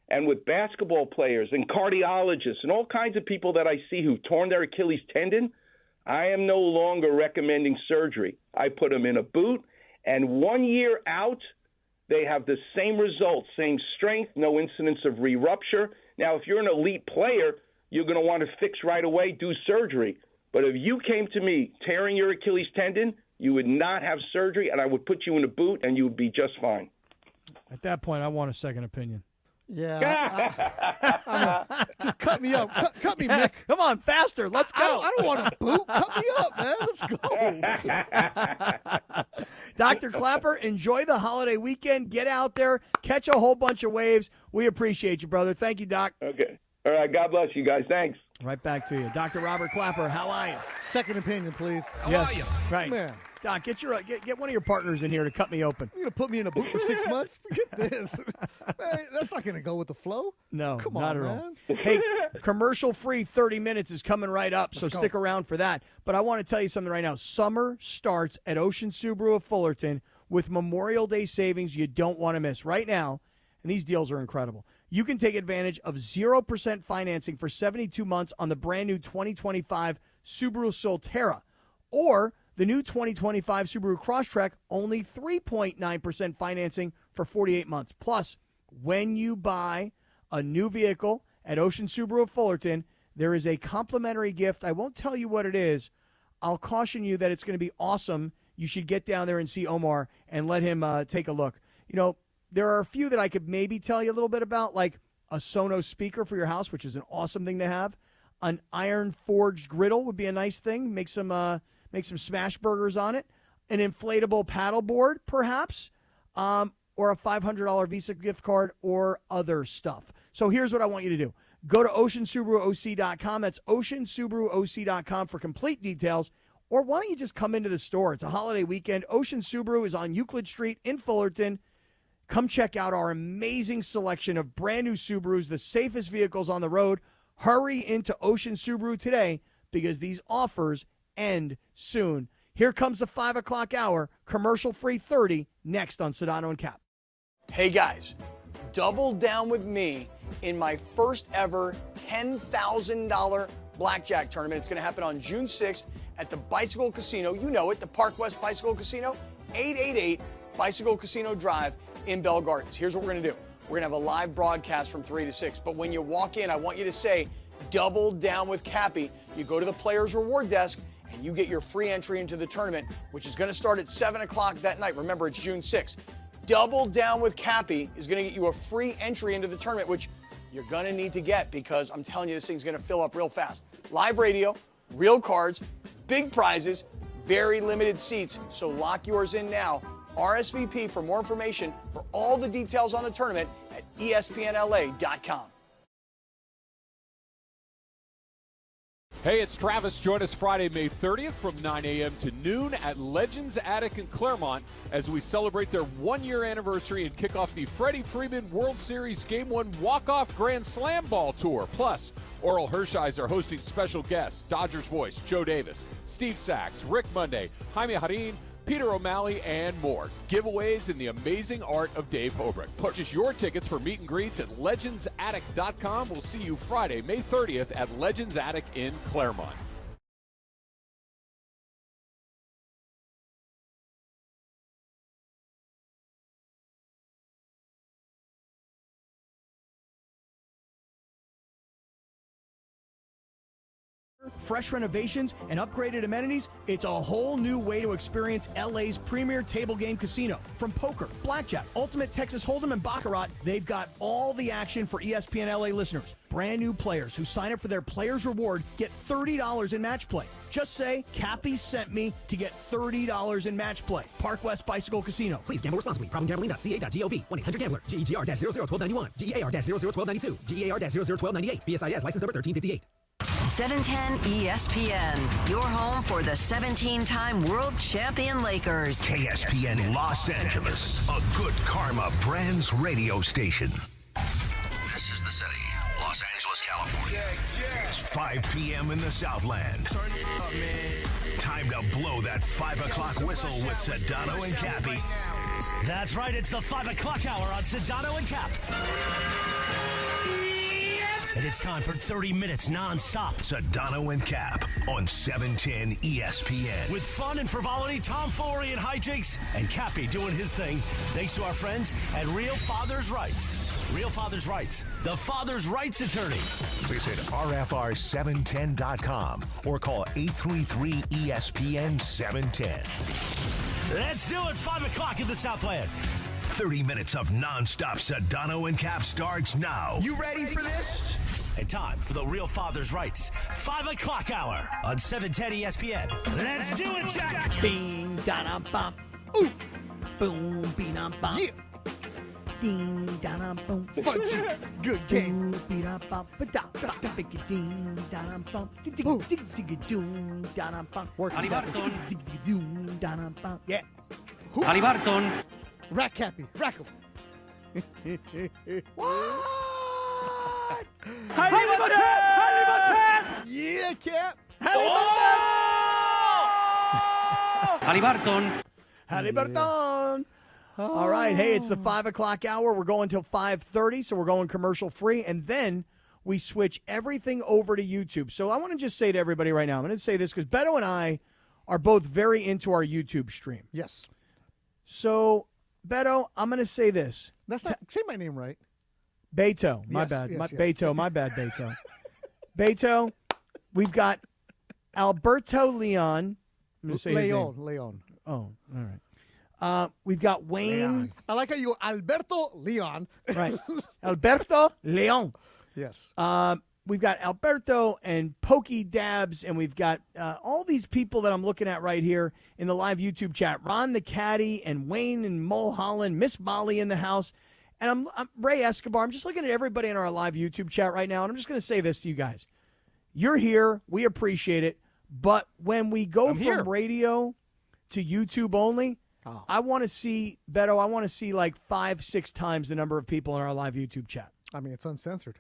And with basketball players and cardiologists and all kinds of people that I see who've torn their Achilles tendon, I am no longer recommending surgery. I put them in a boot, and 1 year out, they have the same results, same strength, no incidence of re-rupture. Now, if you're an elite player, you're going to want to fix right away, do surgery. But if you came to me tearing your Achilles tendon, you would not have surgery, and I would put you in a boot, and you would be just fine. At that point, I want a second opinion. Yeah. Just cut me up. Cut me, Mick. Come on, faster. Let's go. I don't want a boot. Cut me up, man. Let's go. Dr. Clapper, enjoy the holiday weekend. Get out there. Catch a whole bunch of waves. We appreciate you, brother. Thank you, Doc. Okay. All right. God bless you guys. Thanks. Right back to you. Dr. Robert Clapper, how are you? Second opinion, please. How are you? Right. Man. Doc, get one of your partners in here to cut me open. You're going to put me in a boot for 6 months? Forget this. Man, that's not going to go with the flow. No, Come not on, at man. all. Hey, commercial-free 30 minutes is coming right up, so stick around for that. But I want to tell you something right now. Summer starts at Ocean Subaru of Fullerton with Memorial Day savings you don't want to miss right now, and these deals are incredible. You can take advantage of 0% financing for 72 months on the brand-new 2025 Subaru Solterra, or the new 2025 Subaru Crosstrek, only 3.9% financing for 48 months. Plus, when you buy a new vehicle at Ocean Subaru of Fullerton, there is a complimentary gift. I won't tell you what it is. I'll caution you that it's going to be awesome. You should get down there and see Omar and let him take a look. There are a few that I could maybe tell you a little bit about, like a Sonos speaker for your house, which is an awesome thing to have. An iron-forged griddle would be a nice thing. Make some smash burgers on it. An inflatable paddleboard, perhaps. or a $500 Visa gift card or other stuff. So here's what I want you to do. Go to OceanSubaruOC.com. That's OceanSubaruOC.com for complete details. Or why don't you just come into the store? It's a holiday weekend. Ocean Subaru is on Euclid Street in Fullerton. Come check out our amazing selection of brand new Subarus, the safest vehicles on the road. Hurry into Ocean Subaru today because these offers end soon. Here comes the 5 o'clock hour, commercial-free 30, next on Sedano and Cap. Hey guys, double down with me in my first ever $10,000 blackjack tournament. It's going to happen on June 6th at the Bicycle Casino. You know it, the Park West Bicycle Casino, 888 Bicycle Casino Drive in Bell Gardens. Here's what we're going to do. We're going to have a live broadcast from 3 to 6. But when you walk in, I want you to say, double down with Kappy. You go to the Players Reward Desk and you get your free entry into the tournament, which is going to start at 7 o'clock that night. Remember, it's June 6th. Double down with Kappy is going to get you a free entry into the tournament, which you're going to need to get because I'm telling you, this thing's going to fill up real fast. Live radio, real cards, big prizes, very limited seats. So lock yours in now. RSVP for more information for all the details on the tournament at ESPNLA.com. Hey, it's Travis. Join us Friday, May 30th from 9 a.m. to noon at Legends Attic in Claremont as we celebrate their one-year anniversary and kick off the Freddie Freeman World Series Game 1 Walk-Off Grand Slam Ball Tour. Plus, Oral Hershiser hosting special guests, Dodgers voice Joe Davis, Steve Sachs, Rick Monday, Jaime Harin, Peter O'Malley, and more. Giveaways in the amazing art of Dave Hobrick. Purchase your tickets for meet and greets at legendsattic.com. We'll see you Friday, May 30th at Legends Attic in Claremont. Fresh renovations and upgraded amenities, it's a whole new way to experience LA's premier table game casino. From poker, blackjack, ultimate Texas Hold'em, and Baccarat, they've got all the action for ESPN LA listeners. Brand new players who sign up for their Players Reward get $30 in match play. Just say, Kappy sent me to get $30 in match play. Park West Bicycle Casino. Please gamble responsibly. Problemgambling.ca.gov. 1-800-GAMBLER. GEGR-001291. GAR-001292. GAR-001298. BSIS license number 1358. 710 ESPN, your home for the 17-time world champion Lakers. KSPN Los Angeles, a good karma brands radio station. This is the city, Los Angeles, California. It's 5 p.m. in the Southland. Turn it up, man. Time to blow that 5 o'clock whistle with Sedano and Kappy. That's right, it's the 5 o'clock hour on Sedano and Cap. And it's time for 30 minutes non-stop. Sedano and Cap on 710 ESPN. With fun and frivolity, tomfoolery and hijinks, and Kappy doing his thing, thanks to our friends at Real Father's Rights. Real Father's Rights, the father's rights attorney. Visit RFR710.com or call 833-ESPN-710. Let's do it, 5 o'clock in the Southland. 30 minutes of non-stop Sedano and Cap starts now. You ready for this? And time for the Real Father's Rights 5 o'clock hour on 710 ESPN. Let's do it, Jack! Bing, da-dum, bum. Ooh. Boom, bee-dum, bum. Yeah. Ding, da-dum, boom. Fudgy. Good game. Boom, bee-dum, bum. Ba-da, ba, bing-a-ding, da-dum, bum. Boom. Dig-dig-dig-doom, da-dum, bum. Haliburton. Dig-dig-dig-doom, da-dum, bum. Yeah. Haliburton. Rack Kappy. Rack him. What? Yeah, Cap. Haliburton. Haliburton. All right. Hey, it's the 5 o'clock hour. We're going till 5:30, so we're going commercial free. And then we switch everything over to YouTube. So I want to just say to everybody right now, I'm going to say this because Beto and I are both very into our YouTube stream. Yes. So, Beto, I'm going to say this. That's not, say my name right. Beto, my Yes, bad. yes, yes. Beto, my bad, Beto. Beto, we've got Alberto Leon. I'm going to say his name. Leon. Oh, all right. We've got Wayne. Leon. I like how you go, Alberto Leon. Right. Alberto Leon. Yes. we've got Alberto and Pokey Dabs, and we've got all these people that I'm looking at right here in the live YouTube chat. Ron the Caddy and Wayne and Mulholland, Miss Molly in the house. And I'm Ray Escobar. I'm just looking at everybody in our live YouTube chat right now, and I'm just going to say this to you guys. You're here. We appreciate it. But when we go from radio to YouTube only, I want to see, Beto, I want to see like 5-6 times the number of people in our live YouTube chat. I mean, it's uncensored.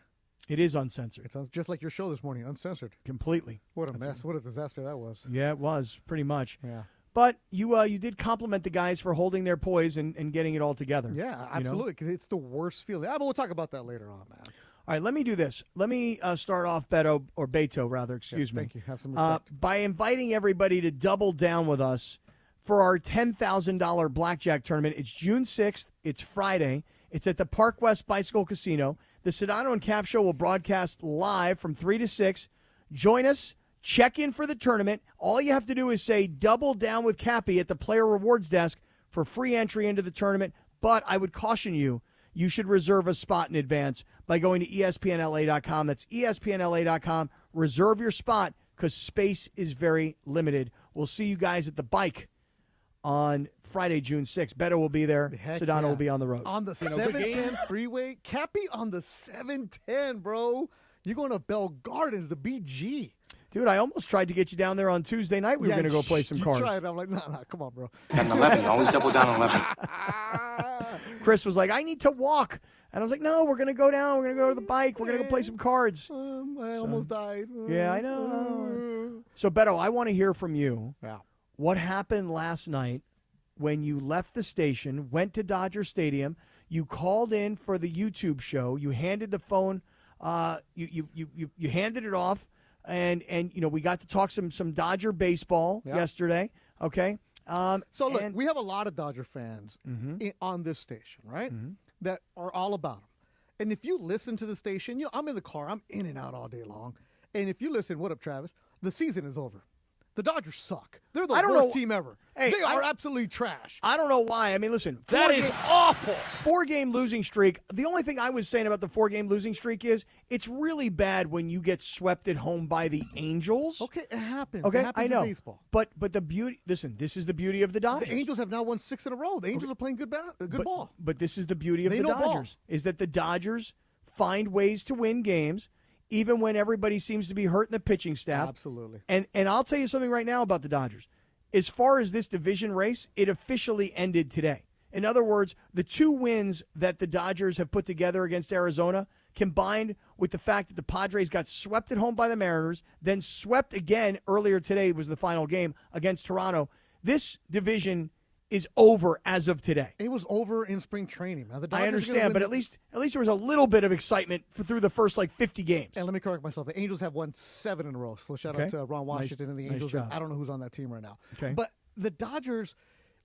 It is uncensored. It's just like your show this morning, uncensored. Completely. What a mess. What a disaster that was. Yeah, it was, pretty much. Yeah. But you did compliment the guys for holding their poise and getting it all together. Yeah, absolutely, because it's the worst feeling. But we'll talk about that later on, man. All right, let me do this. Let me start off, Beto, or Beto, rather, excuse me. Thank you. Have some respect. By inviting everybody to double down with us for our $10,000 blackjack tournament. It's June 6th. It's Friday. It's at the Park West Bicycle Casino. The Sedano and Cap Show will broadcast live from 3 to 6. Join us. Check in for the tournament. All you have to do is say double down with Kappy at the player rewards desk for free entry into the tournament. But I would caution you, you should reserve a spot in advance by going to ESPNLA.com. That's ESPNLA.com. Reserve your spot because space is very limited. We'll see you guys at the bike on Friday, June 6th. Beto will be there. Sedano will be on the road. On the 710 freeway. Kappy on the 710, bro. You're going to Bell Gardens, the BG. Dude, I almost tried to get you down there on Tuesday night. We were going to go play some cards. You tried. I'm like, no, come on, bro. And 11, always double down on 11. Chris was like, I need to walk. And I was like, no, we're going to go down. We're going to go to the bike. We're going to go play some cards. I almost died. Yeah, I know. So, Beto, I want to hear from you. Yeah. What happened last night when you left the station, went to Dodger Stadium, you called in for the YouTube show, you handed the phone, you handed it off, and we got to talk some Dodger baseball yesterday. Okay. So look, we have a lot of Dodger fans on this station, right? That are all about them. And if you listen to the station, I'm in the car, I'm in and out all day long. And if you listen, what up, Travis? The season is over. The Dodgers suck. They're the worst team ever. Hey, they are absolutely trash. I don't know why. I mean, listen. That is awful. 4-game losing streak. The only thing I was saying about the 4-game losing streak is it's really bad when you get swept at home by the Angels. Okay, it happens. Okay, it happens I know. in baseball. But the beauty, listen, this is the beauty of the Dodgers. The Angels have now won 6 in a row. The Angels are playing good ball. But this is the beauty of the Dodgers, is that the Dodgers find ways to win games, even when everybody seems to be hurting the pitching staff. Absolutely. And I'll tell you something right now about the Dodgers. As far as this division race, it officially ended today. In other words, the 2 wins that the Dodgers have put together against Arizona, combined with the fact that the Padres got swept at home by the Mariners, then swept again earlier today was the final game against Toronto. This division is over as of today. It was over in spring training. Now, the Dodgers I understand, but at least there was a little bit of excitement through the first 50 games. And let me correct myself. The Angels have won 7 in a row. So shout out to Ron Washington and the Angels. I don't know who's on that team right now. Okay. But the Dodgers,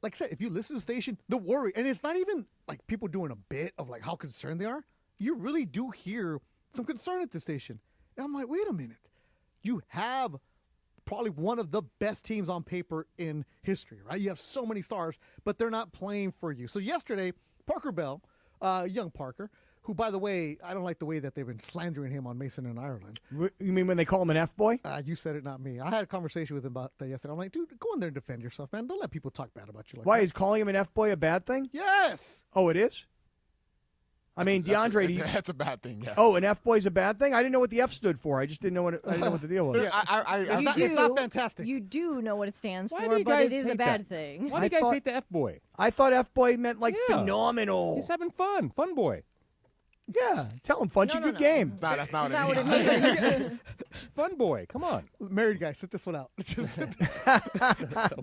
like I said, if you listen to the station, the worry, and it's not even like people doing a bit of like how concerned they are. You really do hear some concern at the station. And I'm like, wait a minute. You have probably one of the best teams on paper in history, right? You have so many stars, but they're not playing for you. So yesterday, Parker Bell, young Parker, who, by the way, I don't like the way that they've been slandering him on Mason and Ireland. You mean when they call him an F-boy? You said it, not me. I had a conversation with him about that yesterday. I'm like, dude, go in there and defend yourself, man. Don't let people talk bad about you like Why, that. is calling him an F-boy a bad thing? Yes. Oh, it is? I mean, DeAndre. That's a bad thing, yeah. Oh, an F-boy's a bad thing? I didn't know what the F stood for. I just didn't know what the deal was. Yeah, it's not fantastic. You do know what it stands Why do for, you but guys it is a hate bad that? thing. Why do you guys hate the F-boy? I thought F-boy meant phenomenal. He's having fun. Fun boy. Yeah, tell him, Funchy, good game. No, that's not what what it it means. Fun boy. Come on. Married guy, sit this one out.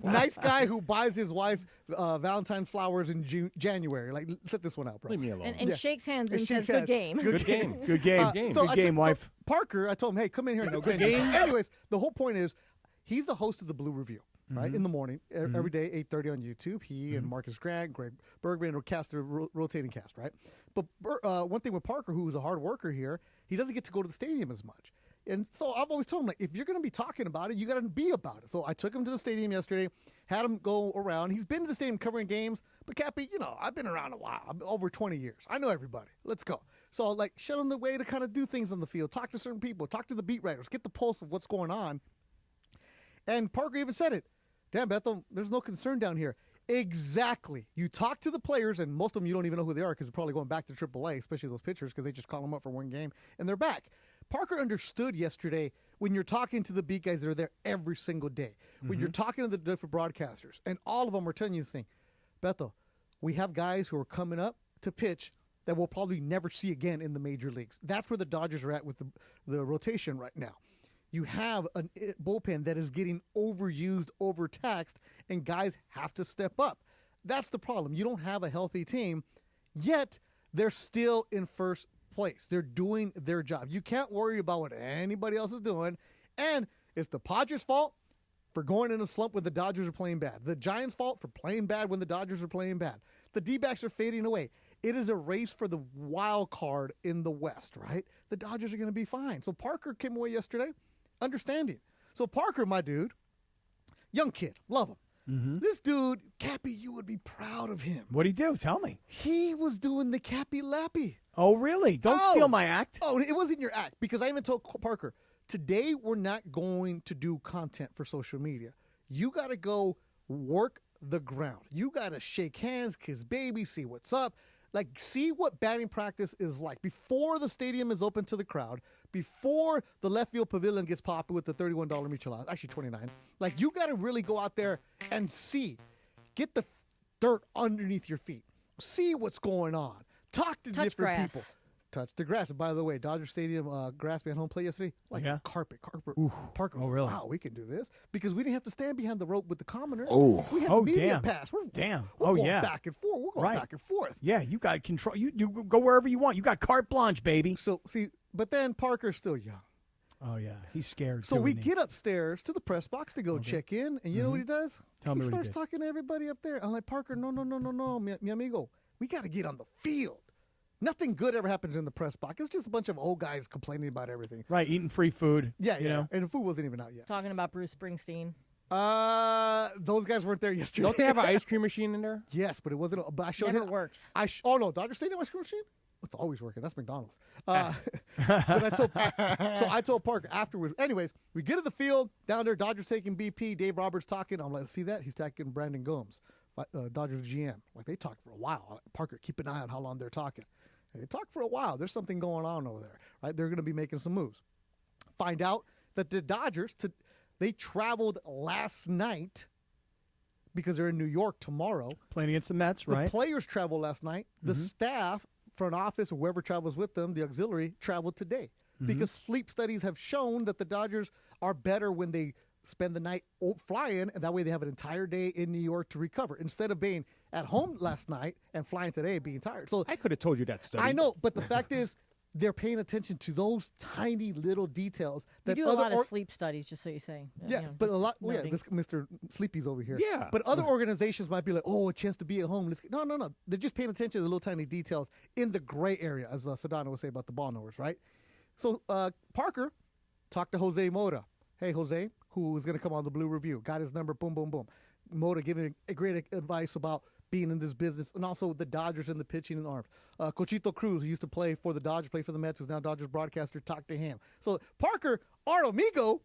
Nice guy who buys his wife Valentine flowers in January. Like, sit this one out, bro. Leave me alone. And shakes hands and says, good game. Good game. Good game. So Good game, wife. Parker, I told him, hey, come in here and defend good game. Anyways, the whole point is he's the host of the Blue Review, right? In the morning, every day, 8:30 on YouTube. He and Marcus Grant, Greg Bergman, rotating cast, right? But one thing with Parker, who's a hard worker here, he doesn't get to go to the stadium as much. And so I've always told him, like, if you're going to be talking about it, you got to be about it. So I took him to the stadium yesterday, had him go around. He's been to the stadium covering games, but Kappy, I've been around a while. I've been over 20 years. I know everybody. Let's go. So like, show him the way to kind of do things on the field, talk to certain people, talk to the beat writers, get the pulse of what's going on. And Parker even said it. Damn, Beto, there's no concern down here. Exactly. You talk to the players, and most of them you don't even know who they are because they're probably going back to AAA, especially those pitchers, because they just call them up for one game, and they're back. Parker understood yesterday when you're talking to the beat guys that are there every single day, when you're talking to the different broadcasters, and all of them are telling you the thing, Beto, we have guys who are coming up to pitch that we'll probably never see again in the major leagues. That's where the Dodgers are at with the rotation right now. You have a bullpen that is getting overused, overtaxed, and guys have to step up. That's the problem. You don't have a healthy team, yet they're still in first place. They're doing their job. You can't worry about what anybody else is doing, and it's the Padres' fault for going in a slump when the Dodgers are playing bad. The Giants' fault for playing bad when the Dodgers are playing bad. The D-backs are fading away. It is a race for the wild card in the West, right? The Dodgers are going to be fine. So Parker came away yesterday understanding. So Parker, my dude, young kid, love him. This dude, Kappy, you would be proud of him. What'd he do? Tell me. He was doing the Kappy Lappy. Oh, really? Don't steal my act. Oh, it wasn't your act, because I even told Parker, today we're not going to do content for social media. You got to go work the ground. You got to shake hands, kiss baby, see what's up. Like, see what batting practice is like before the stadium is open to the crowd, before the left field pavilion gets popping with the $31 Michelada, actually $29. Like, you got to really go out there and see. Get the dirt underneath your feet. See what's going on. Talk to different people. Touch the grass. And by the way, Dodger Stadium grass behind home play yesterday, like carpet. Parker. Oh, really? Wow, we can do this because we didn't have to stand behind the rope with the commoners. Oh, we had the media pass. We're going back and forth. We're going back and forth. Yeah, you got control. You go wherever you want. You got carte blanche, baby. So see, but then Parker's still young. Oh yeah, he's scared. So we get upstairs to the press box to go check in, and you know what he does? Tell me he what starts talking to everybody up there. I'm like, Parker, no, mi amigo, we got to get on the field. Nothing good ever happens in the press box. It's just a bunch of old guys complaining about everything. Right, eating free food. Yeah, you know? And the food wasn't even out yet. Talking about Bruce Springsteen. Those guys weren't there yesterday. Don't they have an ice cream machine in there? Yes, but it wasn't. But I showed Never him. works. Oh no, Dodger Stadium ice cream machine. It's always working. That's McDonald's. But I told Parker afterwards. Anyways, we get to the field down there. Dodgers taking BP. Dave Roberts talking. I'm like, see that? He's taking Brandon Gomes, Dodgers GM. Like, they talked for a while. Parker, keep an eye on how long they're talking. They talked for a while. There's something going on over there, right? They're going to be making some moves. Find out that the Dodgers, they traveled last night because they're in New York tomorrow. Playing against the Mets, right? The players traveled last night. The staff, front office, or whoever travels with them, the auxiliary, traveled today. Because sleep studies have shown that the Dodgers are better when they spend the night flying, and that way they have an entire day in New York to recover instead of being at home last night and flying today being tired. So I could have told you that study. I know, but the fact is they're paying attention to those tiny little details. That you do a lot of sleep studies, just so you say. Yes, but a lot. Well, yeah, this Mr. Sleepy's over here. Yeah. But other organizations might be like, oh, a chance to be at home. No. They're just paying attention to the little tiny details in the gray area, as Sedano would say about the ball knowers, right? So Parker talked to Jose Mota. Hey, Jose, who is going to come on the Blue Review. Got his number, boom, boom, boom. Mota giving a great advice about being in this business, and also the Dodgers and the pitching and arms. Cochito Cruz, who used to play for the Dodgers, play for the Mets, who's now Dodgers broadcaster, talked to him. So Parker, our amigo,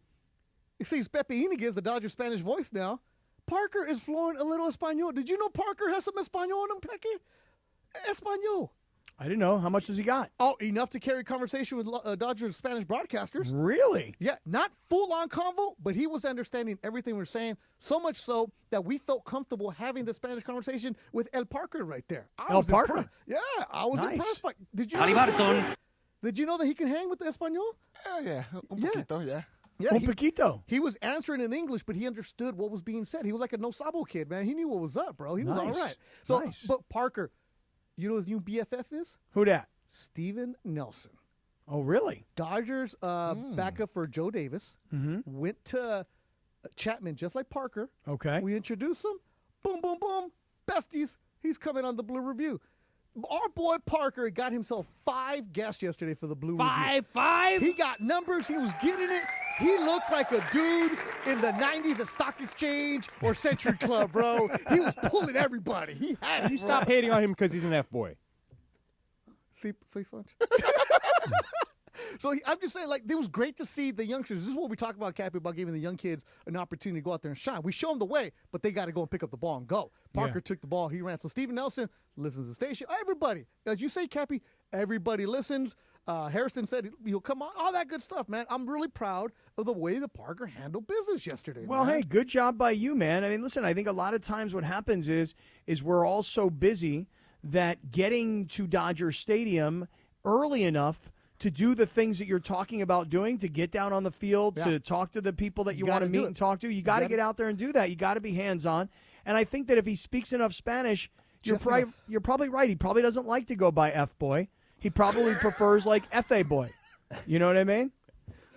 he sees Pepe Iniguez, the Dodgers Spanish voice now. Parker is flowing a little Espanol. Did you know Parker has some Espanol in him, Peque? Espanol. I didn't know. How much does he got? Oh, enough to carry conversation with Dodgers Spanish broadcasters. Really? Yeah, not full-on convo, but he was understanding everything we were saying, so much so that we felt comfortable having the Spanish conversation with El Parker right there. El Parker? Yeah, I was impressed by. Did you know that he can hang with the Espanol? Yeah, un poquito, yeah. Yeah, Un poquito. He was answering in English, but he understood what was being said. He was like a no sabo kid, man. He knew what was up, bro. He was all right. So, but Parker, you know his new BFF is? Who that? Steven Nelson. Oh, really? Dodgers backup for Joe Davis. Went to Chapman just like Parker. Okay. We introduced him. Boom, boom, boom. Besties. He's coming on the Blue Review. Our boy Parker got himself 5 guests yesterday for the Blue Review. 5? He got numbers. He was getting it. He looked like a dude in the 90s at Stock Exchange or Century Club, bro. He was pulling everybody. He had it, You bro. stop hating on him because he's an F-boy. See, face punch. So I'm just saying, like, it was great to see the youngsters. This is what we talk about, Cappy, about giving the young kids an opportunity to go out there and shine. We show them the way, but they got to go and pick up the ball and go. Parker took the ball. He ran. So Steven Nelson listens to the station. Everybody, as you say, Cappy, everybody listens. Harrison said, you'll come on. All that good stuff, man. I'm really proud of the way that Parker handled business yesterday. Well, man. hey, good job by you, man. I mean, listen, I think a lot of times what happens is we're all so busy that getting to Dodger Stadium early enough to do the things that you're talking about doing, to get down on the field, to talk to the people that you want to meet and talk to, you got to get out there and do that. You got to be hands-on. And I think that if he speaks enough Spanish, you're probably right. He probably doesn't like to go by F-boy. He probably prefers, like, F.A. boy. You know what I mean?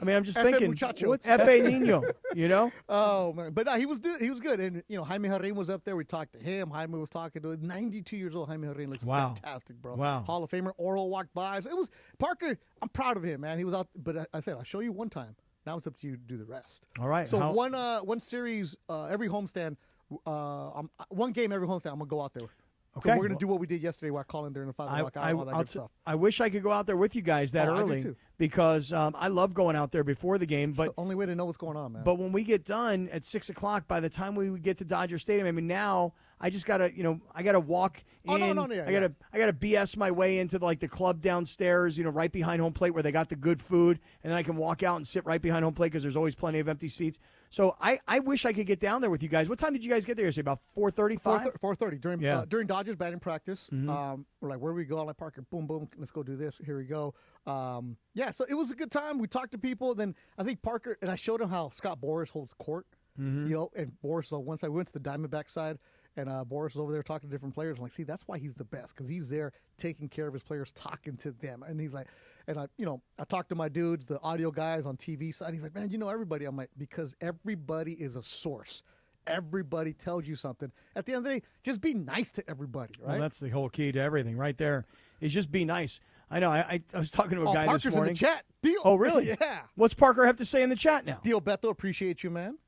I'm just thinking, what's F.A. Nino, you know? Oh, man. But he was good. And, Jaime Jarrín was up there. We talked to him. Jaime was talking to him. 92 years old. Jaime Jarrín looks fantastic, bro. Wow. Hall of Famer. Oral walked by. So it was Parker. I'm proud of him, man. He was out. But I said, I'll show you one time. Now it's up to you to do the rest. All right. So one series, every homestand, one game every homestand, I'm going to go out there. Okay. So we're going to do what we did yesterday. We're calling during the 5 o'clock hour, all that good stuff. I wish I could go out there with you guys that I do early too. because I love going out there before the game. But the only way to know what's going on, man. But when we get done at 6 o'clock, by the time we get to Dodger Stadium, now I just gotta, I gotta walk in. I gotta BS my way into the club downstairs, right behind home plate where they got the good food, and then I can walk out and sit right behind home plate because there's always plenty of empty seats. So I wish I could get down there with you guys. What time did you guys get there yesterday? About 4:35? 4:30 during Dodgers batting practice. We're like, where do we go? I'm like, Parker, boom, boom, let's go do this. Here we go. So it was a good time. We talked to people. Then I think Parker, and I showed him how Scott Boras holds court. And Boras, once I went to the Diamondback side, and Boras was over there talking to different players. I'm like, see, that's why he's the best, because he's there taking care of his players, talking to them. And he's like, and I talked to my dudes, the audio guys on TV side. He's like, man, everybody. I'm like, because everybody is a source. Everybody tells you something. At the end of the day, just be nice to everybody, right? Well, that's the whole key to everything right there, is just be nice. I know. I was talking to a guy Parker's this morning. in the chat. Deal. Oh, really? Yeah. What's Parker have to say in the chat now? Deal, Beto, appreciate you, man.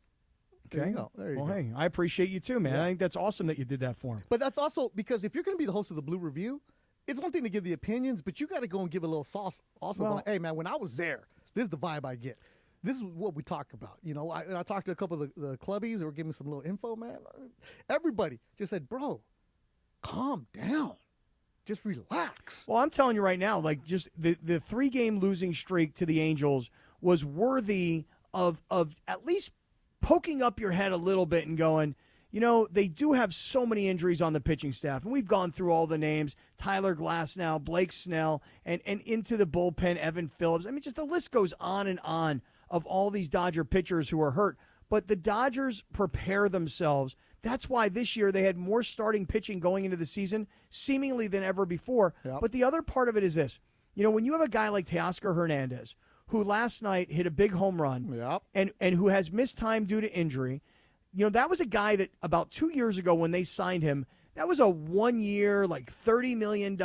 There you go. Hey, I appreciate you too, man. I think that's awesome that you did that for him. But that's also because if you're going to be the host of the Blue Review, it's one thing to give the opinions, but you got to go and give a little sauce also. Like, hey, man, when I was there, this is the vibe I get. This is what we talk about. I talked to a couple of the clubbies that were giving me some little info, man. Everybody just said, bro, calm down. Just relax. Well, I'm telling you right now, just the 3-game losing streak to the Angels was worthy of at least poking up your head a little bit and going, they do have so many injuries on the pitching staff. And we've gone through all the names, Tyler Glasnow, Blake Snell, and into the bullpen, Evan Phillips. Just the list goes on and on of all these Dodger pitchers who are hurt. But the Dodgers prepare themselves. That's why this year they had more starting pitching going into the season, seemingly than ever before. Yep. But the other part of it is this. When you have a guy like Teoscar Hernandez, who last night hit a big home run and who has missed time due to injury, that was a guy that about 2 years ago when they signed him, that was a 1-year, $30 million,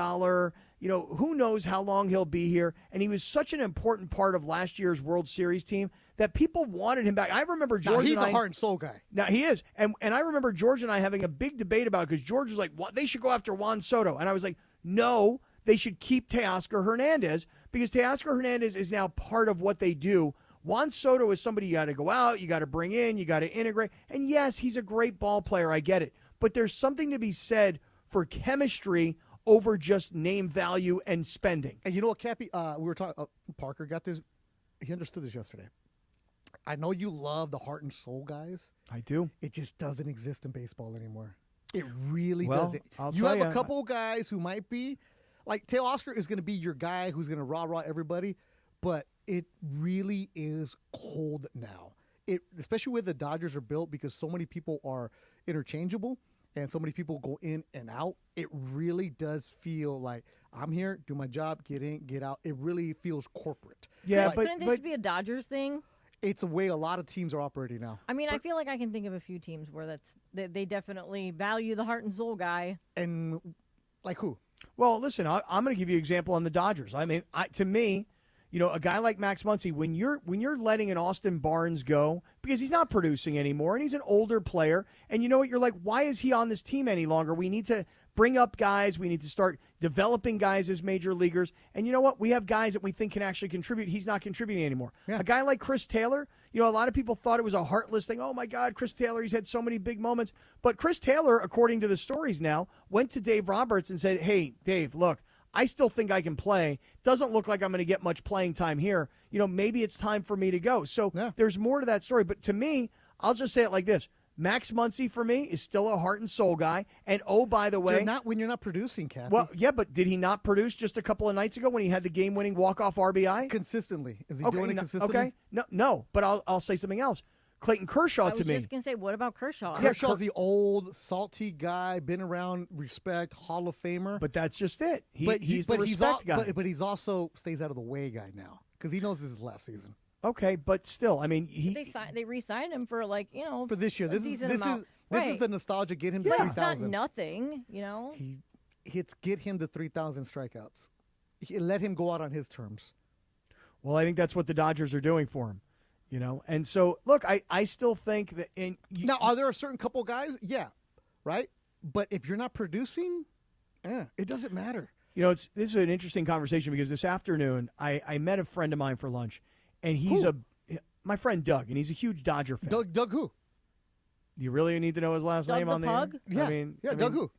who knows how long he'll be here. And he was such an important part of last year's World Series team that people wanted him back. I remember George he's a heart and soul guy. Now, he is. And I remember George and I having a big debate about it because George was like, they should go after Juan Soto. And I was like, no, they should keep Teoscar Hernandez because Teoscar Hernandez is now part of what they do. Juan Soto is somebody you got to go out, you got to bring in, you got to integrate. And yes, he's a great ball player. I get it. But there's something to be said for chemistry over just name value and spending. And you know what, Cappy? We were talking. Parker got this. He understood this yesterday. I know you love the heart and soul guys. I do. It just doesn't exist in baseball anymore. It really doesn't. I'll you tell have a couple of guys who might be like Teoscar is going to be your guy who's going to rah-rah everybody, but it really is cold now. Especially where the Dodgers are built because so many people are interchangeable and so many people go in and out. It really does feel like I'm here, do my job, get in, get out. It really feels corporate. Yeah, but couldn't this be a Dodgers thing? It's a way a lot of teams are operating now. I feel like I can think of a few teams where they definitely value the heart and soul guy. And like who? Well, listen, I'm going to give you an example on the Dodgers. I mean, to me, a guy like Max Muncy, when you're letting an Austin Barnes go because he's not producing anymore and he's an older player, and you know what, you're like, why is he on this team any longer? We need to bring up guys. We need to start developing guys as major leaguers. And you know what? We have guys that we think can actually contribute. He's not contributing anymore. Yeah. A guy like Chris Taylor, a lot of people thought it was a heartless thing. Oh, my God, Chris Taylor, he's had so many big moments. But Chris Taylor, according to the stories now, went to Dave Roberts and said, hey, Dave, look, I still think I can play. Doesn't look like I'm going to get much playing time here. Maybe it's time for me to go. So there's more to that story. But to me, I'll just say it like this. Max Muncy, for me, is still a heart and soul guy. And, oh, by the way. When you're not producing, Cappy. Well, yeah, but did he not produce just a couple of nights ago when he had the game-winning walk-off RBI? Consistently. Is he doing it consistently? Okay. No, but I'll say something else. Clayton Kershaw, to me. I was just going to say, what about Kershaw? Kershaw's the old, salty guy, been around, respect, Hall of Famer. But that's just it. He's the respect guy. But he's also stays out of the way guy now because he knows this is his last season. Okay, but still, I mean, they re-signed him for for this year. This is the nostalgia. Get him to 3,000. It's not nothing, Get him to 3,000 strikeouts. Let him go out on his terms. Well, I think that's what the Dodgers are doing for him. And so, look, I still think that now, are there a certain couple guys? Yeah, right? But if you're not producing, it doesn't matter. This is an interesting conversation because this afternoon I met a friend of mine for lunch, and he's my friend Doug, and he's a huge Dodger fan. Doug who? Do you really need to know his last Doug name the on Pug? there? Yeah, Doug who?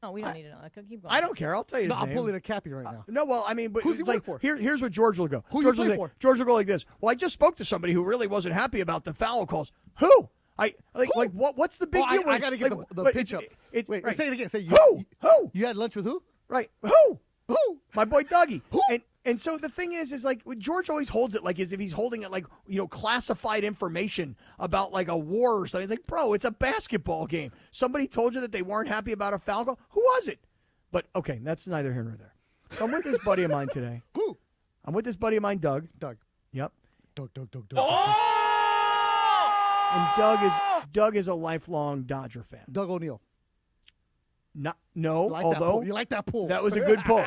No, we don't need to know. Keep going. I don't care. I'll tell you his name. I'm pulling a Cappy right now. No, well, I mean, but who's he like, for? Here's what George will go. Who you play for? George will go like this. Well, I just spoke to somebody who really wasn't happy about the foul calls. Who? What's the big deal? I got to get the pitch up. Wait, say it again. Say who? You had lunch with who? Right. Who? Who? My boy Dougie. Who? And so the thing is like George always holds it like as if he's holding it like, classified information about like a war or something. It's like, bro, it's a basketball game. Somebody told you that they weren't happy about a foul call. Who was it? But, okay, that's neither here nor there. So I'm with this buddy of mine today. Who? I'm with this buddy of mine, Doug. Doug. Yep. Doug. And Doug is a lifelong Dodger fan. Doug O'Neill. No, although you like that pull. That was a good pull.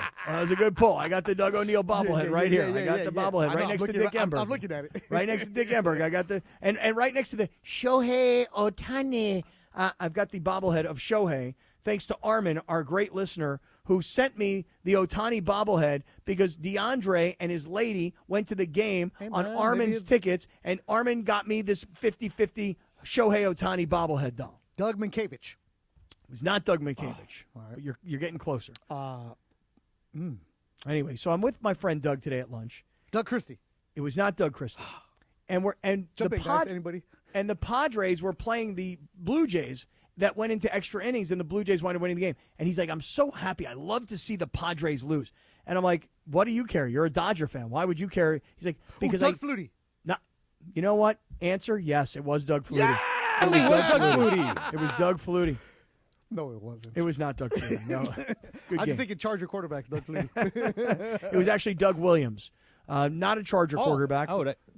I got the Doug O'Neill bobblehead right here. I got the bobblehead right next to Dick Enberg. I'm looking at it. Right next to Dick Enberg. I got and right next to the Shohei Ohtani. I've got the bobblehead of Shohei. Thanks to Armin, our great listener, who sent me the Ohtani bobblehead because DeAndre and his lady went to the game on Armin's tickets, and Armin got me this 50-50 Shohei Ohtani bobblehead doll. Doug Mankiewicz. It was not Doug Mankiewicz. Right. But you're getting closer. Anyway, so I'm with my friend Doug today at lunch. Doug Christie. It was not Doug Christie. Anybody? And the Padres were playing the Blue Jays that went into extra innings, and the Blue Jays wound up winning the game. And he's like, I'm so happy. I love to see the Padres lose. And I'm like, what do you care? You're a Dodger fan. Why would you care? He's like, because Doug Flutie. You know what? Answer, yes, it was Doug Flutie. Yeah! It was Doug Flutie. It was Doug Flutie. No, it wasn't. It was not Doug Flutie. No. I'm just thinking Charger quarterbacks, Doug Flutie. It was actually Doug Williams. Not a Charger quarterback.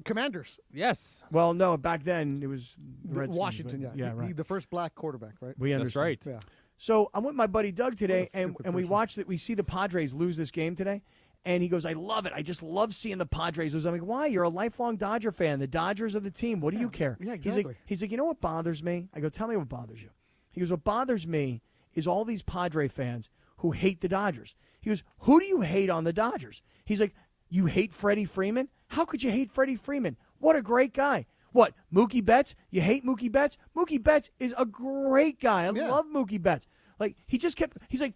Commanders. Yes. Well, no, back then it was Redskins, Washington, yeah, right. The first black quarterback, right? We understand. That's right. Yeah. So I'm with my buddy Doug today, and we watched it. We see the Padres lose this game today, and he goes, I love it. I just love seeing the Padres lose. I'm like, why? You're a lifelong Dodger fan. The Dodgers are the team. What do you care? Yeah, exactly. He's like, you know what bothers me? I go, tell me what bothers you. He goes, what bothers me is all these Padre fans who hate the Dodgers. He goes, who do you hate on the Dodgers? He's like, you hate Freddie Freeman? How could you hate Freddie Freeman? What a great guy. What, Mookie Betts? You hate Mookie Betts? Mookie Betts is a great guy. I love Mookie Betts. Like, he's like,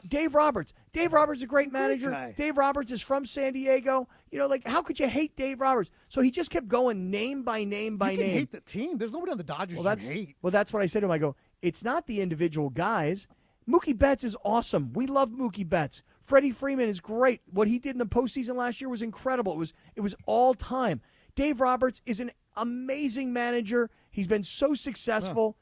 Dave Roberts. Dave Roberts is a great manager. Dave Roberts is from San Diego. Like, how could you hate Dave Roberts? So he just kept going name by name by name. You can hate the team. There's nobody on the Dodgers you hate. Well, that's what I said to him. I go, it's not the individual guys. Mookie Betts is awesome. We love Mookie Betts. Freddie Freeman is great. What he did in the postseason last year was incredible. It was all time. Dave Roberts is an amazing manager. He's been so successful.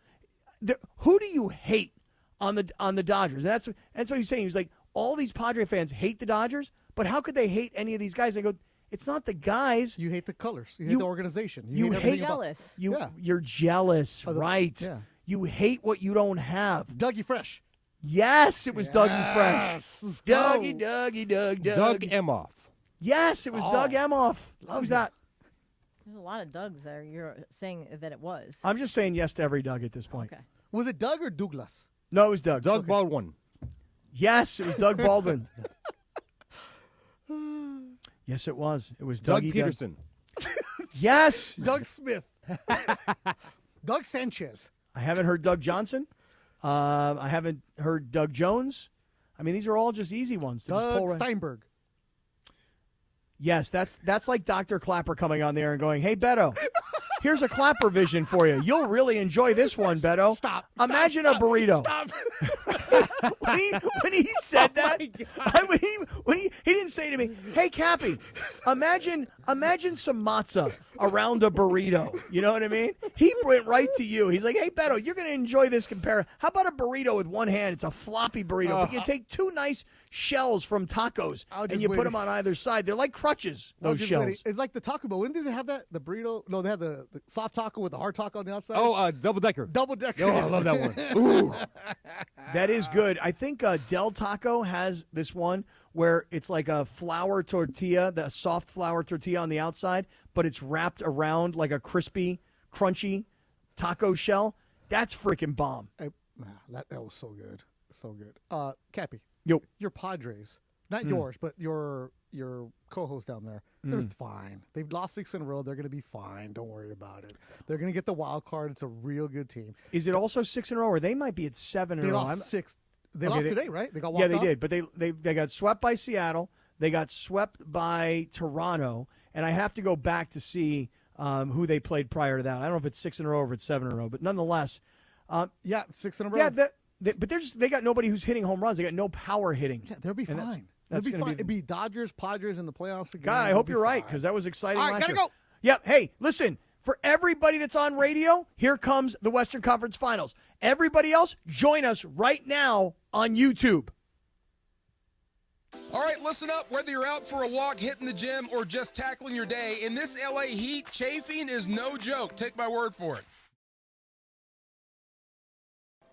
Who do you hate on the Dodgers? And that's what he's saying. He's like, all these Padre fans hate the Dodgers, but how could they hate any of these guys? I go, it's not the guys. You hate the colors. You hate the organization. You hate jealous. You're jealous, right? Yeah. You hate what you don't have. Dougie Fresh. Yes, it was Dougie Fresh. Dougie, Doug. Doug Emhoff. Yes, it was Doug Emhoff. Who's that? There's a lot of Dougs there. You're saying that it was. I'm just saying yes to every Doug at this point. Okay. Was it Doug or Douglas? No, it was Doug. Doug Baldwin. Yes, it was Doug Baldwin. Yes, it was. It was Doug Dougie Peterson. Yes. Doug Smith. Doug Sanchez. I haven't heard Doug Johnson. I haven't heard Doug Jones. I mean, these are all just easy ones. To just Doug pull right. Steinberg. Yes, that's like Dr. Clapper coming on there and going, "Hey, Beto, here's a Clapper vision for you. You'll really enjoy this one, Beto. Stop. Imagine a burrito." Stop. when he said that, when he didn't say to me, "Hey, Cappy, imagine some matzah around a burrito." You know what I mean? He went right to you. He's like, "Hey, Beto, you're going to enjoy this compare. How about a burrito with one hand? It's a floppy burrito, but you take two nice shells from tacos and you put them on either side. They're like crutches, those shells. Waiting. It's like the Taco Bell. When did they have that? The burrito? No, they had the soft taco with the hard taco on the outside. Oh, double-decker. Double-decker. Oh, I love that one. Ooh. That is good. I think Del Taco has this one where it's like a flour tortilla, the soft flour tortilla on the outside, but it's wrapped around like a crispy, crunchy taco shell. That's freaking bomb. That was so good. So good. Cappy. Yo. Your Padres. Not yours, but your co-host down there. They're fine. They've lost 6 in a row. They're going to be fine. Don't worry about it. They're going to get the wild card. It's a real good team. Is it also 6 in a row, or they might be at 7 in a row? They lost 6. They lost today, right? They got walked Yeah, they off? did. But they got swept by Seattle. They got swept by Toronto. And I have to go back to see who they played prior to that. I don't know if it's 6 in a row or if it's 7 in a row. But nonetheless. 6 in a row. Yeah, but they got nobody who's hitting home runs. They got no power hitting. Yeah, they'll be fine. They'll be fine. It'd be Dodgers, Padres in the playoffs again. God, I hope you're right, because that was exciting. All right, last gotta year. go. Yep. Hey, listen, for everybody that's on radio, here comes the Western Conference Finals. Everybody else, join us right now on YouTube. All right, listen up. Whether you're out for a walk, hitting the gym, or just tackling your day, in this LA heat, chafing is no joke. Take my word for it.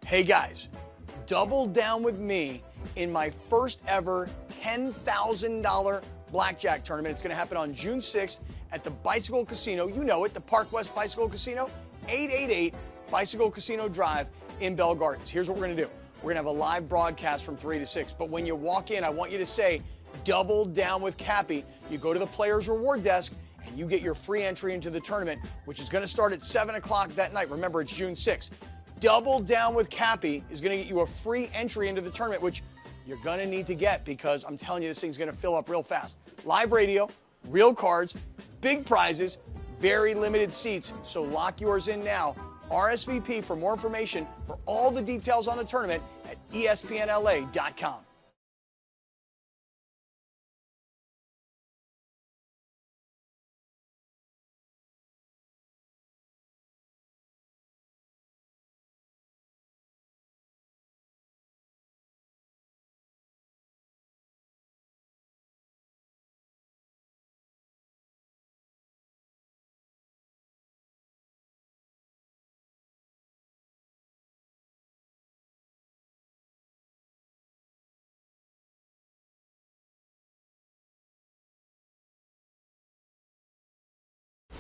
Hey guys, double down with me in my first ever $10,000 blackjack tournament. It's going to happen on June 6th at the Bicycle Casino. You know it, the Park West Bicycle Casino, 888 Bicycle Casino Drive in Bell Gardens. Here's what we're going to do. We're going to have a live broadcast from 3 to 6. But when you walk in, I want you to say, "Double down with Cappy." You go to the Players Reward Desk and you get your free entry into the tournament, which is going to start at 7 o'clock that night. Remember, it's June 6th. Double Down with Cappy is going to get you a free entry into the tournament, which you're going to need to get because I'm telling you, this thing's going to fill up real fast. Live radio, real cards, big prizes, very limited seats. So lock yours in now. RSVP for more information for all the details on the tournament at ESPNLA.com.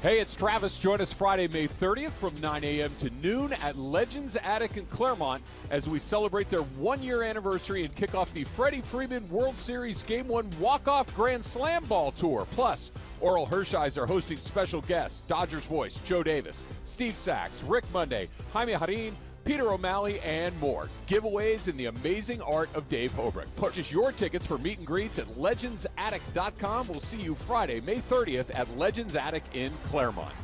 Hey, it's Travis. Join us Friday, May 30th from 9 a.m. to noon at Legends Attic in Claremont as we celebrate their one-year anniversary and kick off the Freddie Freeman World Series Game 1 Walk-Off Grand Slam Ball Tour. Plus, Oral Hershiser hosting special guests, Dodgers voice Joe Davis, Steve Sachs, Rick Monday, Jaime Harin, Peter O'Malley, and more. Giveaways in the amazing art of Dave Hobrick. Purchase your tickets for meet and greets at legendsattic.com. We'll see you Friday, May 30th at Legends Attic in Claremont.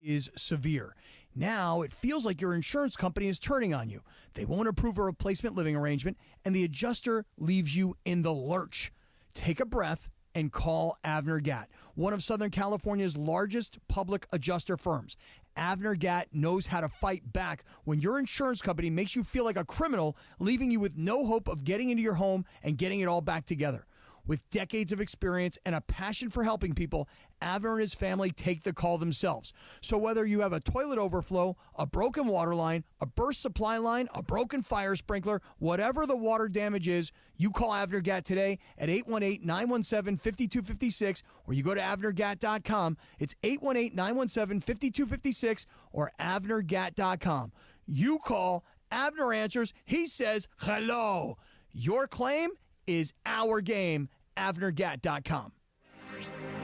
Is severe. Now it feels like your insurance company is turning on you. They won't approve a replacement living arrangement, and the adjuster leaves you in the lurch. Take a breath and call Avner Gatt, one of Southern California's largest public adjuster firms. Avner Gatt knows how to fight back when your insurance company makes you feel like a criminal, leaving you with no hope of getting into your home and getting it all back together. With decades of experience and a passion for helping people, Avner and his family take the call themselves. So whether you have a toilet overflow, a broken water line, a burst supply line, a broken fire sprinkler, whatever the water damage is, you call Avner Gat today at 818-917-5256, or you go to avnergat.com. It's 818-917-5256 or avnergat.com. You call, Avner answers, he says hello. Your claim is our game, avnergat.com.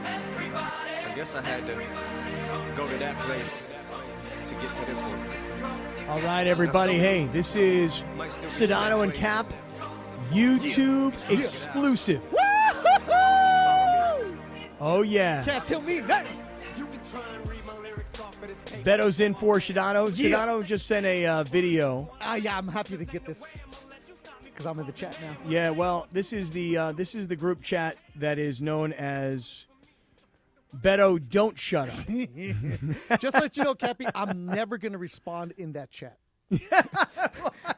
I guess I had to go to that place to get to this one. All right, everybody. Hey, this is Sedano and Cap, YouTube exclusive. Oh, yeah. Can't tell me nothing. Beto's in for Sedano. Sedano just sent a video. Yeah, I'm happy to get this because I'm in the chat now. Yeah, well, this is the group chat that is known as Beto Don't Shut Up. Just to let you know, Cappy, I'm never going to respond in that chat.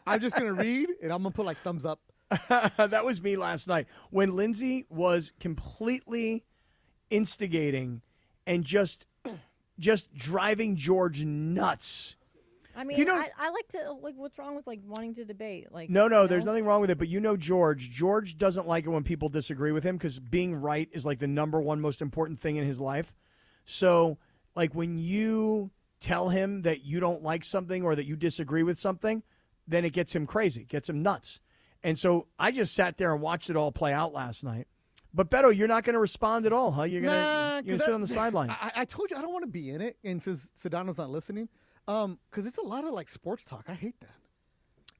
I'm just going to read, and I'm going to put like thumbs up. That was me last night. When Lindsay was completely instigating and just driving George nuts. I mean, I like to, like, what's wrong with, like, wanting to debate? Like, No, there's nothing wrong with it, but George. George doesn't like it when people disagree with him because being right is, like, the number one most important thing in his life. So, like, when you tell him that you don't like something or that you disagree with something, then it gets him crazy, gets him nuts. And so I just sat there and watched it all play out last night. But, Beto, you're not going to respond at all, huh? You're going to sit on the sidelines. I told you I don't want to be in it, and since Sedano's not listening, because it's a lot of, like, sports talk. I hate that.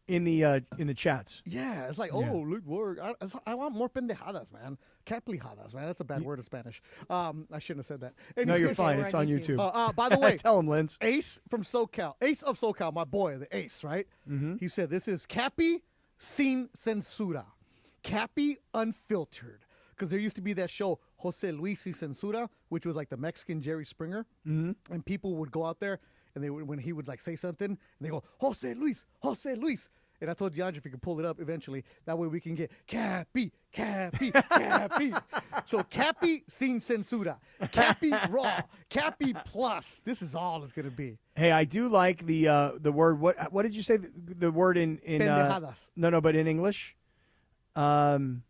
In the chats. Yeah, it's like, Luke Ward. I want more pendejadas, man. Caplijadas, man. That's a bad word in Spanish. I shouldn't have said that. No, you're fine. It's on YouTube. By the way, tell him, Linz. Ace of SoCal, my boy, the Ace, right? Mm-hmm. He said, this is Cappy sin censura. Cappy unfiltered. Because there used to be that show, Jose Luis y Censura, which was like the Mexican Jerry Springer. Mm-hmm. And people would go out there, and when he would like say something, and they go, Jose Luis. And I told DeAndre if he could pull it up eventually, that way we can get Cappy. So Cappy sin censura, Cappy raw, Cappy plus. This is all it's going to be. Hey, I do like the word. What did you say? The word in pendejadas. No, but in English. I'm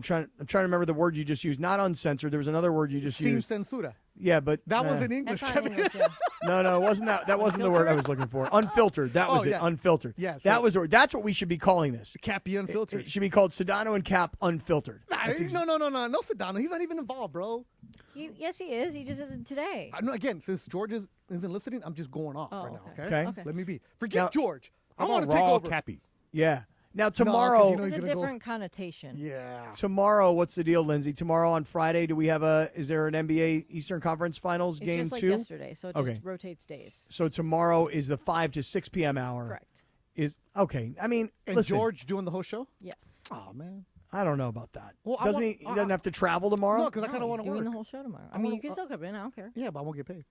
trying to remember the word you just used. Not uncensored. There was another word you just used. Sin censura. Yeah, but that was in English. That's not in English, yeah. No, it wasn't that. That wasn't the word I was looking for. Unfiltered. That was it. Unfiltered. Yeah, that was. That's what we should be calling this. Cappy unfiltered. It should be called Sedano and Cap Unfiltered. No, Sedano. He's not even involved, bro. Yes, he is. He just isn't today. Again, since George isn't listening, I'm just going off right now. Okay. Let me be. Forget George. I want to take over. Cappy. Yeah. Now, tomorrow... It's a different connotation. Yeah. Tomorrow, what's the deal, Lindsay? Tomorrow on Friday, is there an NBA Eastern Conference Finals game 2? It's just like yesterday, so it just rotates days. So tomorrow is the 5 to 6 p.m. hour. Correct. I mean, and listen, George doing the whole show? Yes. Oh, man. I don't know about that. Well, he doesn't have to travel tomorrow? No, because I kind of want to work. Doing the whole show tomorrow. I mean, you can still come in. I don't care. Yeah, but I won't get paid.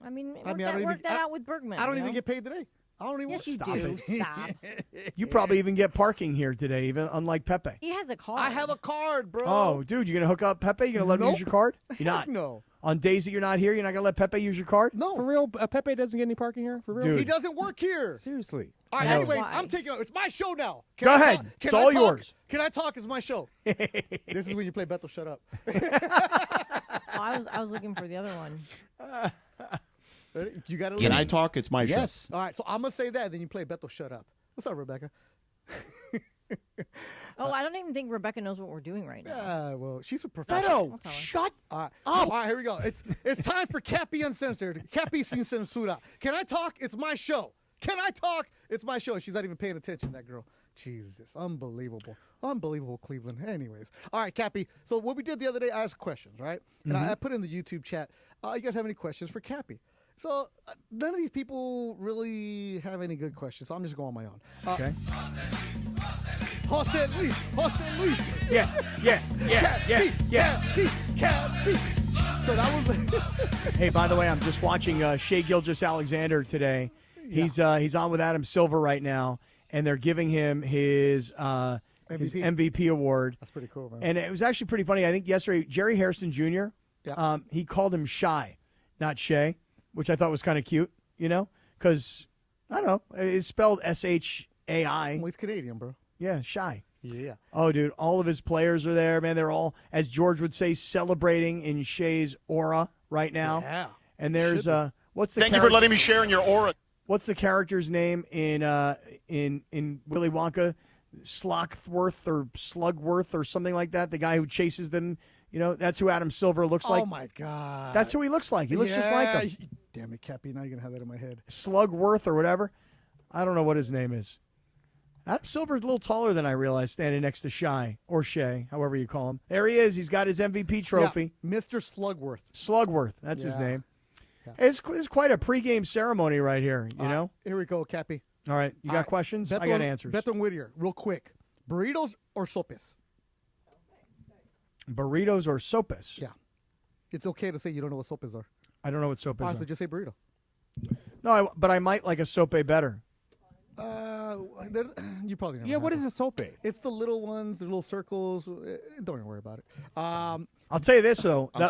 I mean, work that out with Bergman. I don't even get paid today. I don't even. Yes, you Stop do. it. Stop. You probably even get parking here today, even unlike Pepe. He has a card. I have a card, bro. Oh, dude, you're going to hook up Pepe? You're going to let him use your card? You're not? No. On days that you're not here, you're not going to let Pepe use your card? No. For real, Pepe doesn't get any parking here? For real? Dude. He doesn't work here. Seriously. All right, anyways, I'm taking over. It's my show now. Go ahead. It's all yours. Can I talk? It's my show. This is when you play Beto Shut Up. I was looking for the other one. You got to. Can I talk? It's my show. Yes. All right, so I'm going to say that, then you play Beto Shut Up. What's up, Rebecca? I don't even think Rebecca knows what we're doing right now. Yeah, well, she's a professional. Beto, shut up. All right, here we go. It's time for Cappy Uncensored. Cappy sin censura. Can I talk? It's my show. Can I talk? It's my show. She's not even paying attention, that girl. Jesus, unbelievable. Unbelievable, Cleveland. Anyways. All right, Cappy. So what we did the other day, I asked questions, right? And I put in the YouTube chat, you guys have any questions for Cappy? So none of these people really have any good questions, so I'm just going on my own. Okay. Jose Luis. Yeah. Cappy. So that was. Hey, by the way, I'm just watching Shea Gilgeous-Alexander today. Yeah. He's on with Adam Silver right now, and they're giving him his his MVP award. That's pretty cool, man. And it was actually pretty funny. I think yesterday, Jerry Hairston Jr., he called him Shy, not Shay, which I thought was kind of cute, because, I don't know, it's spelled S-H-A-I. Well, he's Canadian, bro. Yeah, Shy. Yeah. Oh, dude, all of his players are there, man. They're all, as George would say, celebrating in Shay's aura right now. Yeah. And there's what's the Thank you for letting me share in your aura. What's the character's name in Willy Wonka? Slockworth or Slugworth or something like that. The guy who chases them. That's who Adam Silver looks like. Oh my God. That's who he looks like. He looks just like him. Damn it, Cappy. Now you're gonna have that in my head. Slugworth or whatever. I don't know what his name is. Adam Silver's a little taller than I realized, standing next to Shy or Shay, however you call him. There he is. He's got his MVP trophy. Yeah, Mr. Slugworth. Slugworth. That's his name. Yeah. It's quite a pregame ceremony right here, you know? Here we go, Cappy. All right. You got questions? I got answers. Beto and Whittier, real quick. Burritos or sopes? Burritos or sopes? Yeah. It's okay to say you don't know what sopes are. I don't know what sopes are. So just say burrito. No, but I might like a sope better. You probably never. Yeah, what is a sope? It's the little ones, the little circles. Don't even worry about it. I'll tell you this though, the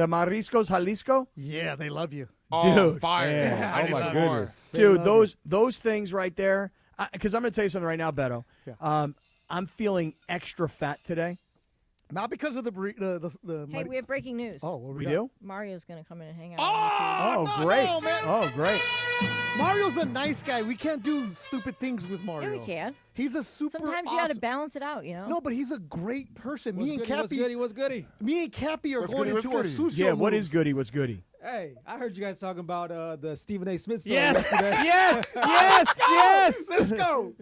Mariscos Jalisco. Yeah, they love you, dude. Fire! Yeah. I Oh need my some goodness, more. dude. Those things right there. Because I'm going to tell you something right now, Beto. Yeah. I'm feeling extra fat today. Not because of the burrito. Hey, we have breaking news. Oh, what we do? Mario's going to come in and hang out. Oh, great! No, man. Oh, great! Mario's a nice guy. We can't do stupid things with Mario. Yeah, we can. He's a super. Sometimes you got to balance it out, No, but he's a great person. Me and Cappy. What's goody? Me and Cappy are going into our sushi. Yeah, what is goody? What's goody? Hey, I heard you guys talking about the Stephen A. Smith story Yes, yesterday. yes. Let's go.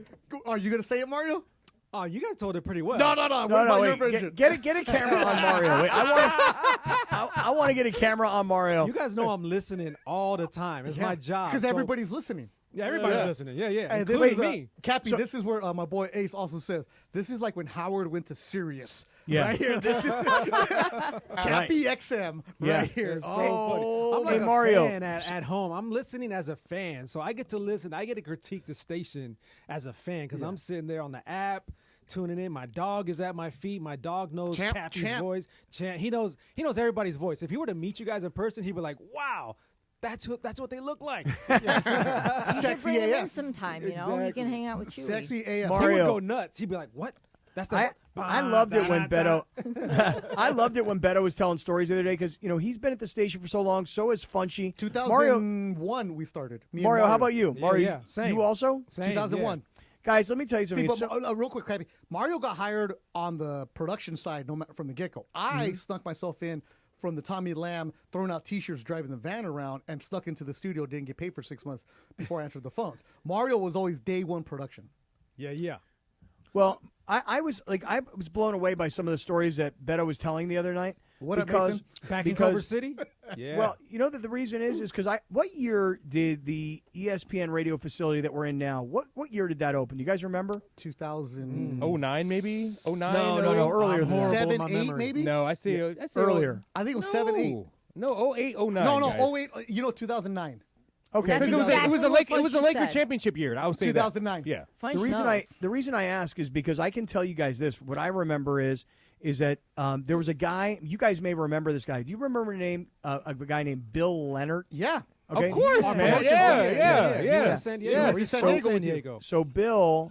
Are you gonna say it, Mario? Oh, you guys told it pretty well. No. What about your version? Get a camera on Mario. Wait, I want to get a camera on Mario. You guys know I'm listening all the time. It's my job. Because everybody's listening. Yeah, everybody's listening. Yeah. And this including is, me. Cappy, this is where my boy Ace also says, this is like when Howard went to Sirius. Yeah. Right here. This is Cappy XM right here. It's so funny. I'm like Hey, a Mario. fan at home. I'm listening as a fan. So I get to listen. I get to critique the station as a fan because I'm sitting there on the app, tuning in. My dog is at my feet. My dog knows Cappy's voice. He knows everybody's voice. If he were to meet you guys in person, he'd be like, wow. That's what they look like. Sexy bring him in AF. sometime, He can hang out with you. Sexy AF. Mario. He would go nuts. He'd be like, what? That's the. I loved it when Beto. I loved it when Beto was telling stories the other day because he's been at the station for so long. So is Funchy. 2001 we started. Me and Mario, how about you? Yeah, Mario, yeah, same. you also? Same, 2001. Guys, let me tell you See, something. but real quick, Cappy. Mario got hired on the production side from the get-go. I snuck myself in from the Tommy Lamb, throwing out T-shirts, driving the van around, and snuck into the studio, didn't get paid for 6 months before I answered the phones. Mario was always day one production. Yeah. Well, I was blown away by some of the stories that Beto was telling the other night. What up, Mason? Back in Culver City? Yeah. Well, you know that the reason is because what year did the ESPN radio facility that we're in now, what year did that open? Do you guys remember? 2009 maybe? 09? No, earlier than that. 7, 8 maybe? No, I say earlier. I think it was 7, 8. No, 08, 09. No, 08, 2009. Okay. That's Because it was a Laker said. championship year. I would say 2009. That. Yeah. The reason I ask is because I can tell you guys this. What I remember is that there was a guy. You guys may remember this guy. Do you remember the name of a guy named Bill Leonard? Yeah. Okay. Of course, man. Yeah. San Diego. So Bill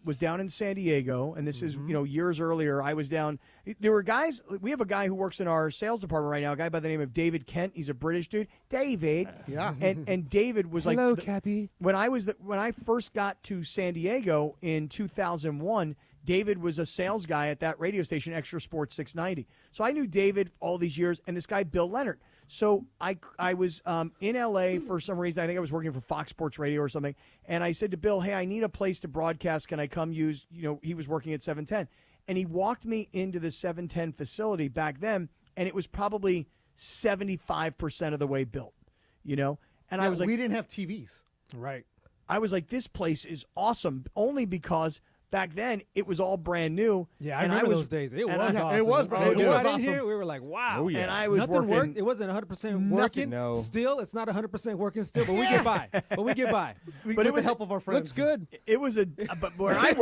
was down in San Diego, and this is years earlier. I was down. There were guys. We have a guy who works in our sales department right now. A guy by the name of David Kent. He's a British dude. David. Yeah. And David was Hello, like, Cappy. when I first got to San Diego in 2001. David was a sales guy at that radio station, Extra Sports 690. So I knew David all these years, and this guy, Bill Leonard. So I was in L.A. for some reason. I think I was working for Fox Sports Radio or something. And I said to Bill, hey, I need a place to broadcast. Can I come use, he was working at 710. And he walked me into the 710 facility back then, and it was probably 75% of the way built, And I was like, we didn't have TVs. Right. I was like, this place is awesome, only because back then it was all brand new. Yeah, I remember those days. It was awesome. It was, brand new. it was Got in awesome. here, we were like, wow. Oh, yeah. And I was Nothing working. worked. It wasn't 100% working. No. Still, it's not 100% working still, but we get by. But we get by. But it was the help of our friends. Looks good. It was but where I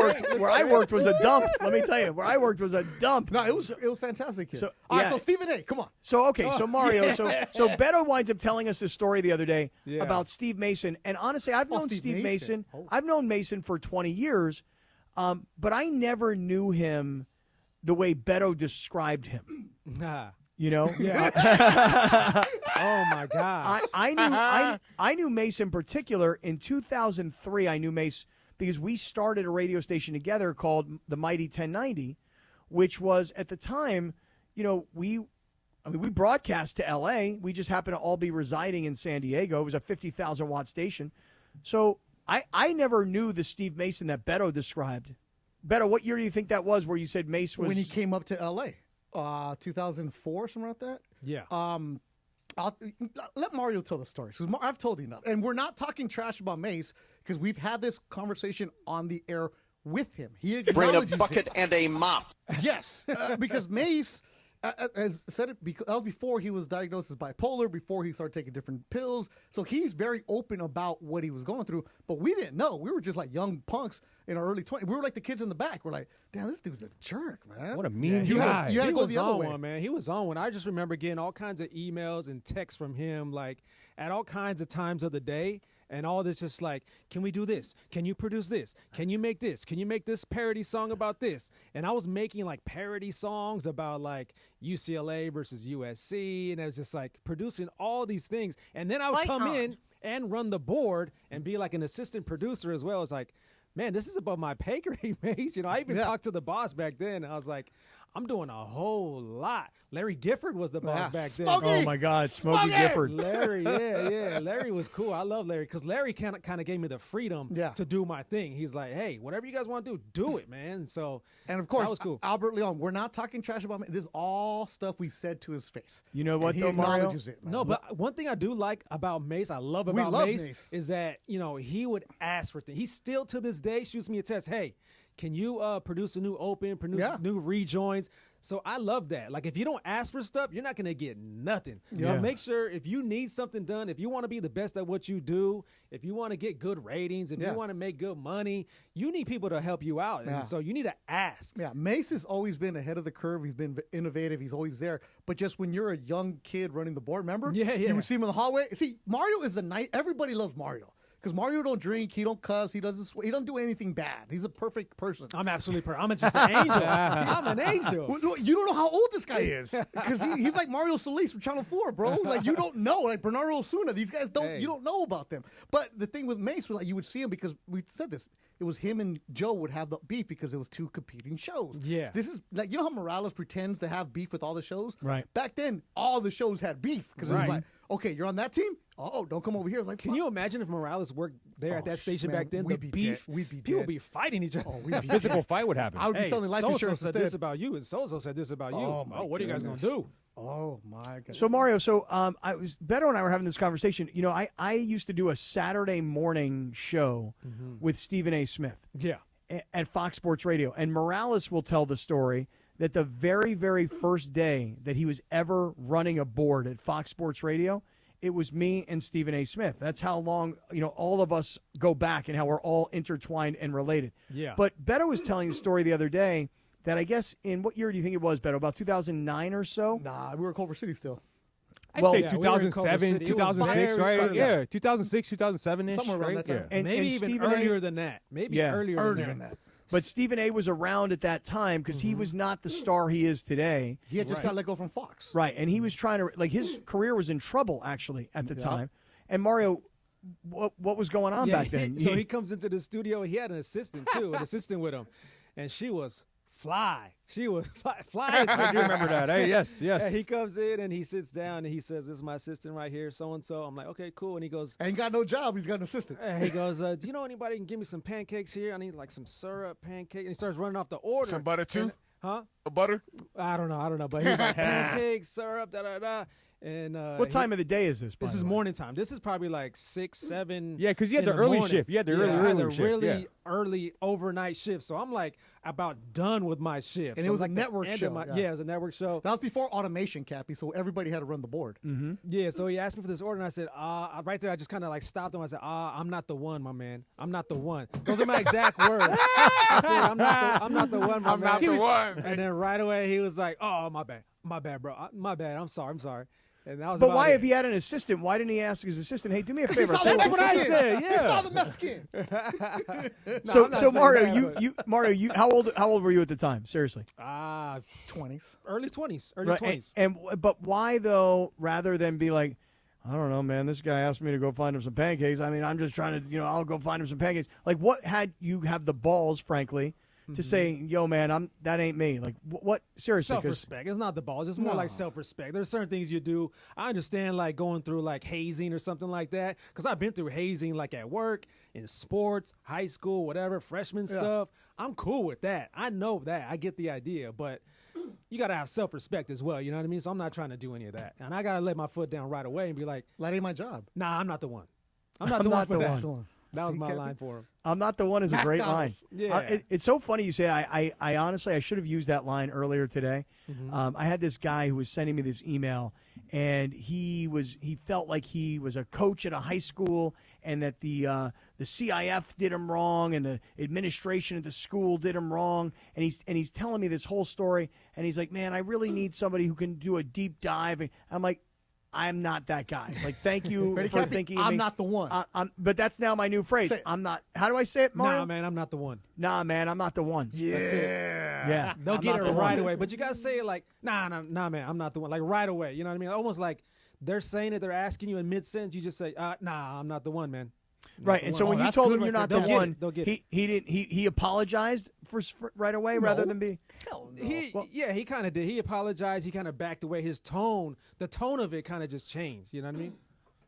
worked was a dump. Let me tell you, where I worked was a dump. No, it was fantastic here. So, All right, yeah. so Stephen A., come on. So okay, so Mario, so Beto winds up telling us this story the other day Yeah. about Steve Mason, and honestly, I've known Steve Steve Mason. Mason. I've known Mason for 20 years, but I never knew him the way Beto described him. Nah. You know? Yeah. Oh my God. I knew Mace in particular in 2003. I knew Mace because we started a radio station together called the Mighty 1090, which was at the time, you know, we broadcast to L.A. We just happened to all be residing in San Diego. It was a 50,000 watt station, so I never knew the Steve Mason that Beto described. Beto, what year do you think that was where you said Mace was? When he came up to L.A., 2004, something like that. Yeah. I'll let Mario tell the story because I've told you enough. And we're not talking trash about Mace because we've had this conversation on the air with him. He acknowledges Bring a bucket and a mop. Yes, because Mace, as said it, that was before he was diagnosed as bipolar, before he started taking different pills. So he's very open about what he was going through. But we didn't know. We were just like young punks in our early 20s. We were like the kids in the back. We're like, damn, this dude's a jerk, man. What a mean guy. You had to go the other way. One, man. He was on one. I just remember getting all kinds of emails and texts from him, like at all kinds of times of the day. And all this just like, can we do this? Can you produce this? Can you make this? Can you make this parody song about this? And I was making like parody songs about like UCLA versus USC. And I was just like producing all these things. And then I would come in and run the board and be like an assistant producer as well. It's like, man, this is above my pay grade, Mace. You know, I even talked to the boss back then. I was like, I'm doing a whole lot. Larry Gifford was the boss back then. Oh my God, Smokey Gifford. Larry, yeah. Larry was cool. I love Larry because Larry kind of gave me the freedom to do my thing. He's like, hey, whatever you guys want to do it, man. So, and of course, that was cool. Albert Leon, we're not talking trash about him. This is all stuff we said to his face. You know what, he though, Mario? acknowledges it. Man. No, but one thing I do like about Mace, I love about Mace, is that, you know, he would ask for things. He still to this day shoots me a text, hey, can you produce a new open, produce new rejoins? So I love that. Like, if you don't ask for stuff, you're not going to get nothing. Yeah. So make sure if you need something done, if you want to be the best at what you do, if you want to get good ratings, if you want to make good money, you need people to help you out. And so you need to ask. Yeah, Mace has always been ahead of the curve. He's been innovative. He's always there. But just when you're a young kid running the board, remember? Yeah. You would see him in the hallway. See, Mario is a night. Everybody loves Mario. Because Mario don't drink, he don't cuss, he doesn't do anything bad. He's a perfect person. I'm absolutely perfect. I'm just an angel. I'm an angel. You don't know how old this guy is. Because he's like Mario Solis from Channel 4, bro. Like, you don't know. Like, Bernardo Osuna, these guys you don't know about them. But the thing with Mace was like, you would see him because we said this. It was him and Joe would have the beef because it was two competing shows. Yeah. This is like, you know how Morales pretends to have beef with all the shows? Right. Back then, all the shows had beef. Because it was like, okay, you're on that team? Oh, don't come over here. It's like, can you imagine if Morales worked there at that station back then? We'd The be beef, dead. We'd be people dead. would be fighting each other. Oh, we'd be Physical fight would happen. I would be selling life insurance said instead. this about you, and so said this about you. Oh, my what are you guys going to goodness. do? Oh my God! So Mario, Beto and I were having this conversation. You know, I used to do a Saturday morning show with Stephen A. Smith. Yeah. At Fox Sports Radio, and Morales will tell the story that the very, very first day that he was ever running a board at Fox Sports Radio, it was me and Stephen A. Smith. That's how long, you know, all of us go back and how we're all intertwined and related. Yeah. But Beto was telling the story the other day that I guess in what year do you think it was, Beto? About 2009 or so? Nah, we were Culver City still. I'd say 2007, 2006, right? Yeah, 2006, 2007-ish. Somewhere around right? that time. And, Maybe and even Stephen earlier than that. Maybe earlier than that. But Stephen A. was around at that time because he was not the star he is today. He had just got let go from Fox. Right, and he was trying to, like, his career was in trouble, actually, at the time. And Mario, what was going on back then? So he comes into the studio, and he had an assistant, too, with him. And she was fly. She was fly. I do remember that. Hey, yes. And he comes in, and he sits down, and he says, this is my assistant right here, so-and-so. I'm like, okay, cool. And he goes, ain't got no job. He's got an assistant. And he goes, do you know anybody who can give me some pancakes here? I need, like, some syrup, pancake. And he starts running off the order. Some butter, too? Huh? A butter? I don't know. But he's like, pancakes, syrup, da-da-da. And what time of the day is this? This is morning time. This is probably like 6, 7. Yeah, because you had the early shift. You had the early shift. Really early overnight shift. So I'm like about done with my shift. And so it was like a network show. It was a network show. That was before automation, Cappy, so everybody had to run the board. Mm-hmm. Yeah, so he asked me for this order, and I said, right there, I just kind of like stopped him. I said, I'm not the one, my man. I'm not the one. Those are my exact words. I said, I'm not the one, my man. I'm not the one. And then right away, he was like, oh, my bad, bro. My bad. I'm sorry. And that was but why, if he had an assistant, why didn't he ask his assistant, hey, do me a favor? That's what I said. Yeah. He saw the Mexican. So Mario, how old were you at the time? Seriously. 20s. Early 20s. But why, though, rather than be like, I don't know, man, this guy asked me to go find him some pancakes. I mean, I'm just trying to, I'll go find him some pancakes. Like, what had you have the balls, frankly, to say, yo, man, that ain't me. Like, what? Seriously. Self-respect. It's not the balls. It's more like self-respect. There's certain things you do. I understand, like, going through, like, hazing or something like that, because I've been through hazing, like, at work, in sports, high school, whatever, freshman stuff. I'm cool with that. I know that. I get the idea, but you got to have self-respect as well, you know what I mean? So I'm not trying to do any of that. And I got to let my foot down right away and be like, that ain't my job. Nah, I'm not the one. I'm not the one for that. That was my line for him. I'm not the one is a great line. Yeah. It's so funny you say I honestly, I should have used that line earlier today. I had this guy who was sending me this email, and he felt like he was a coach at a high school, and that the CIF did him wrong, and the administration at the school did him wrong, and he's telling me this whole story, and he's like, man, I really need somebody who can do a deep dive. And I'm like, I'm not that guy. Like, thank you for thinking of me. I'm not the one. But that's now my new phrase. I'm not. How do I say it, Mario? Nah, man, I'm not the one. Nah, man, I'm not the one. Yeah. That's it. Yeah. They'll get it right away. But you got to say it like, nah, man, I'm not the one. Like, right away. You know what I mean? Almost like they're saying it, they're asking you in mid-sentence, you just say, nah, I'm not the one, man. Right, and so when you told him you're not the one, he didn't. He apologized for right away rather than be. Hell no. He kind of did. He apologized. He kind of backed away. His tone, the tone of it, kind of just changed. You know what I mean?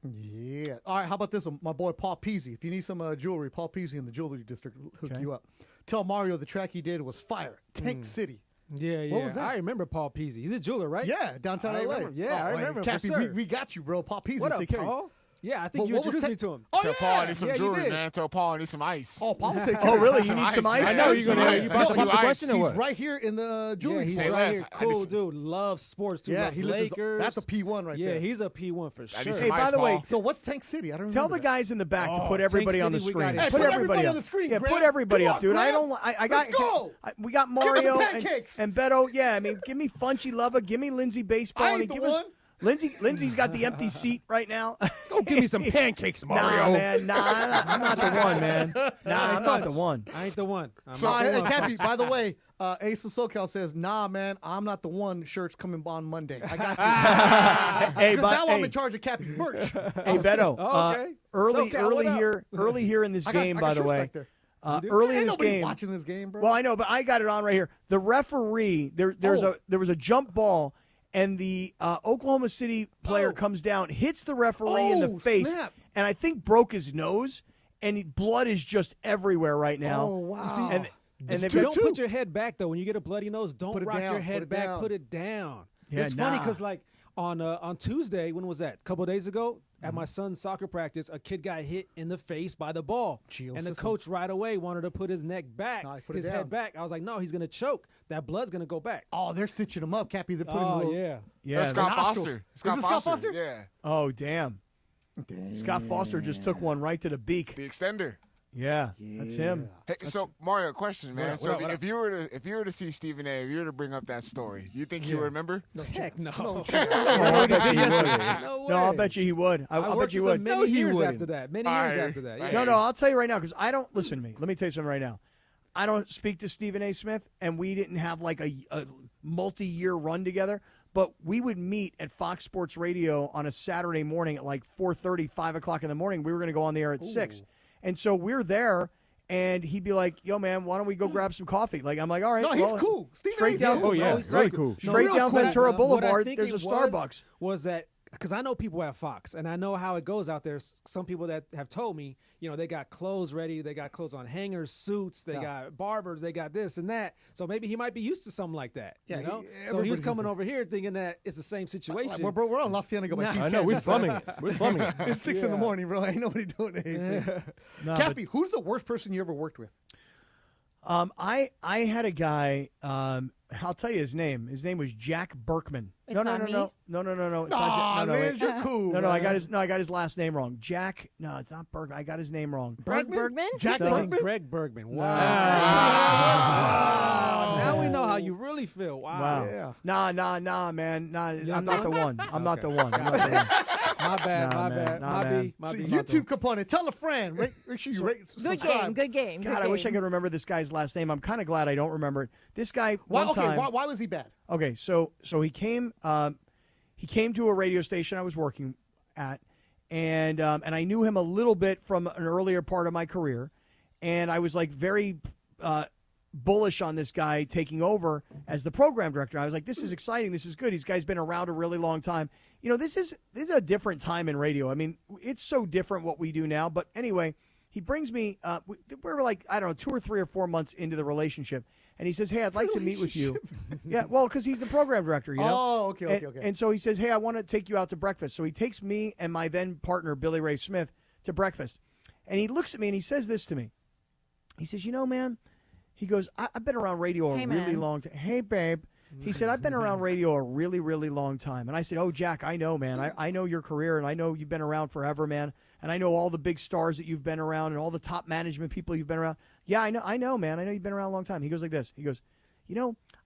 Yeah. All right. How about this one? My boy Paul Peasy. If you need some jewelry, Paul Peasy in the jewelry district will hook you up. Tell Mario the track he did was fire. Tank City. Yeah. What was that? I remember Paul Peasy. He's a jeweler, right? Yeah, downtown LA. I remember. Cappy, for sure. we got you, bro. Paul Peasy. What up, take care Paul? Yeah, I think you introduced me to him. Oh, Tell Paul I need some Yeah, you jewelry, did. man. Tell Paul I need some ice. Oh, Paul will take care Oh, of really? it. You need some ice? I know you're going to. You about to pop the question or He's what? right here in the jewelry He's store. right here. Cool dude. Loves sports too. Yeah, Loves he listens. Lakers. That's a P1 right there. Yeah, he's a P1 for sure. Hey, by the way, so what's Tank City? I don't tell remember the guys in the back to put Tank everybody on the City, we got screen. it. Hey, put everybody on the screen, Yeah, Grant. put everybody Come up, dude. on, I Grant. don't. I got. Let's go. We got Give me Mario some pancakes. and Beto. Yeah, I mean, give me Funchy Lover. Give me Lindsay Baseball. I and ain't the give us. one. Lindsay's got the empty seat right now. Go give me some pancakes, Mario. Nah, man. Nah, I'm not the one, man. Nah, I'm not the one. I ain't the one. Hey, Cappy, by the way, Ace of SoCal says, nah, man, I'm not the one. Shirt's coming on Monday. I got you. Hey, Because now I'm in charge of Cappy's merch. Hey, Beto. Okay. Early here in this game, by the way. Early in this game, watching this game, bro. Well, I know, but I got it on right here. The referee, there was a jump ball, and the Oklahoma City player comes down, hits the referee in the face, and I think broke his nose, and blood is just everywhere right now. Oh, wow. See, and if you don't put your head back, though, when you get a bloody nose, don't rock your head back. Put it down. Yeah, it's funny because, like, on Tuesday, when was that? A couple of days ago, at my son's soccer practice, a kid got hit in the face by the ball. And the coach right away wanted to put his neck back, his head back. I was like, no, he's going to choke. That blood's going to go back. Oh, they're stitching him up, Cappy. They're putting little... yeah. Yeah, Scott Foster. Is it Scott Foster? Yeah. Oh, damn. Scott Foster just took one right to the beak. The extender. Yeah, that's him. Hey, so Mario, question, man. What up? If you were to see Stephen A, if you were to bring up that story, you think he would remember? Heck no. I'll bet you he would. No way. No, I'll bet you he would. I'll bet you would. Many years after that. Many years after that. Yeah. No, I'll tell you right now, because I don't listen to me. Let me tell you something right now. I don't speak to Stephen A. Smith, and we didn't have like a multi-year run together. But we would meet at Fox Sports Radio on a Saturday morning at like 4:30, 5 o'clock in the morning. We were going to go on the air at 6. And so we're there, and he'd be like, yo, man, why don't we go grab some coffee? Like, I'm like, all right. No, he's cool. Stephen Straight A's down, cool. Oh, yeah, he's really so cool. Straight down cool. Ventura What I Boulevard, think there's a it Starbucks. Was that because I know people at Fox, and I know how it goes out there. Some people that have told me, they got clothes ready, they got clothes on hangers, suits, they got barbers, they got this and that. So maybe he might be used to something like that. Yeah, So he was coming over here thinking that it's the same situation. Bro, we're on La Cienega. Nah. I know, we're slumming it. We're slumming it. It's 6 in the morning, bro. Ain't nobody doing anything. No, Kappy, who's the worst person you ever worked with? I had a guy. I'll tell you his name. His name was Jack Berkman. It's No. not It's me? not Jack. Liz, you're cool. No, I man. got his last name wrong. Jack. No, it's not Bergman. I got his name wrong. Greg Bergman? Jack So- Bergman? Greg Bergman. Wow. Wow. Now we know how you really feel. Wow. Yeah. Nah, man. Nah, I'm not not the the one. I'm not the one. My bad. Nah, My man. bad. Nah, My man. B. My So B. YouTube component. Tell a friend. Make sure you rate. Subscribe. Good game. God, I wish I could remember this guy's last name. I'm kind of glad I don't remember it. This guy. Why was he bad? Okay, so he came to a radio station I was working at, and I knew him a little bit from an earlier part of my career, and I was like very bullish on this guy taking over as the program director. I was like, this is exciting, this is good. This guy's been around a really long time. This is a different time in radio. I mean, it's so different what we do now. But anyway, he brings me. We're like, I don't know, 2 or 3 or 4 months into the relationship. And he says, hey, I'd like to meet with you. Yeah, well, because he's the program director, Oh, okay. And so he says, hey, I want to take you out to breakfast. So he takes me and my then partner, Billy Ray Smith, to breakfast. And he looks at me and he says this to me. He says, man, he goes, I've been around radio a really long time. Hey, babe. He said, I've been around radio a really, really long time. And I said, oh, Jack, I know, man. I know your career, and I know you've been around forever, man. And I know all the big stars that you've been around and all the top management people you've been around. Yeah, I know, man. I know you've been around a long time. He goes like this. He goes,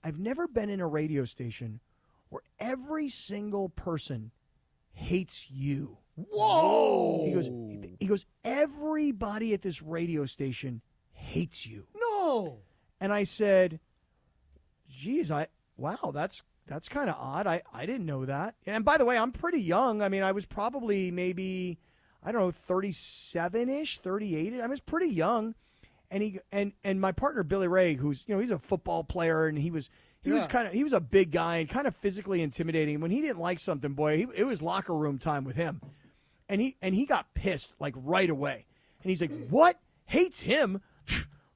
I've never been in a radio station where every single person hates you. Whoa! He goes, everybody at this radio station hates you. No. And I said, geez, wow, that's kind of odd. I didn't know that. And by the way, I'm pretty young. I mean, I was probably maybe, I don't know, 37-ish, 38. I was pretty young. And my partner Billy Ray, who's he's a football player, and he was a big guy and kind of physically intimidating. When he didn't like something, boy, it was locker room time with him. And he got pissed like right away. And he's like, "What? Hates him?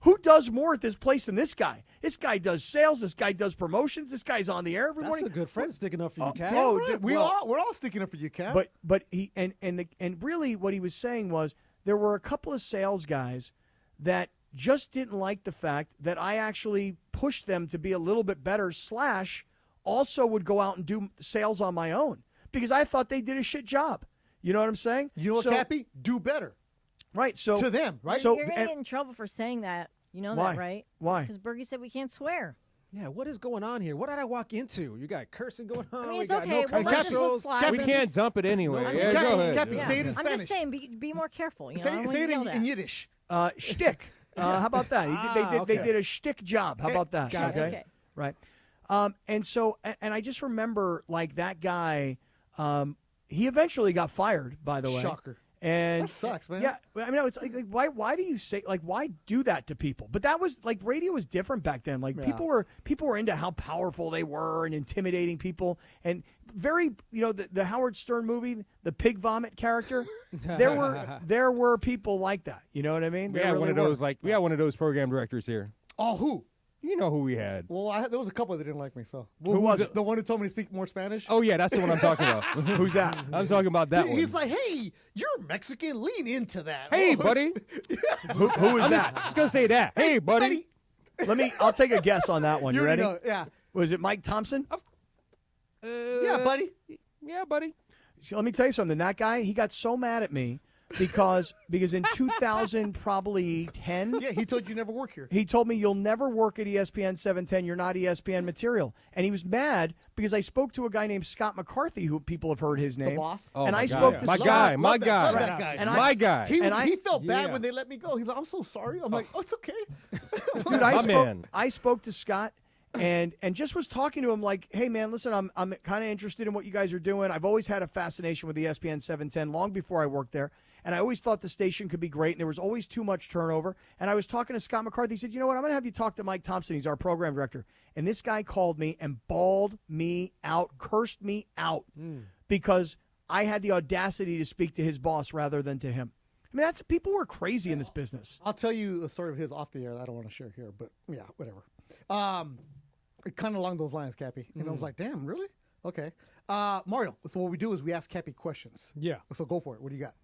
Who does more at this place than this guy? This guy does sales. This guy does promotions. This guy's on the air every morning." That's a good friend sticking up for you, Cap. Right. We're all sticking up for you, Cap. But he and really what he was saying was there were a couple of sales guys that just didn't like the fact that I actually pushed them to be a little bit better, / also would go out and do sales on my own because I thought they did a shit job. You know what I'm saying? You know what, Kappy? Do better. Right. So to them, right? So you're going to get in trouble for saying that. You know why? that, right? Why? Because Bergie said we can't swear. Yeah, what is going on here? What did I walk into? You got cursing going on. I mean, it's we got okay. No Let's just slide. We can't dump it anyway. No, yeah, go ahead. Kappy, say it in I'm Spanish. just saying, be more careful. Say it in Yiddish. Shtick. How about that? They did a shtick job. How about that? Gotcha. Okay. Right. And so, and I just remember like that guy. He eventually got fired. By the way. Shocker. And that sucks, man. Yeah, I mean, it's like why do you say why do that to people? But that was like radio was different back then. Like people were into how powerful they were and intimidating people and very the Howard Stern movie, the pig vomit character. there were people like that. You know what I mean? We had one of those program directors here. Oh, who? You know who we had. Well, there was a couple that didn't like me. So who was it? The one who told me to speak more Spanish. Oh yeah, that's the one I'm talking about. Who's that? I'm talking about that one. He's like, hey, you're Mexican. Lean into that. Hey, buddy. Who is that? I was gonna say that. Hey, buddy. I'll take a guess on that one. You ready? Know, yeah. Was it Mike Thompson? Yeah, buddy. Yeah, buddy. So let me tell you something. That guy, he got so mad at me because in 2000 probably 10. Yeah, he told you never work here. He told me you'll never work at ESPN 710. You're not ESPN material. And he was mad because I spoke to a guy named Scott McCarthy, who people have heard his name. The boss. And I spoke to my Scott. guy. Love that guy. And my guy. He felt bad when they let me go. He's like, I'm so sorry. I'm like, oh, it's okay. Dude, I spoke to Scott. And just was talking to him like, hey, man, listen, I'm kind of interested in what you guys are doing. I've always had a fascination with ESPN 710 long before I worked there. And I always thought the station could be great, and there was always too much turnover. And I was talking to Scott McCarthy. He said, you know what, I'm going to have you talk to Mike Thompson. He's our program director. And this guy called me and bawled me out, cursed me out, because I had the audacity to speak to his boss rather than to him. I mean, people were crazy in this business. I'll tell you a story of his off the air that I don't want to share here, but yeah, whatever. Kind of along those lines, Cappy. And I was like, damn, really? Okay. Mario, so what we do is we ask Cappy questions. Yeah. So go for it. What do you got?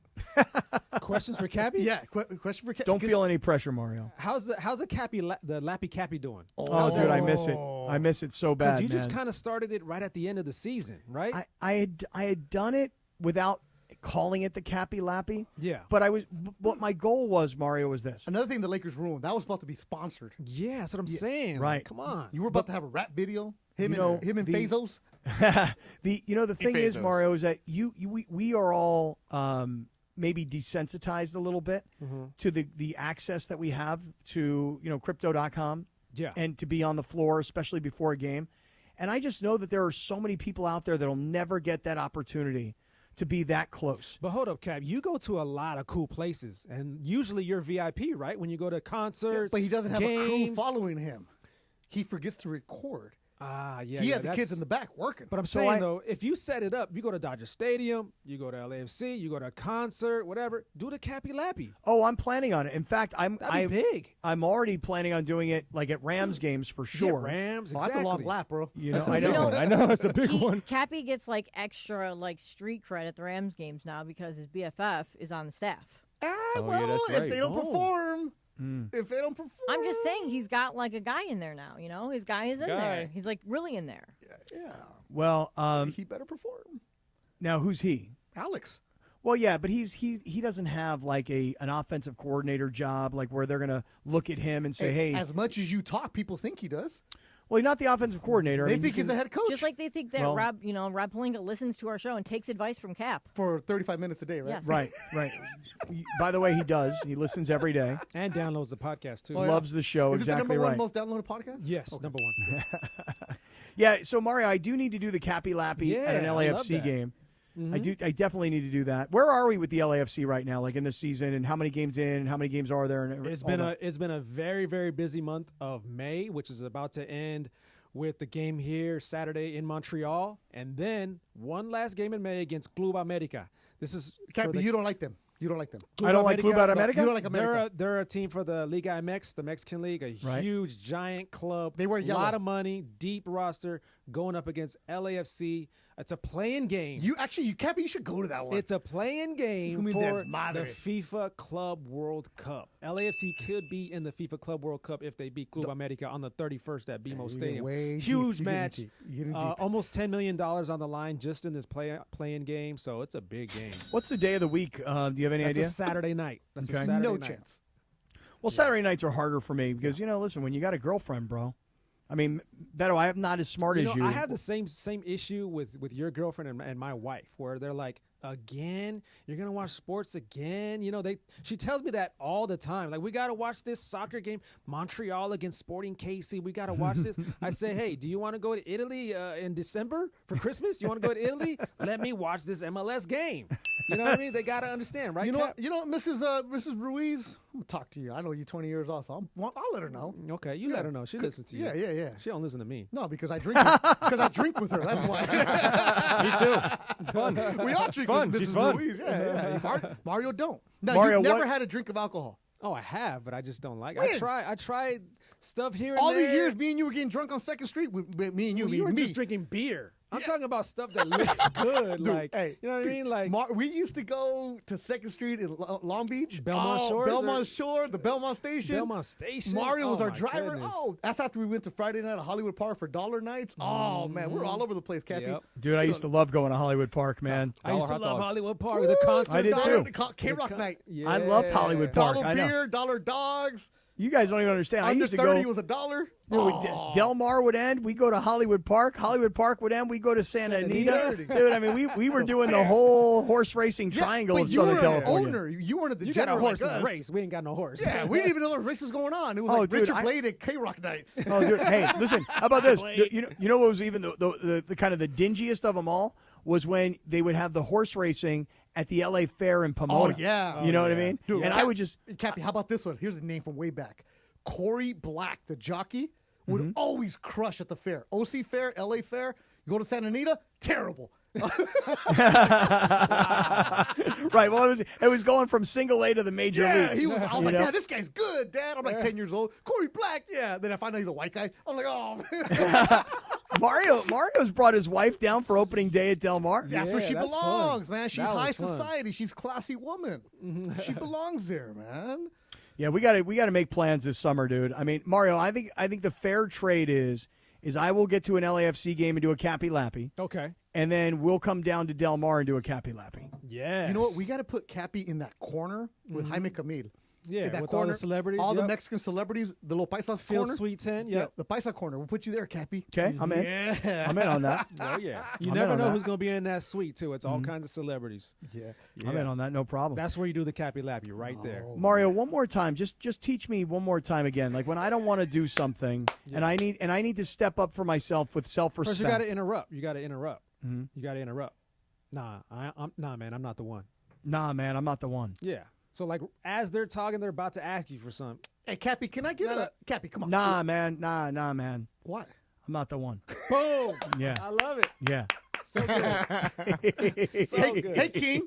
Questions for Cappy? Yeah, question for Cappy. Don't feel any pressure, Mario. How's the Cappy, the Lappy Cappy doing? Oh, dude, I miss it. I miss it so bad, Because you just kind of started it right at the end of the season, right? I had done it without calling it the Cappy Lappy. Yeah. But what my goal was, Mario, was this. Another thing the Lakers ruined, that was supposed to be sponsored. Yeah, that's what I'm saying. Right. Like, come on. You were about to have a rap video. Him and Bezos. The thing is, Mario, is that we are all maybe desensitized a little bit to the access that we have to crypto.com and to be on the floor, especially before a game. And I just know that there are so many people out there that'll never get that opportunity to be that close. But hold up, Cap. You go to a lot of cool places, and usually you're VIP, right? When you go to concerts, but he doesn't have games. a crew following him. He forgets to record. Yeah. He had the kids in the back working. But I'm saying, though, if you set it up, you go to Dodger Stadium, you go to LAFC, you go to a concert, whatever, do the Cappy Lappy. Oh, I'm planning on it. In fact, That'd be big. I'm already planning on doing it like at Rams games for sure. Yeah, Rams, exactly. That's a long lap, bro. I know it's a big one. Cappy gets like extra street cred at the Rams games now because his BFF is on the staff. If they don't perform. If they don't perform. I'm just saying he's got like a guy in there now, His guy is in there. He's like really in there. Yeah. Well, he better perform. Now who's he? Alex. Well, yeah, but he doesn't have like an offensive coordinator job like where they're going to look at him and say, "Hey, as much as you talk, people think he does." Well, he's not the offensive coordinator. They think he's a head coach. Just like they think that Rob Pelinka listens to our show and takes advice from Cap. For 35 minutes a day, right? Yes. Right. By the way, he does. He listens every day. And downloads the podcast, too. Loves the show. Is exactly it the number one right. most downloaded podcast? Yes, number one. Yeah, so Mario, I do need to do the Cappy Lappy at an LAFC game. Mm-hmm. I definitely need to do that. Where are we with the LAFC right now, like in the season, and how many games in, and how many games are there? And it's been a very, very busy month of May, which is about to end with the game here Saturday in Montreal, and then one last game in May against Club America. This is Cappy, you don't like them. You don't like them. I don't like Club America? You don't like America? They're a team for the Liga MX, the Mexican League, a huge, giant club. They wear yellow. A lot of money, deep roster, going up against LAFC. It's a playing game. Cappy, you should go to that one. It's a playing game for the FIFA Club World Cup. LAFC could be in the FIFA Club World Cup if they beat Club America on the 31st at BMO Stadium. Huge match. Almost $10 million on the line just in this playing game, so it's a big game. What's the day of the week? Do you have any idea? That's a Saturday night. That's Okay. a Saturday No night. chance. Well, Saturday nights are harder for me because, listen, when you got a girlfriend, bro. I mean, Beto, I'm not as smart as you. I have the same issue with your girlfriend and my wife, where they're like, again, you're gonna watch sports again. She tells me that all the time. Like, we gotta watch this soccer game, Montreal against Sporting KC. We gotta watch this. I say, hey, do you want to go to Italy in December for Christmas? Do you want to go to Italy? Let me watch this MLS game. You know what I mean? They gotta understand, right? You know what, Mrs. Ruiz? I'm gonna talk to you. I know you're 20 years old, so I'll let her know. Okay, you let her know. She listens to you. Yeah. She don't listen to me. No, because I drink. Because I drink with her. That's why. Me too. Fun. We all drink Fun. with She's Mrs. fun. Ruiz. Yeah. Mario don't. No, Mario, you've never what- had a drink of alcohol. Oh, I have, but I just don't like it. When? I tried stuff here and All there. these years, me and you were getting drunk on 2nd Street. With me and you. You were me. just drinking beer. I'm talking about stuff that looks good. Dude, like, hey, you know what I mean? Like, we used to go to 2nd Street in Long Beach. Belmont Shores? Belmont Shore, the Belmont Station. Belmont Station. Mario was Oh, our my driver. goodness. Oh, that's after we went to Friday night at Hollywood Park for dollar nights. Oh, man, we were all over the place, Cappy. Yep. Dude, I used to love going to Hollywood Park, man. I used to Hot love dogs. Hollywood Park, the concert. I did too. K-Rock night. Yeah. I loved Hollywood Park. Dollar I know. beer, dollar dogs. You guys don't even understand. I Under used to 30 go. was $1. Dude, Del Mar would end. We go to Hollywood Park. Hollywood Park would end. We go to Santa Anita. Dude, I mean, we were doing the whole horse racing triangle of Southern California. Owner. You weren't a You degenerate got a horse like in us. the race. We ain't got no horse. Yeah, we didn't even know there was races going on. It was Oh, like dude, Richard Blade at K-Rock night. Oh, dude. Hey, listen. How about this? You know what was even the kind of the dingiest of them all was when they would have the horse racing at the LA Fair in Pomona. Oh, yeah. You know what I mean? Dude, and I would just. Cappy, how about this one? Here's a name from way back. Corey Black, the jockey, would always crush at the fair. OC Fair, LA Fair. You go to Santa Anita, terrible. Right. Well, it was going from single A to the major leagues. I was like, Dad, this guy's good, Dad. I'm like 10 years old. Corey Black, yeah. Then I find out he's a white guy. I'm like, oh. Mario's brought his wife down for opening day at Del Mar. That's where she belongs, man. She's high society. She's a classy woman. She belongs there, man. Yeah, we got to make plans this summer, dude. I mean, Mario, I think the fair trade is I will get to an LAFC game and do a Cappy Lappy. Okay. And then we'll come down to Del Mar and do a Cappy Lappy. Yeah. You know what? We got to put Cappy in that corner with Jaime Camil. Yeah, in that with corner, all the celebrities. All the Mexican celebrities, the little Paisa Phil corner. Sweet 10, Yeah, the Paisa corner. We'll put you there, Cappy. Okay, I'm in. Yeah. I'm in on that. Oh, yeah. You I'm never in on know that. who's going to be in that suite, too. It's all kinds of celebrities. Yeah. I'm in on that, no problem. That's where you do the Cappy Lappy, right there. Mario, one more time. Just teach me one more time again. Like when I don't want to do something and I need to step up for myself with self-respect. First, you got to interrupt. You got to interrupt. Mm-hmm. You got to interrupt. Nah, man, I'm not the one. Nah, man, I'm not the one. Yeah. So, like, as they're talking, they're about to ask you for something. Hey, Cappy, can I get a... Cappy, come on. Nah, man. Nah, man. What? I'm not the one. Boom. Yeah. I love it. Yeah. So good. So good. Hey, King.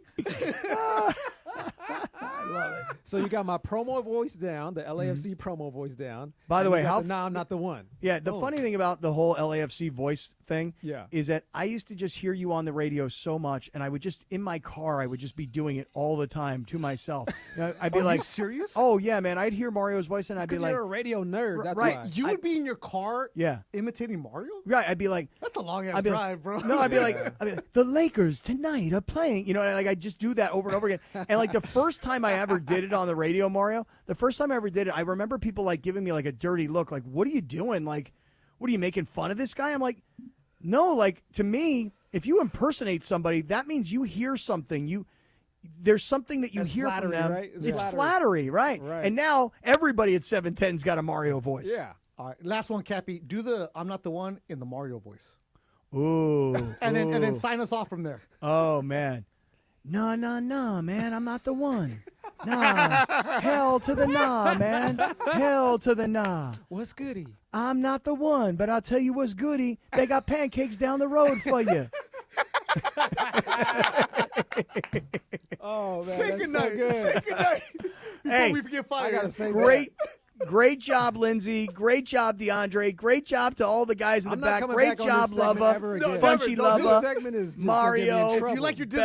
I love it. So you got my promo voice down, the LAFC promo voice down. By the way, nah, I'm not the one. Yeah, the funny thing about the whole LAFC voice thing is that I used to just hear you on the radio so much, and I would just, in my car, I would just be doing it all the time to myself. You know, I'd be like, you serious? Oh, yeah, man. I'd hear Mario's voice, and I'd be like... you're a radio nerd, that's right. why. You would be in your car Yeah. imitating Mario? Right, I'd be like... That's a long-ass drive, bro. No, I'd be like, the Lakers tonight are playing. You know, like I just do that over and over again. And like the first time I ever did it on the radio, Mario, the first time I ever did it, I remember people like giving me like a dirty look, like, what are you doing? Like, what are you making fun of this guy? I'm like, no, like to me, if you impersonate somebody, that means you hear something. There's something that you That's hear flattery, from them. right? It's flattery, right? And now everybody at 710's got a Mario voice. Yeah. All right, last one, Cappy. Do the I'm not the one in the Mario voice. Ooh. and then sign us off from there. Oh, man. No, man. I'm not the one. Nah. Hell to the nah, man. Hell to the nah. What's goody? I'm not the one, but I'll tell you what's goody. They got pancakes down the road for you. Oh, man. Say that's goodnight. so good. Say goodnight. Before Hey, we get fired. I got to say Great job, Lindsay. Great job, DeAndre. Great job to all the guys in the I'm not back. coming Great back on job, this segment Lova. ever again. Funchy No, this Lova. segment is just Mario. gonna get me in If trouble. you like your Disney